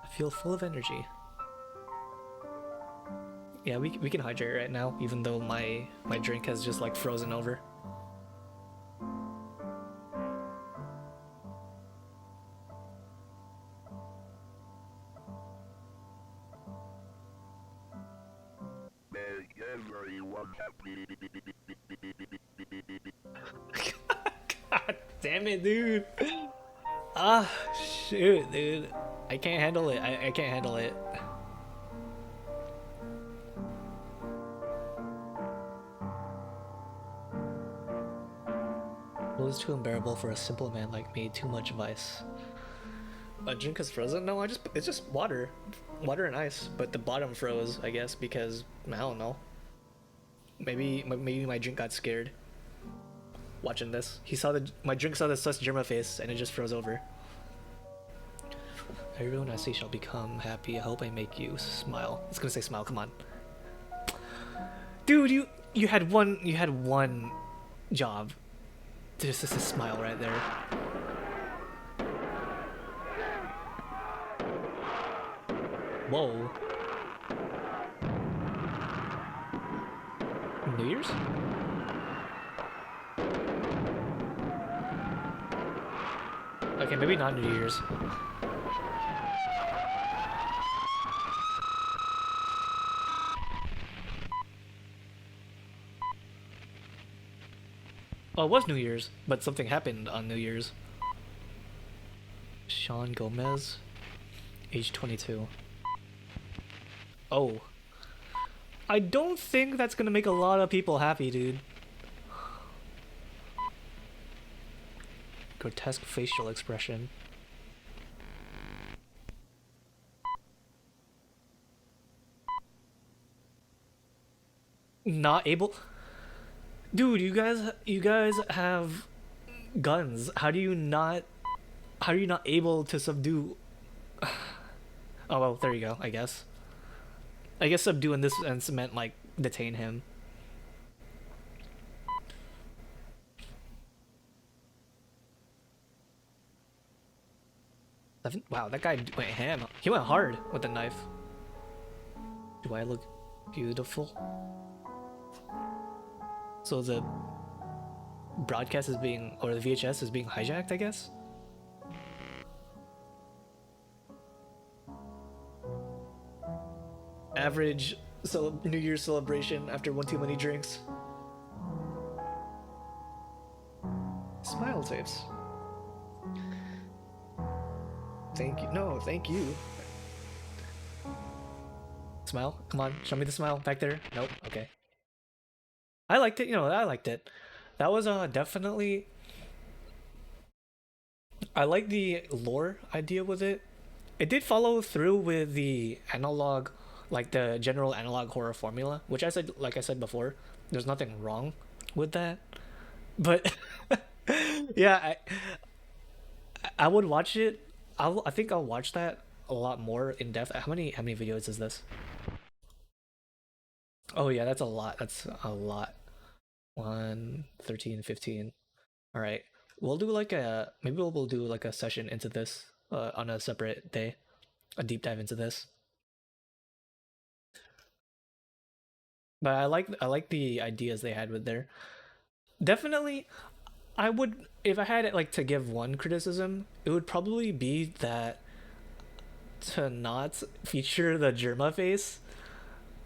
I feel full of energy. Yeah, we can hydrate right now, even though my drink has just like frozen over. God damn it, dude. Ah, shoot, dude. I can't handle it. I can't handle it. It was too unbearable for a simple man like me. Too much vice. My drink is frozen? No, it's just water. Water and ice. But the bottom froze, I guess, because I don't know. Maybe my drink got scared. Watching this. My drink saw the sus Germa face and it just froze over. Everyone I see shall become happy. I hope I make you smile. It's gonna say smile, come on. Dude, you had one job. Just a smile right there. Whoa. New Year's? Okay, maybe not New Year's. Oh, it was New Year's, but something happened on New Year's. Sean Gomez, age 22. Oh. I don't think that's gonna make a lot of people happy, dude. Grotesque facial expression. Not able... Dude, you guys have guns. How are you not able to subdue? Oh well, there you go, I guess. I guess subdue in this sense meant like detain him. Wow, that guy went ham. He went hard with the knife. Do I look beautiful? So the broadcast is being, or the VHS is being hijacked, I guess? Average New Year's celebration after one too many drinks. Smile tapes. Thank you. No, thank you. Smile? Come on, show me the smile back there. Nope, okay. I liked it, I liked it. That was definitely... I like the lore idea with it. It did follow through with the analog, like the general analog horror formula, which like I said before, there's nothing wrong with that. But yeah, I would watch it. I think I'll watch that a lot more in depth. How many videos is this? Oh yeah, that's a lot. That's a lot. 1, 13, 15. All right, we'll do like maybe we'll do like a session into this on a separate day, a deep dive into this. But I like the ideas they had with there. Definitely, I would, if I had like to give one criticism, it would probably be that to not feature the Germa face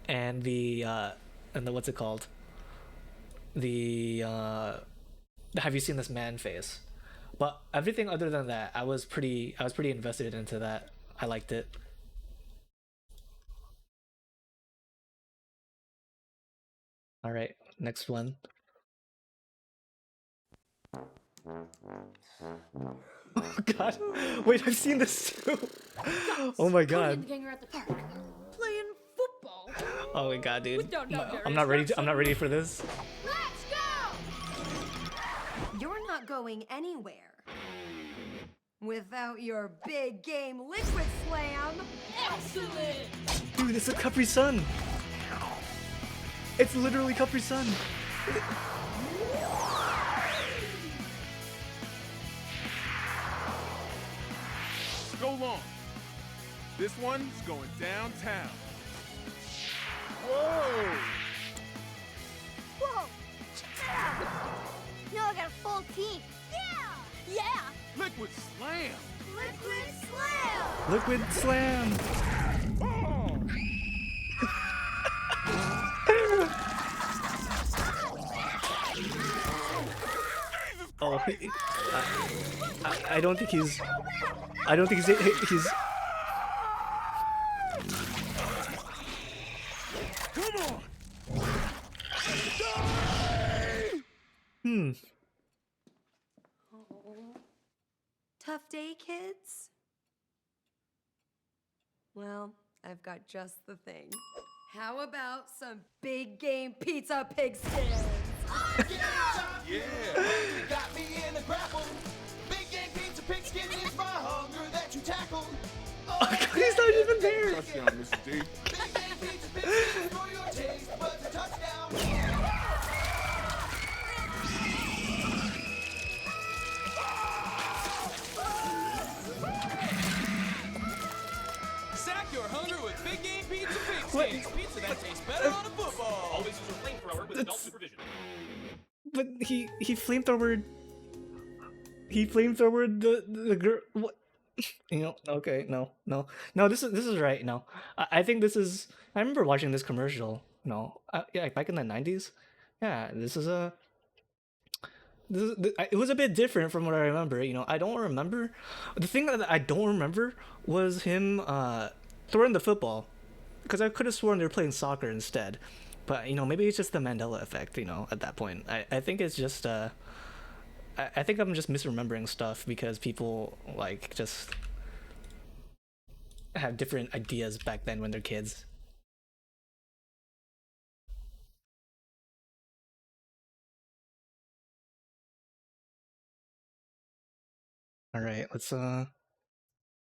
and the what's it called? The have you seen this man face? But everything other than that, I was pretty invested into that. I liked it. All right, next one. Oh god. Wait, I've seen this too. Oh my god. At the park, playing football. Oh my god, dude. I'm not ready for this. Let's go! You're not going anywhere without your big game liquid slam. Excellent! Dude, it's a Capri Sun. It's literally Capri Sun. Go long. This one's going downtown. Whoa! Whoa! Yeah! Now I got a full team. Yeah! Yeah! Liquid slam! Liquid slam! Liquid slam. Oh! I don't think he's. I don't think he's. Come on. Hmm. Tough day, kids? Well, I've got just the thing. How about some big game pizza pig skins? Yeah. You got me in a grapple. Big game pizza pigskin is my hunger that you tackle. Oh, he's not even there. Touchdown, Mr. D. Big game pizza pigskin is for your taste, but the touchdown. Sack your hunger with Big Game Pizza What? Pigskin. Pizza that tastes better on a football. Always use your flamethrower with adult supervision. But he flamethrowered. He flamethrowered the girl. What? You know? Okay, no. This is right. No, I think this is. I remember watching this commercial. No, yeah, back in the 90s. Yeah, this is a. It was a bit different from what I remember. You know, I don't remember. The thing that I don't remember was him throwing the football, because I could have sworn they were playing soccer instead. But you know, maybe it's just the Mandela effect. You know, at that point, I think it's just I think I'm just misremembering stuff because people like just have different ideas back then when they're kids. All right, let's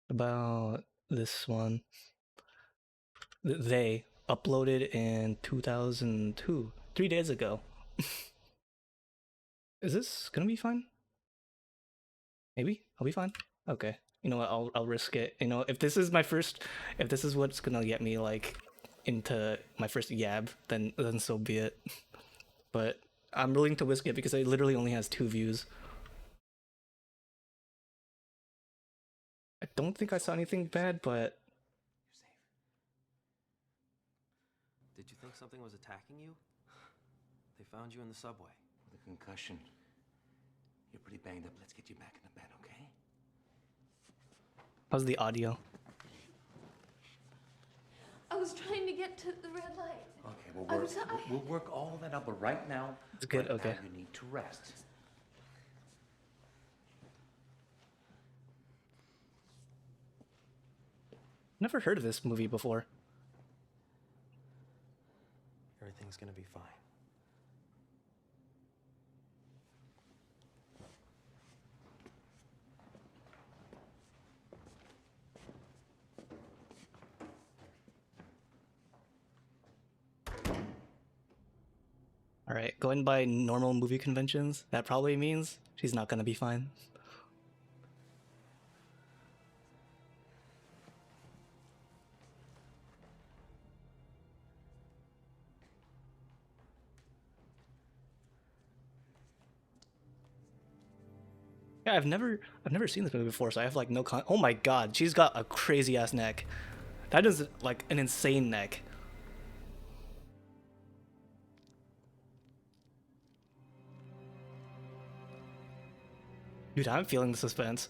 about this one. They uploaded in 2002, 3 days ago. Is this gonna be fine? Maybe I'll be fine. Okay. You know what? I'll risk it. You know, if this is what's gonna get me like into my first yab, then so be it. But I'm willing to risk it because it literally only has 2 views. I don't think I saw anything bad, but Did you think something was attacking you? They found you in the subway. With a concussion. You're pretty banged up. Let's get you back in the bed, okay? how's the audio? I was trying to get to the red light. Okay, we'll work all that out, but right now, It's good, okay. now you need to rest. Never heard of this movie before. Everything's gonna be fine. All right, going by normal movie conventions, that probably means she's not gonna be fine. Yeah, I've never seen this movie before, so I have like no oh my god, she's got a crazy ass neck. That is like an insane neck. Dude, I'm feeling the suspense.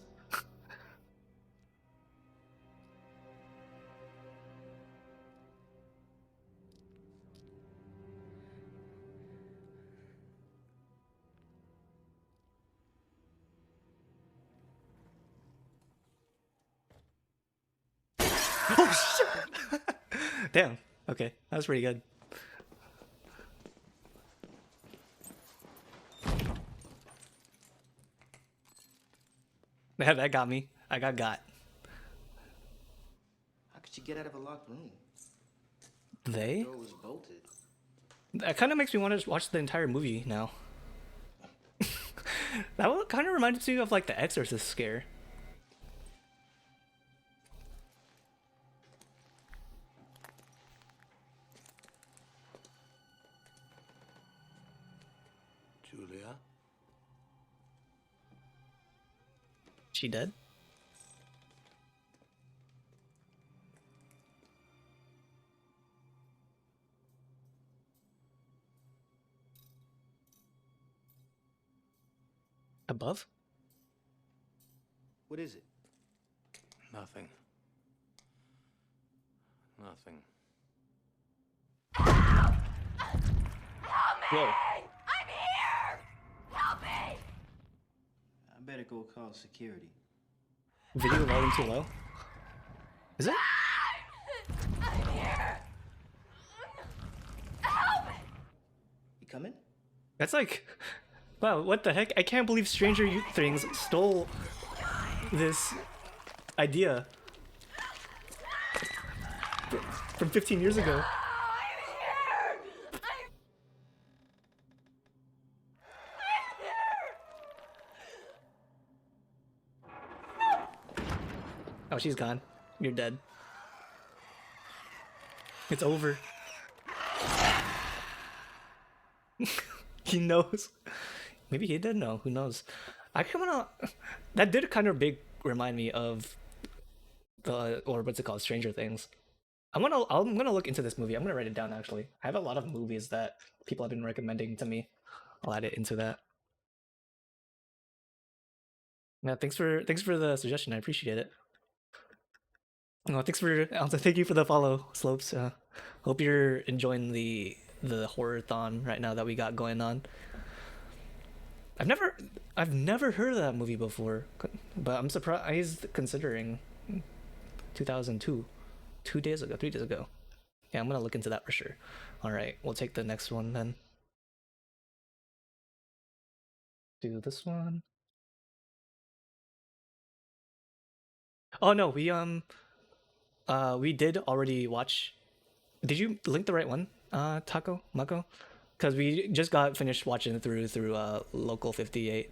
Oh shit! Damn. Okay, that was pretty good. That got me. I got. How could you get out of a locked room? They? The door was bolted. That kind of makes me want to watch the entire movie now. That kind of reminds me of like the Exorcist scare. Julia? She dead? Above? What is it? Nothing. Nothing. Whoa. I'm here! Help me! I better go call security. Video volume too low? Is it? I'm here! Help! You coming? That's like, wow, what the heck? I can't believe Stranger Things stole this idea from 15 years ago. Oh, she's gone. You're dead. It's over. He knows. Maybe he did know. Who knows? I kind of that did kind of big remind me of the, or what's it called, Stranger Things. I'm gonna look into this movie. I'm gonna write it down actually. I have a lot of movies that people have been recommending to me. I'll add it into that. Yeah, thanks for the suggestion. I appreciate it. Oh, thank you for the follow, Slopes. Hope you're enjoying the horror-thon right now that we got going on. I've never heard of that movie before, but I'm surprised considering 2002, 3 days ago. Yeah, I'm gonna look into that for sure. All right, we'll take the next one then. Do this one. Oh no, we did already watch. Did you link the right one, Mako? Because we just got finished watching through Local 58.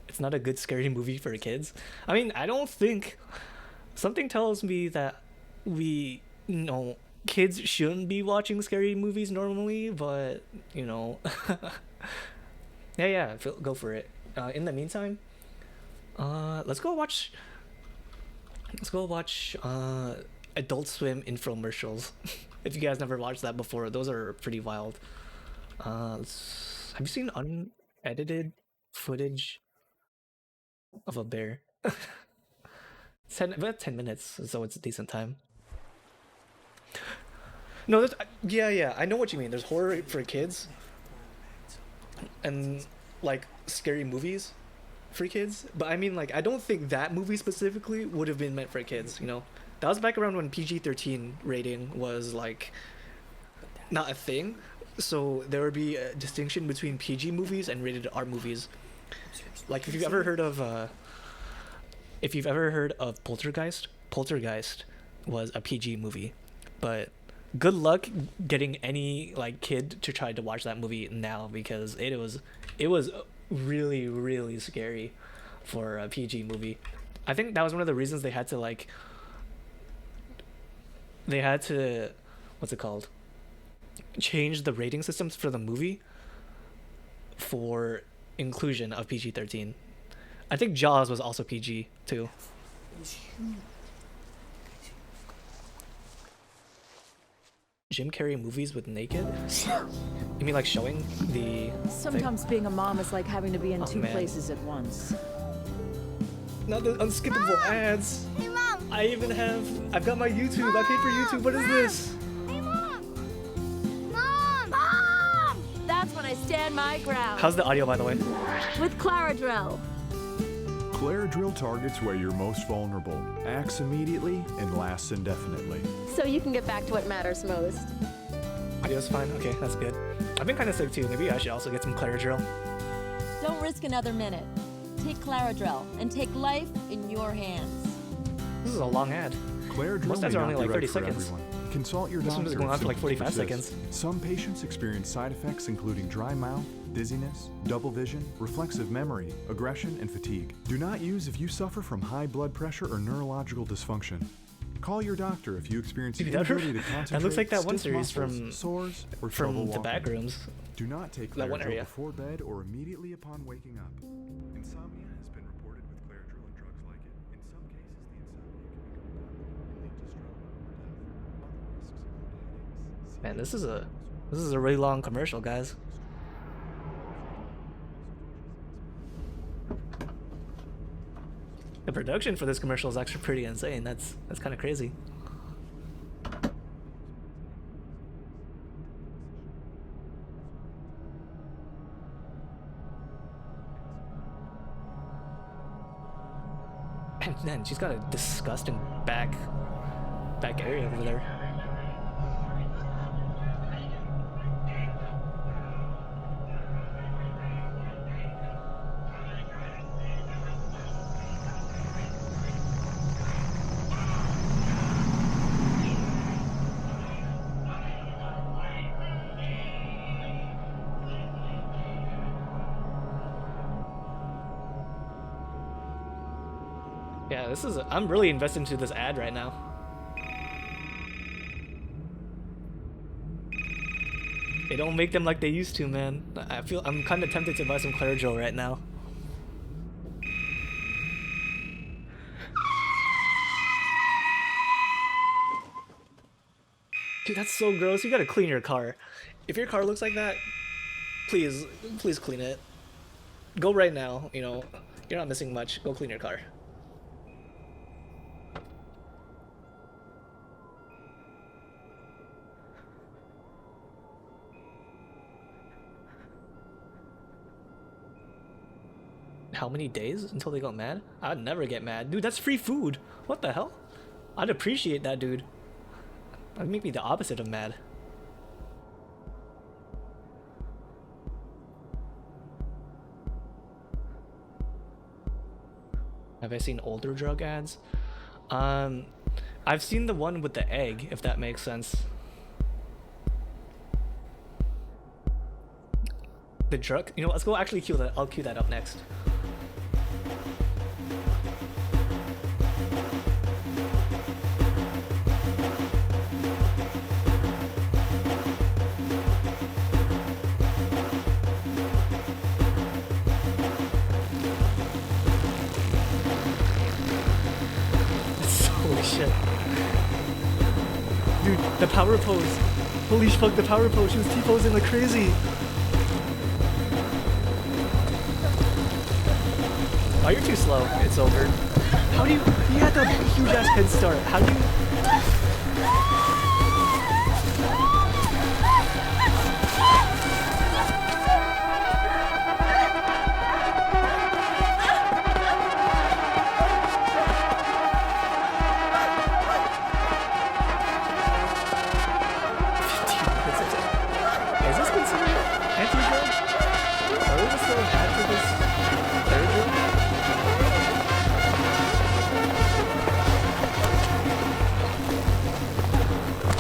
It's not a good scary movie for kids. I mean, I don't think. Something tells me that kids shouldn't be watching scary movies normally, but yeah, go for it. In the meantime, let's go watch Adult Swim infomercials. If you guys never watched that before, those are pretty wild. Have you seen unedited footage of a bear? About 10 minutes, so it's a decent time. No, yeah, I know what you mean. There's horror for kids and like scary movies for kids, but I mean, like, I don't think that movie specifically would have been meant for kids, That was back around when PG-13 rating was like not a thing, so there would be a distinction between PG movies and rated R movies. Like if you've ever heard of Poltergeist was a PG movie, but good luck getting any like kid to try to watch that movie now, because it was really, really scary for a PG movie. I think that was one of the reasons they had to what's it called, change the rating systems for the movie for inclusion of PG-13. I think Jaws was also PG too. Jim Carrey movies with naked? You mean like showing the Sometimes thing? being a mom is like having to be in two man. places at once. Not the unskippable ads. Hey, Mom! I've got my YouTube. I paid for YouTube. What is this? Hey, Mom! Mom! That's when I stand my ground. How's the audio, by the way? With Claradrill. Claradrill targets where you're most vulnerable, acts immediately, and lasts indefinitely. So you can get back to what matters most. Audio's fine. Okay, that's good. I've been kind of sick too. Maybe I should also get some Claradrill. Don't risk another minute. Take Claradrill and take life in your hands. This is a long ad. Claradrill Most ads may are only not be like 30 right for seconds. everyone. Consult your This doctor. one is going if on for like symptoms 45 persist. seconds. Some patients experience side effects including dry mouth, dizziness, double vision, reflexive memory, aggression, and fatigue. Do not use if you suffer from high blood pressure or neurological dysfunction. Call your doctor if you experience inability to concentrate, that looks like that one stiff series muscles, from sores, or trouble the walking. Backrooms. Do not take That one Claradrill area. before bed or immediately upon waking up. Insomnia has been reported with Claradrill and drugs like it. In some cases, the insomnia can be compounded and lead to stroke or death. Other risks include headaches. Man, this is a really long commercial, guys. The production for this commercial is actually pretty insane. That's kind of crazy. And then she's got a disgusting back area over there. Yeah, this is. I'm really invested into this ad right now. They don't make them like they used to, man. I'm kind of tempted to buy some Clairgel right now. Dude, that's so gross. You gotta clean your car. If your car looks like that, please clean it. Go right now. You know, you're not missing much. Go clean your car. How many days until they got mad? I'd never get mad. Dude, that's free food. What the hell? I'd appreciate that, dude. That'd make me the opposite of mad. Have I seen older drug ads? I've seen the one with the egg, if that makes sense. The drug? You know, let's go actually cue that. I'll cue that up next. Holy shit. Dude, the power pose. Holy fuck, the power pose. She was T-posing like crazy. Oh, you're too slow. It's over. How do you had the huge ass head start. How do you... Is this considered anti-drug? Are we just so bad for this third drug?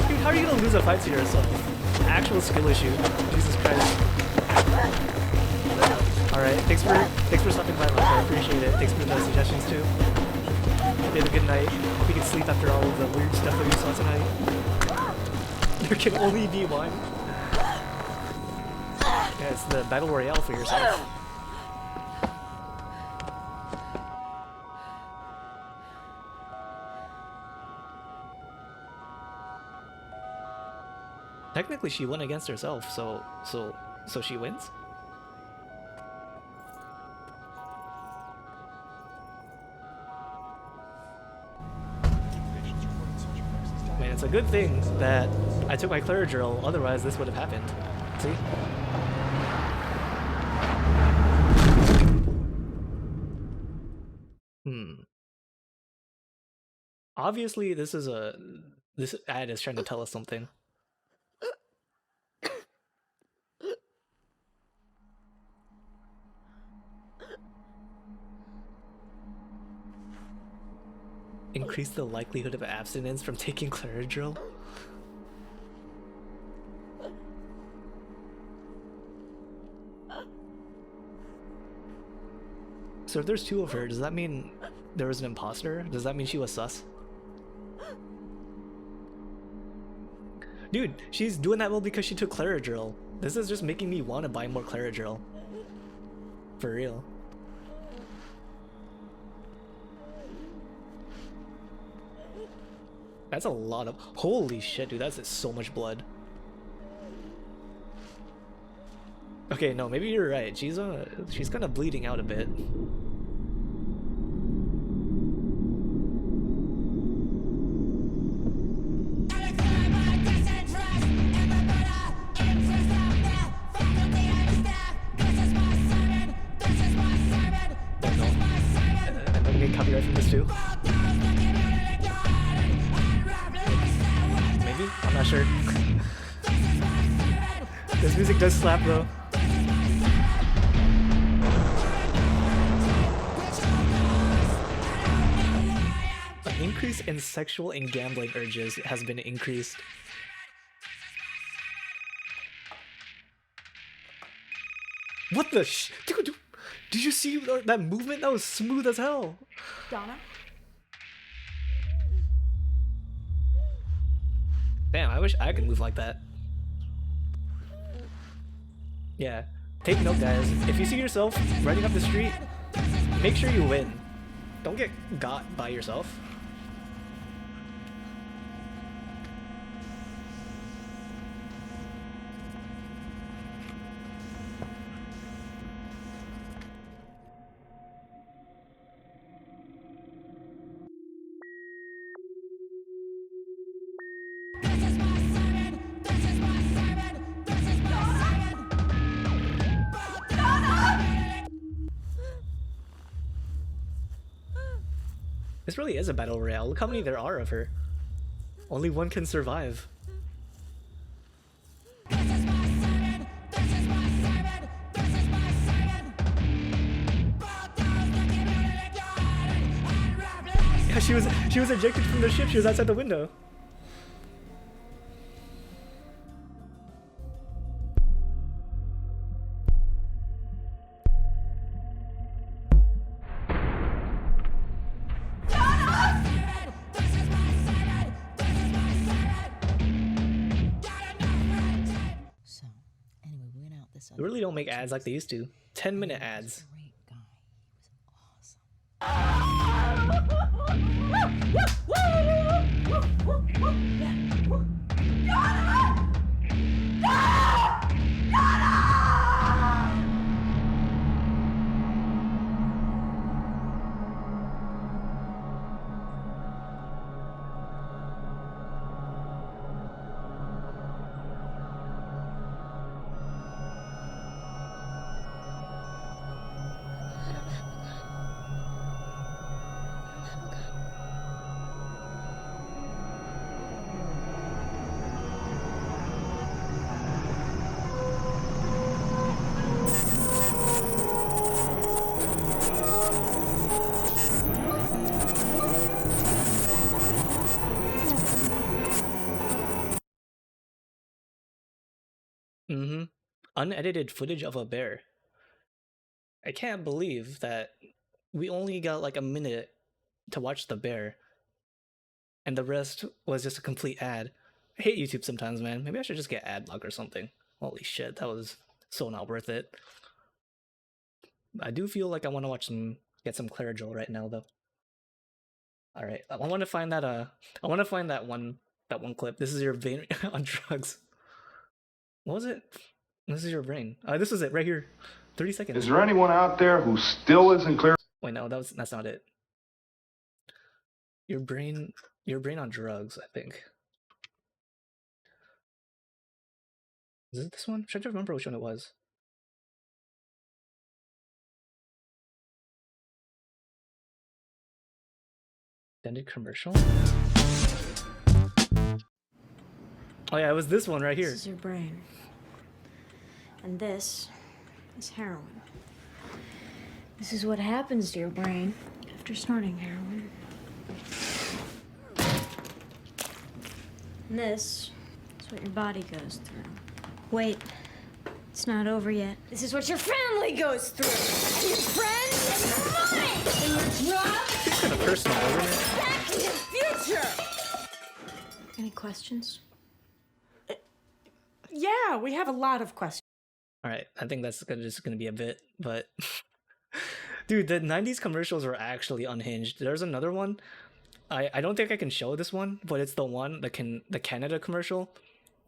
Dude, how are you gonna lose a fight to yourself? Actual skill issue. Jesus Christ. Alright, thanks for stopping by, Lopez. I appreciate it. Thanks for the suggestions too. Hope you have a good night. Hope you can sleep after all of the weird stuff that you saw tonight. There can only be one. Yeah, it's the battle royale for yourself. Technically, she won against herself, so she wins. Man, it's a good thing that I took my Clairgel, otherwise this would have happened. See? Obviously, this ad is trying to tell us something. Increase the likelihood of abstinence from taking Clairgel? So if there's two of her, does that mean there was an imposter? Does that mean she was sus? Dude, she's doing that well because she took Clairgel. This is just making me want to buy more Clairgel. For real. That's a lot of... Holy shit, dude, that's so much blood. Okay, no, maybe you're right. She's kind of bleeding out a bit. Maybe? I'm not sure. This music does slap though. An increase in sexual and gambling urges has been increased. What the Dude, did you see that movement? That was smooth as hell. Donna? Damn, I wish I could move like that. Yeah. Take note, guys. If you see yourself running up the street, make sure you win. Don't get got by yourself. This really is a battle royale. Look how many there are of her. Only one can survive. Yeah, she was ejected from the ship. She was outside the window. They really don't make ads like they used to. 10-minute ads. Unedited footage of a bear. I can't believe that we only got like a minute to watch the bear, and the rest was just a complete ad. I hate YouTube sometimes, man. Maybe I should just get ad block or something. Holy shit, that was so not worth it. I do feel like I want to watch get some Clairgel right now, though. All right, I want to find that that one clip. This is your vein on drugs. What was it? This is your brain. This is it right here. 30 seconds. Is there anyone out there who still isn't clear? Wait, no, that's not it. Your brain on drugs, I think. Is it this one? I'm trying to remember which one it was. Extended commercial? Oh yeah, it was this one right here. This is your brain. And this is heroin. This is what happens to your brain after snorting heroin. And this is what your body goes through. Wait, it's not over yet. This is what your family goes through. And your friends and money. And your job. It's kind of personal, isn't it? Back to the future. Any questions? Yeah, we have a lot of questions. Alright, I think that's just gonna be a bit, but... Dude, the 90s commercials were actually unhinged. There's another one. I don't think I can show this one, but it's the one, the Canada commercial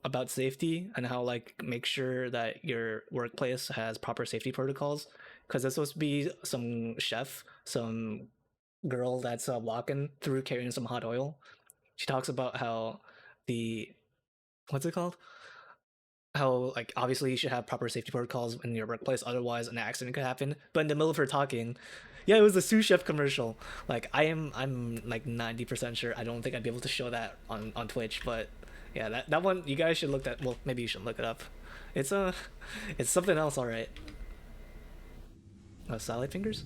about safety and how, like, make sure that your workplace has proper safety protocols. Because it's supposed to be some chef, some girl that's walking through carrying some hot oil. She talks about how what's it called? How, like, obviously you should have proper safety protocols in your workplace, otherwise an accident could happen. But in the middle of her talking, Yeah, it was a sous chef commercial. Like I'm like 90% sure. I don't think I'd be able to show that on Twitch, but yeah, that one you guys should look at. Well, maybe you should look it up. It's it's something else, all right. Salad Fingers.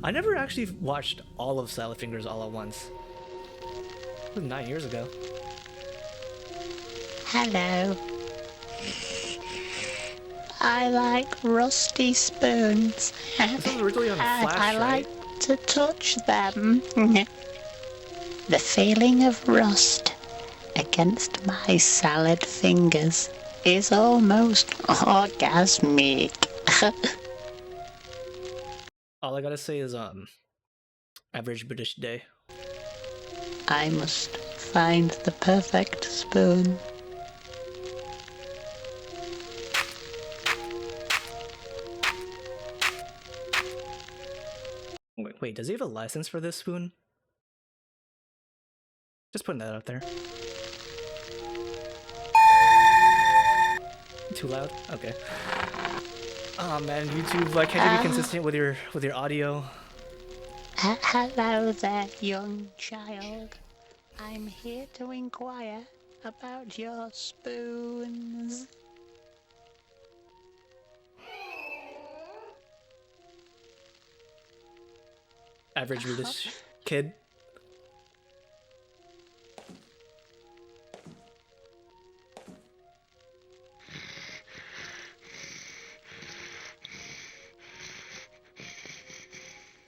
I never actually watched all of Salad Fingers all at once. It was 9 years ago. Hello. I like rusty spoons. This was originally on Flash, I right? like to touch them. The feeling of rust against my salad fingers is almost orgasmic. All I gotta say is average British day. I must find the perfect spoon. Wait, does he have a license for this spoon? Just putting that out there. Too loud? Okay. Oh man, YouTube, why can't you be consistent with your audio? Hello there, young child. I'm here to inquire about your spoons. Average British kid.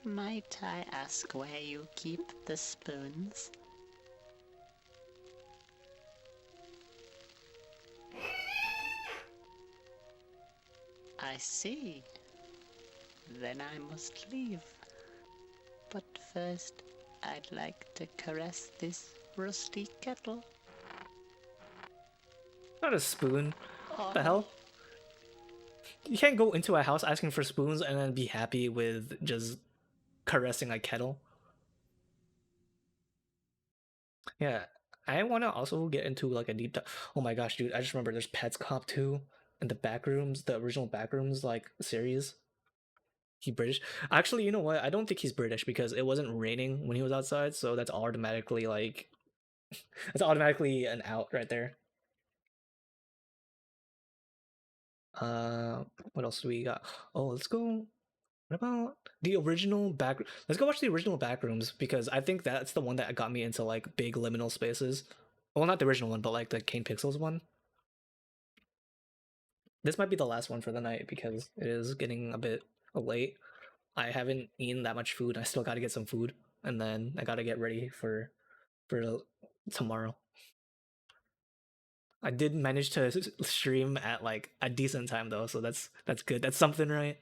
Might I ask where you keep the spoons? I see. Then I must leave. But first, I'd like to caress this rusty kettle. Not a spoon. What the hell? You can't go into a house asking for spoons and then be happy with just caressing a kettle. Yeah, I want to also get into like a deep dive. Oh my gosh, dude, I just remember there's Pets Cop 2 and the Backrooms, the original Backrooms like series. He British? Actually, you know what? I don't think he's British because it wasn't raining when he was outside, so that's automatically like that's automatically an out right there. What else do we got? Oh, let's go. What about the original Let's go watch the original Backrooms because I think that's the one that got me into like big liminal spaces. Well, not the original one, but like the Kane Pixels one. This might be the last one for the night because it is getting a bit late. I haven't eaten that much food. I still got to get some food, and then I got to get ready for tomorrow. I did manage to stream at like a decent time though, so that's good. That's something, right?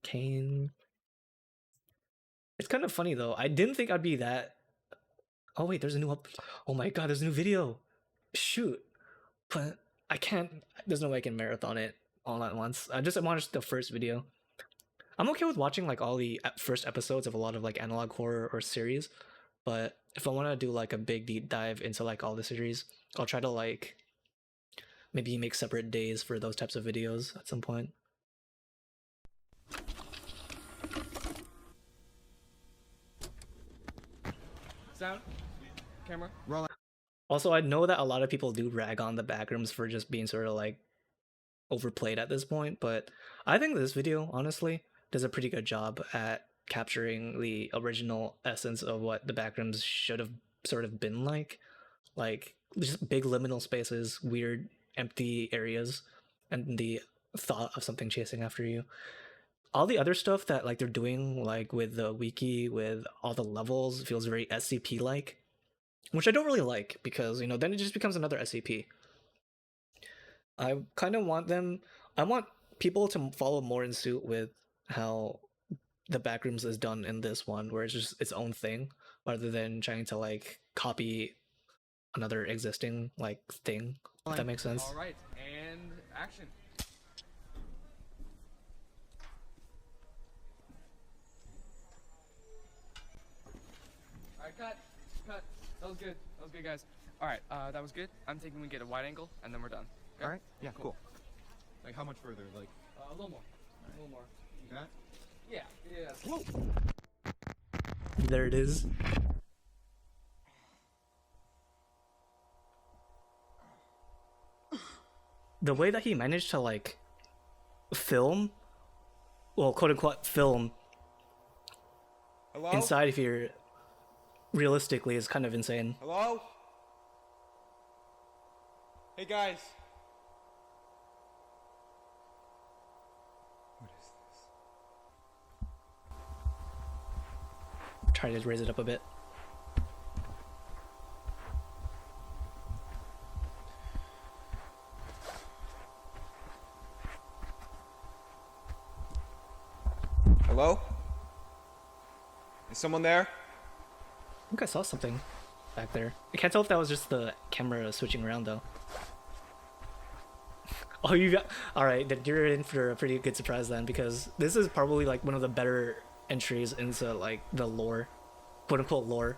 Kane. It's kind of funny though. I didn't think I'd be that. Oh wait, there's a new Oh my god, there's a new video. Shoot, but I can't. There's no way I can marathon it all at once. I watched the first video. I'm okay with watching like all the first episodes of a lot of like analog horror or series, but if I want to do like a big deep dive into like all the series, I'll try to like maybe make separate days for those types of videos at some point. Sound, camera, roll. Also, I know that a lot of people do rag on the Backrooms for just being sort of like overplayed at this point, but I think this video honestly does a pretty good job at capturing the original essence of what the Backrooms should have sort of been like just big liminal spaces, weird empty areas, and the thought of something chasing after you. All the other stuff that like they're doing like with the wiki, with all the levels, feels very SCP like, which I don't really like because, you know, then it just becomes another SCP. I kind of want I want people to follow more in suit with how the Backrooms is done in this one, where it's just its own thing, rather than trying to like copy another existing like thing, if that makes sense. All right, and action. All right, cut. That was good. Guys. All right, that was good. I'm thinking we get a wide angle, and then we're done. Okay? All right. Yeah. Cool. Like how much further? Like a little more. A little more. You got it? Yeah, yeah. There it is. The way that he managed to like film, well, quote unquote film, Hello? inside of here realistically is kind of insane. Hello? Hey guys. What is this? Try to raise it up a bit. Hello? Is someone there? I think I saw something back there. I can't tell if that was just the camera switching around though. Oh, you got... Alright, then you're in for a pretty good surprise then, because this is probably like one of the better entries into like the lore. Quote unquote lore.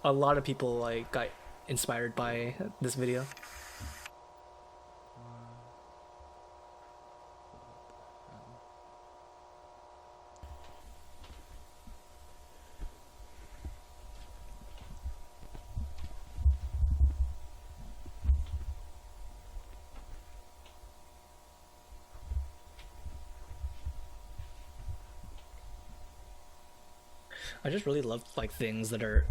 A lot of people like got inspired by this video. I just really love like things that are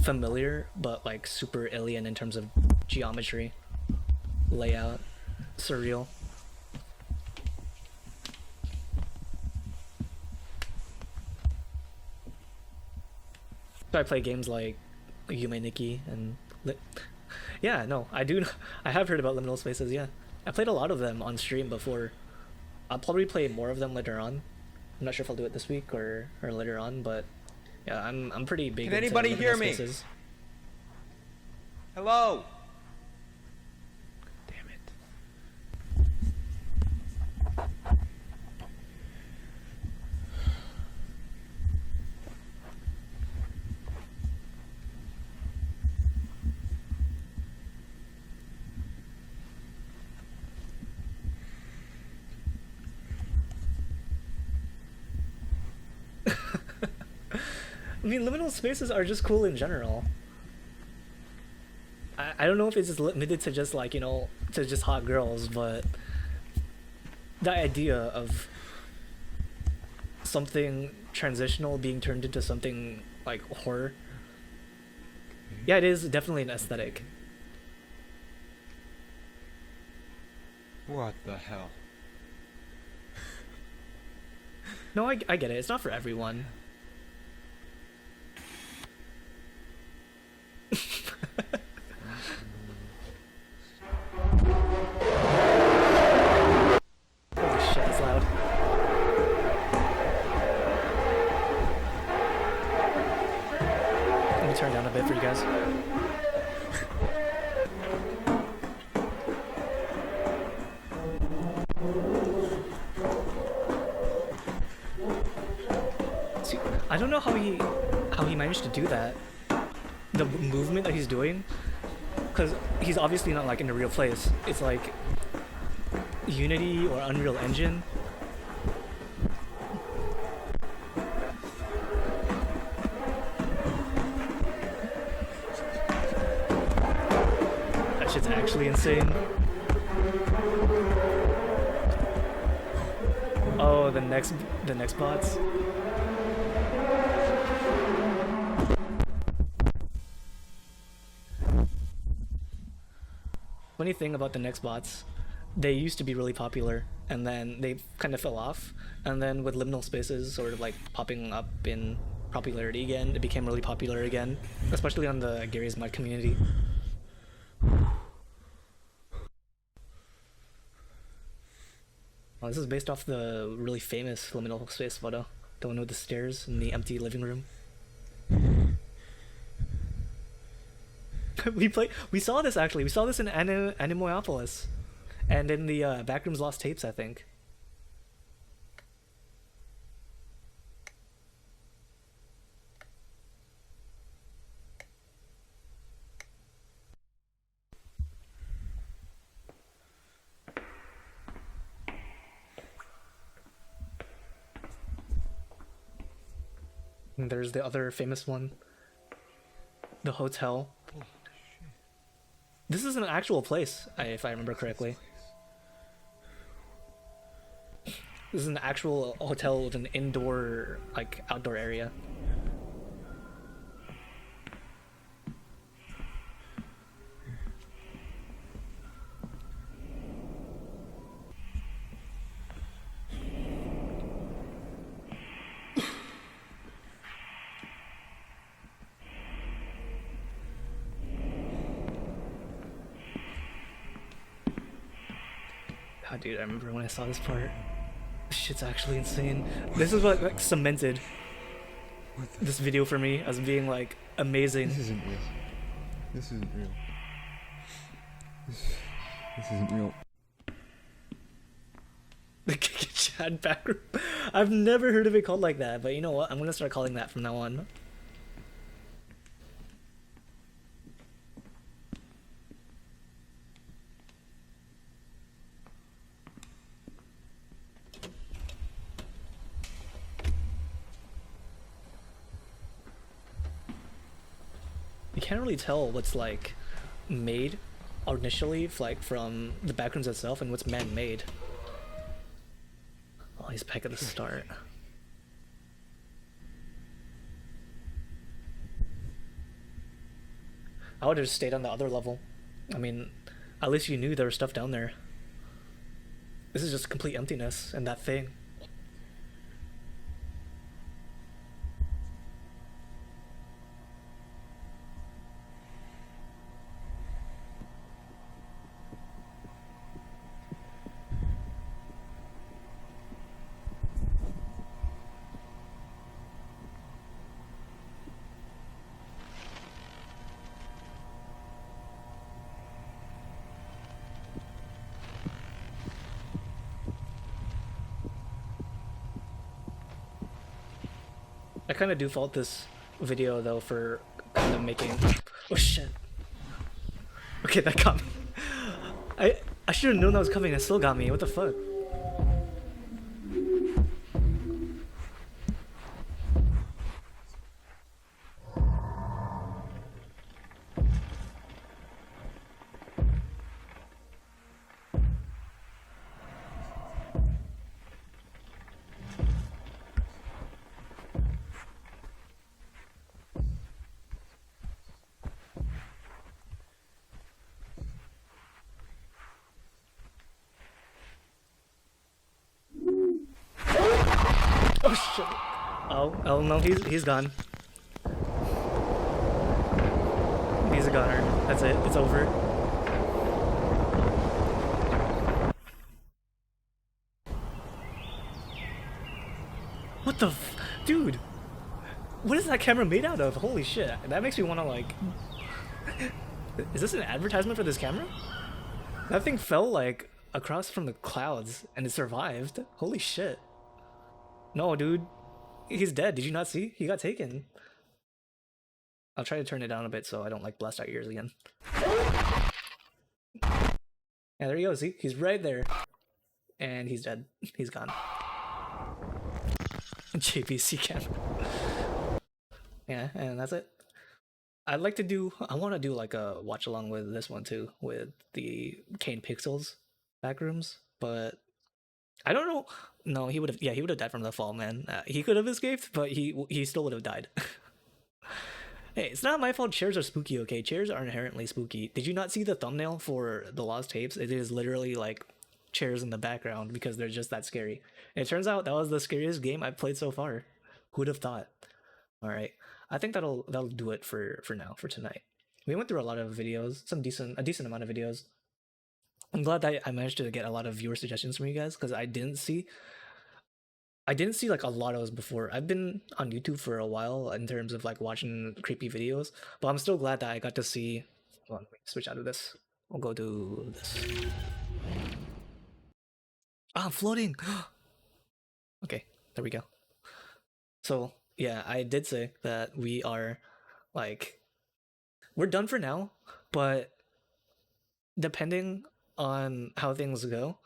familiar but like super alien in terms of geometry, layout, surreal. So I play games like Yume Nikki and yeah, no, I do. I have heard about liminal spaces. Yeah, I played a lot of them on stream before. I'll probably play more of them later on. I'm not sure if I'll do it this week or later on, but yeah, I'm pretty big. Can into anybody liminal hear me? spaces. Hello? Damn it. I mean, liminal spaces are just cool in general. I don't know if it's just limited to just like, you know, to just hot girls, but the idea of something transitional being turned into something like horror. Yeah, it is definitely an aesthetic. What the hell? No, I get it. It's not for everyone. Holy shit, it's loud. Let me turn down a bit for you guys. See, I don't know how he managed to do that. The movement that he's doing, because he's obviously not like in a real place. It's like Unity or Unreal Engine. That shit's actually insane. Oh, the next bots. Funny thing about the next bots, they used to be really popular and then they kind of fell off, and then with liminal spaces sort of like popping up in popularity again, it became really popular again, especially on the Gary's Mod community. Well, this is based off the really famous liminal space photo, the one with the stairs and the empty living room. We saw this actually. We saw this in Animopolis, and in the Backrooms Lost Tapes, I think. And there's the other famous one. The hotel. This is an actual place, if I remember correctly. This is an actual hotel with an indoor, like, outdoor area. God, dude, I remember when I saw this part. This shit's actually insane. This is what like cemented this video for me as being like amazing. This isn't real. This isn't real. This isn't real. The Chad Backroom. I've never heard of it called like that, but you know what? I'm gonna start calling that from now on. You can't really tell what's like made initially like from the Backrooms itself and what's man-made. Oh, he's back at the start. I would have just stayed on the other level. I mean, at least you knew there was stuff down there. This is just complete emptiness and that thing. I kind of do fault this video though for kind of making. Oh shit. Okay, that got me. I should have known that was coming. It still got me. What the fuck? Oh shit. Oh no, he's gone. He's a goner. That's it. It's over. What the dude? What is that camera made out of? Holy shit. That makes me want to like... Is this an advertisement for this camera? That thing fell like across from the clouds and it survived. Holy shit. No, dude. He's dead. Did you not see? He got taken. I'll try to turn it down a bit so I don't like blast our ears again. Yeah, there he goes. See? He's right there. And he's dead. He's gone. JVC camera. Yeah, and that's it. I want to do like a watch along with this one too, with the Kane Pixels Backrooms, but I don't know. No, he would have. Yeah, he would have died from the fall, man. He could have escaped, but he still would have died. Hey, it's not my fault. Chairs are spooky. Okay, chairs are inherently spooky. Did you not see the thumbnail for the Lost Tapes? It is literally like chairs in the background because they're just that scary. And it turns out that was the scariest game I've played so far. Who'd have thought? All right, I think that'll do it for now, for tonight. We went through a lot of videos, a decent amount of videos. I'm glad that I managed to get a lot of viewer suggestions from you guys because I didn't see like a lot of those before. I've been on YouTube for a while in terms of like watching creepy videos, but I'm still glad that I got to see. Hold on, let me switch out of this. We'll go to this. Ah, I'm floating. Okay, there we go. So yeah, I did say that we're done for now, but depending on how things go,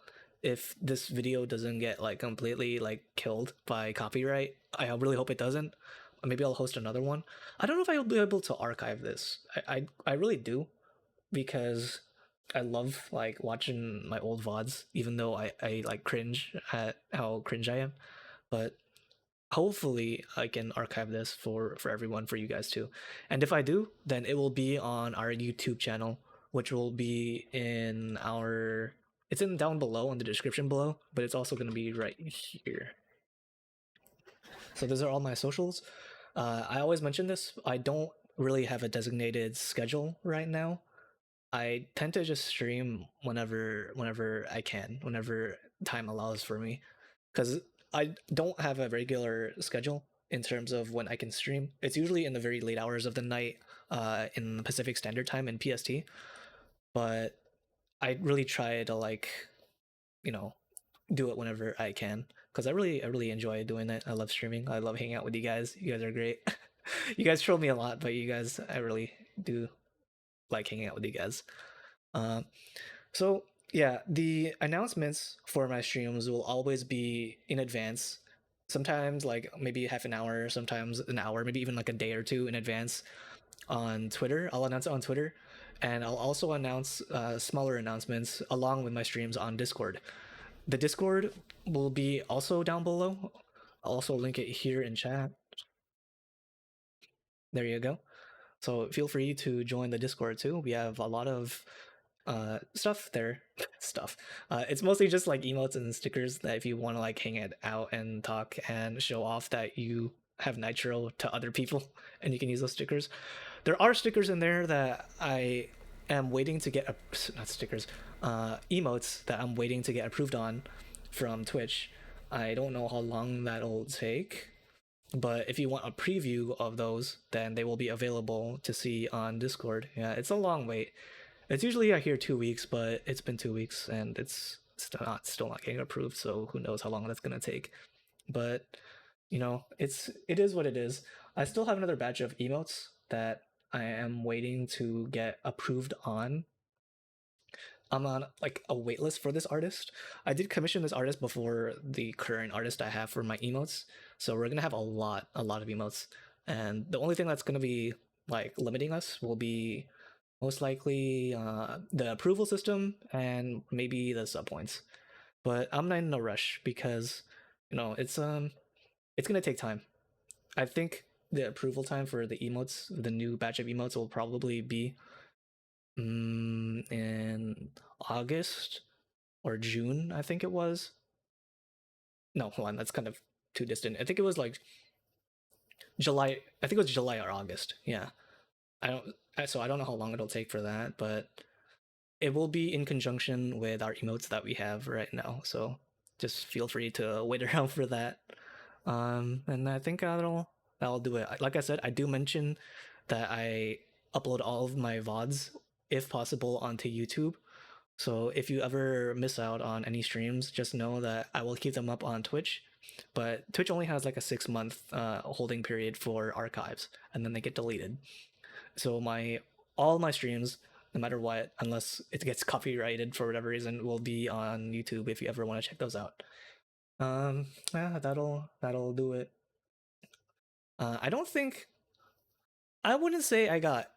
if this video doesn't get like completely like killed by copyright, I really hope it doesn't. maybe I'll host another one. I don't know if I'll be able to archive this. I really do, because I love like watching my old VODs, even though I like cringe at how cringe I am. But hopefully I can archive this for everyone, for you guys too. And if I do, then it will be on our YouTube channel, which will be in our, it's in down below in the description below, but it's also going to be right here. So those are all my socials. I always mention this, I don't really have a designated schedule right now. I tend to just stream whenever I can, whenever time allows for me, because I don't have a regular schedule in terms of when I can stream. It's usually in the very late hours of the night, in the Pacific Standard Time and PST. But I really try to, like, you know, do it whenever I can, because I really enjoy doing it. I love streaming. I love hanging out with you guys. You guys are great. You guys troll me a lot, but you guys, I really do like hanging out with you guys. So yeah, the announcements for my streams will always be in advance. Sometimes like maybe half an hour, sometimes an hour, maybe even like a day or two in advance on Twitter. I'll announce it on Twitter, and I'll also announce smaller announcements along with my streams on Discord. The Discord will be also down below. I'll also link it here in chat. There you go. So feel free to join the Discord too. We have a lot of stuff there. It's mostly just like emotes and stickers that if you want to like hang it out and talk and show off that you have Nitro to other people, and you can use those stickers. There are stickers in there that I am waiting to get not stickers, emotes that I'm waiting to get approved on from Twitch. I don't know how long that'll take, but if you want a preview of those, then they will be available to see on Discord. Yeah, it's a long wait. It's usually I hear 2 weeks, but it's been 2 weeks and it's still not getting approved, so who knows how long that's gonna take. But you know, it is what it is. I still have another batch of emotes that I am waiting to get approved on. I'm on like a waitlist for this artist. I did commission this artist before the current artist I have for my emotes, so we're gonna have a lot of emotes. And the only thing that's gonna be like limiting us will be most likely the approval system and maybe the sub points. But I'm not in a rush because, you know, it's gonna take time. I think the approval time for the emotes, the new batch of emotes, will probably be in August or June, I think it was. No, hold on, that's kind of too distant. I think it was like July. I think it was July or August. Yeah, I don't know how long it'll take for that, but it will be in conjunction with our emotes that we have right now. So just feel free to wait around for that. And I think that'll do it. Like I said, I do mention that I upload all of my VODs, if possible, onto YouTube. So if you ever miss out on any streams, just know that I will keep them up on Twitch. But Twitch only has like a 6-month holding period for archives, and then they get deleted. So all my streams, no matter what, unless it gets copyrighted for whatever reason, will be on YouTube if you ever want to check those out. Yeah, that'll do it. I wouldn't say I got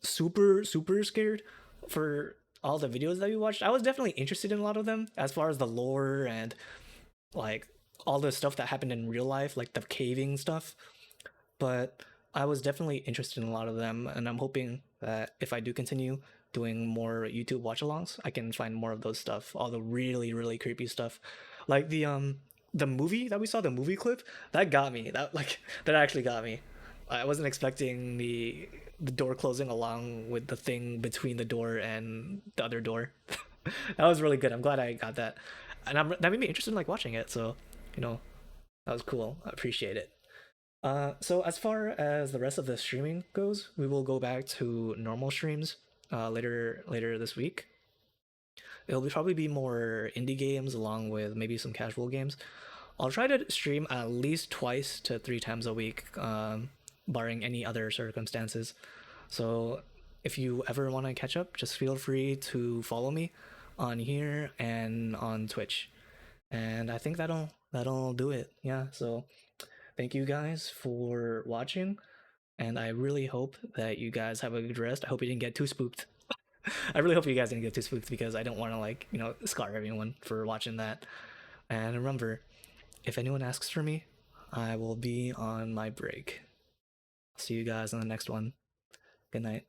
super scared for all the videos that we watched. I was definitely interested in a lot of them as far as the lore and like all the stuff that happened in real life, like the caving stuff. But I was definitely interested in a lot of them, and I'm hoping that if I do continue doing more YouTube watch-alongs, I can find more of those stuff, all the really creepy stuff. Like the movie that we saw, the movie clip, that got me. That actually got me. I wasn't expecting the door closing along with the thing between the door and the other door. That was really good. I'm glad I got that. And that made me interested in like watching it, so you know, that was cool. I appreciate it. So as far as the rest of the streaming goes, we will go back to normal streams later this week. It'll probably be more indie games along with maybe some casual games. I'll try to stream at least 2 to 3 times a week, barring any other circumstances. So if you ever want to catch up, just feel free to follow me on here and on Twitch. And I think that'll do it. Yeah, so thank you guys for watching, and I really hope that you guys have a good rest. I hope you didn't get too spooked. I really hope you guys didn't get too spooked because I don't want to, like, you know, scar everyone for watching that. And remember, if anyone asks for me, I will be on my break. See you guys on the next one. Good night.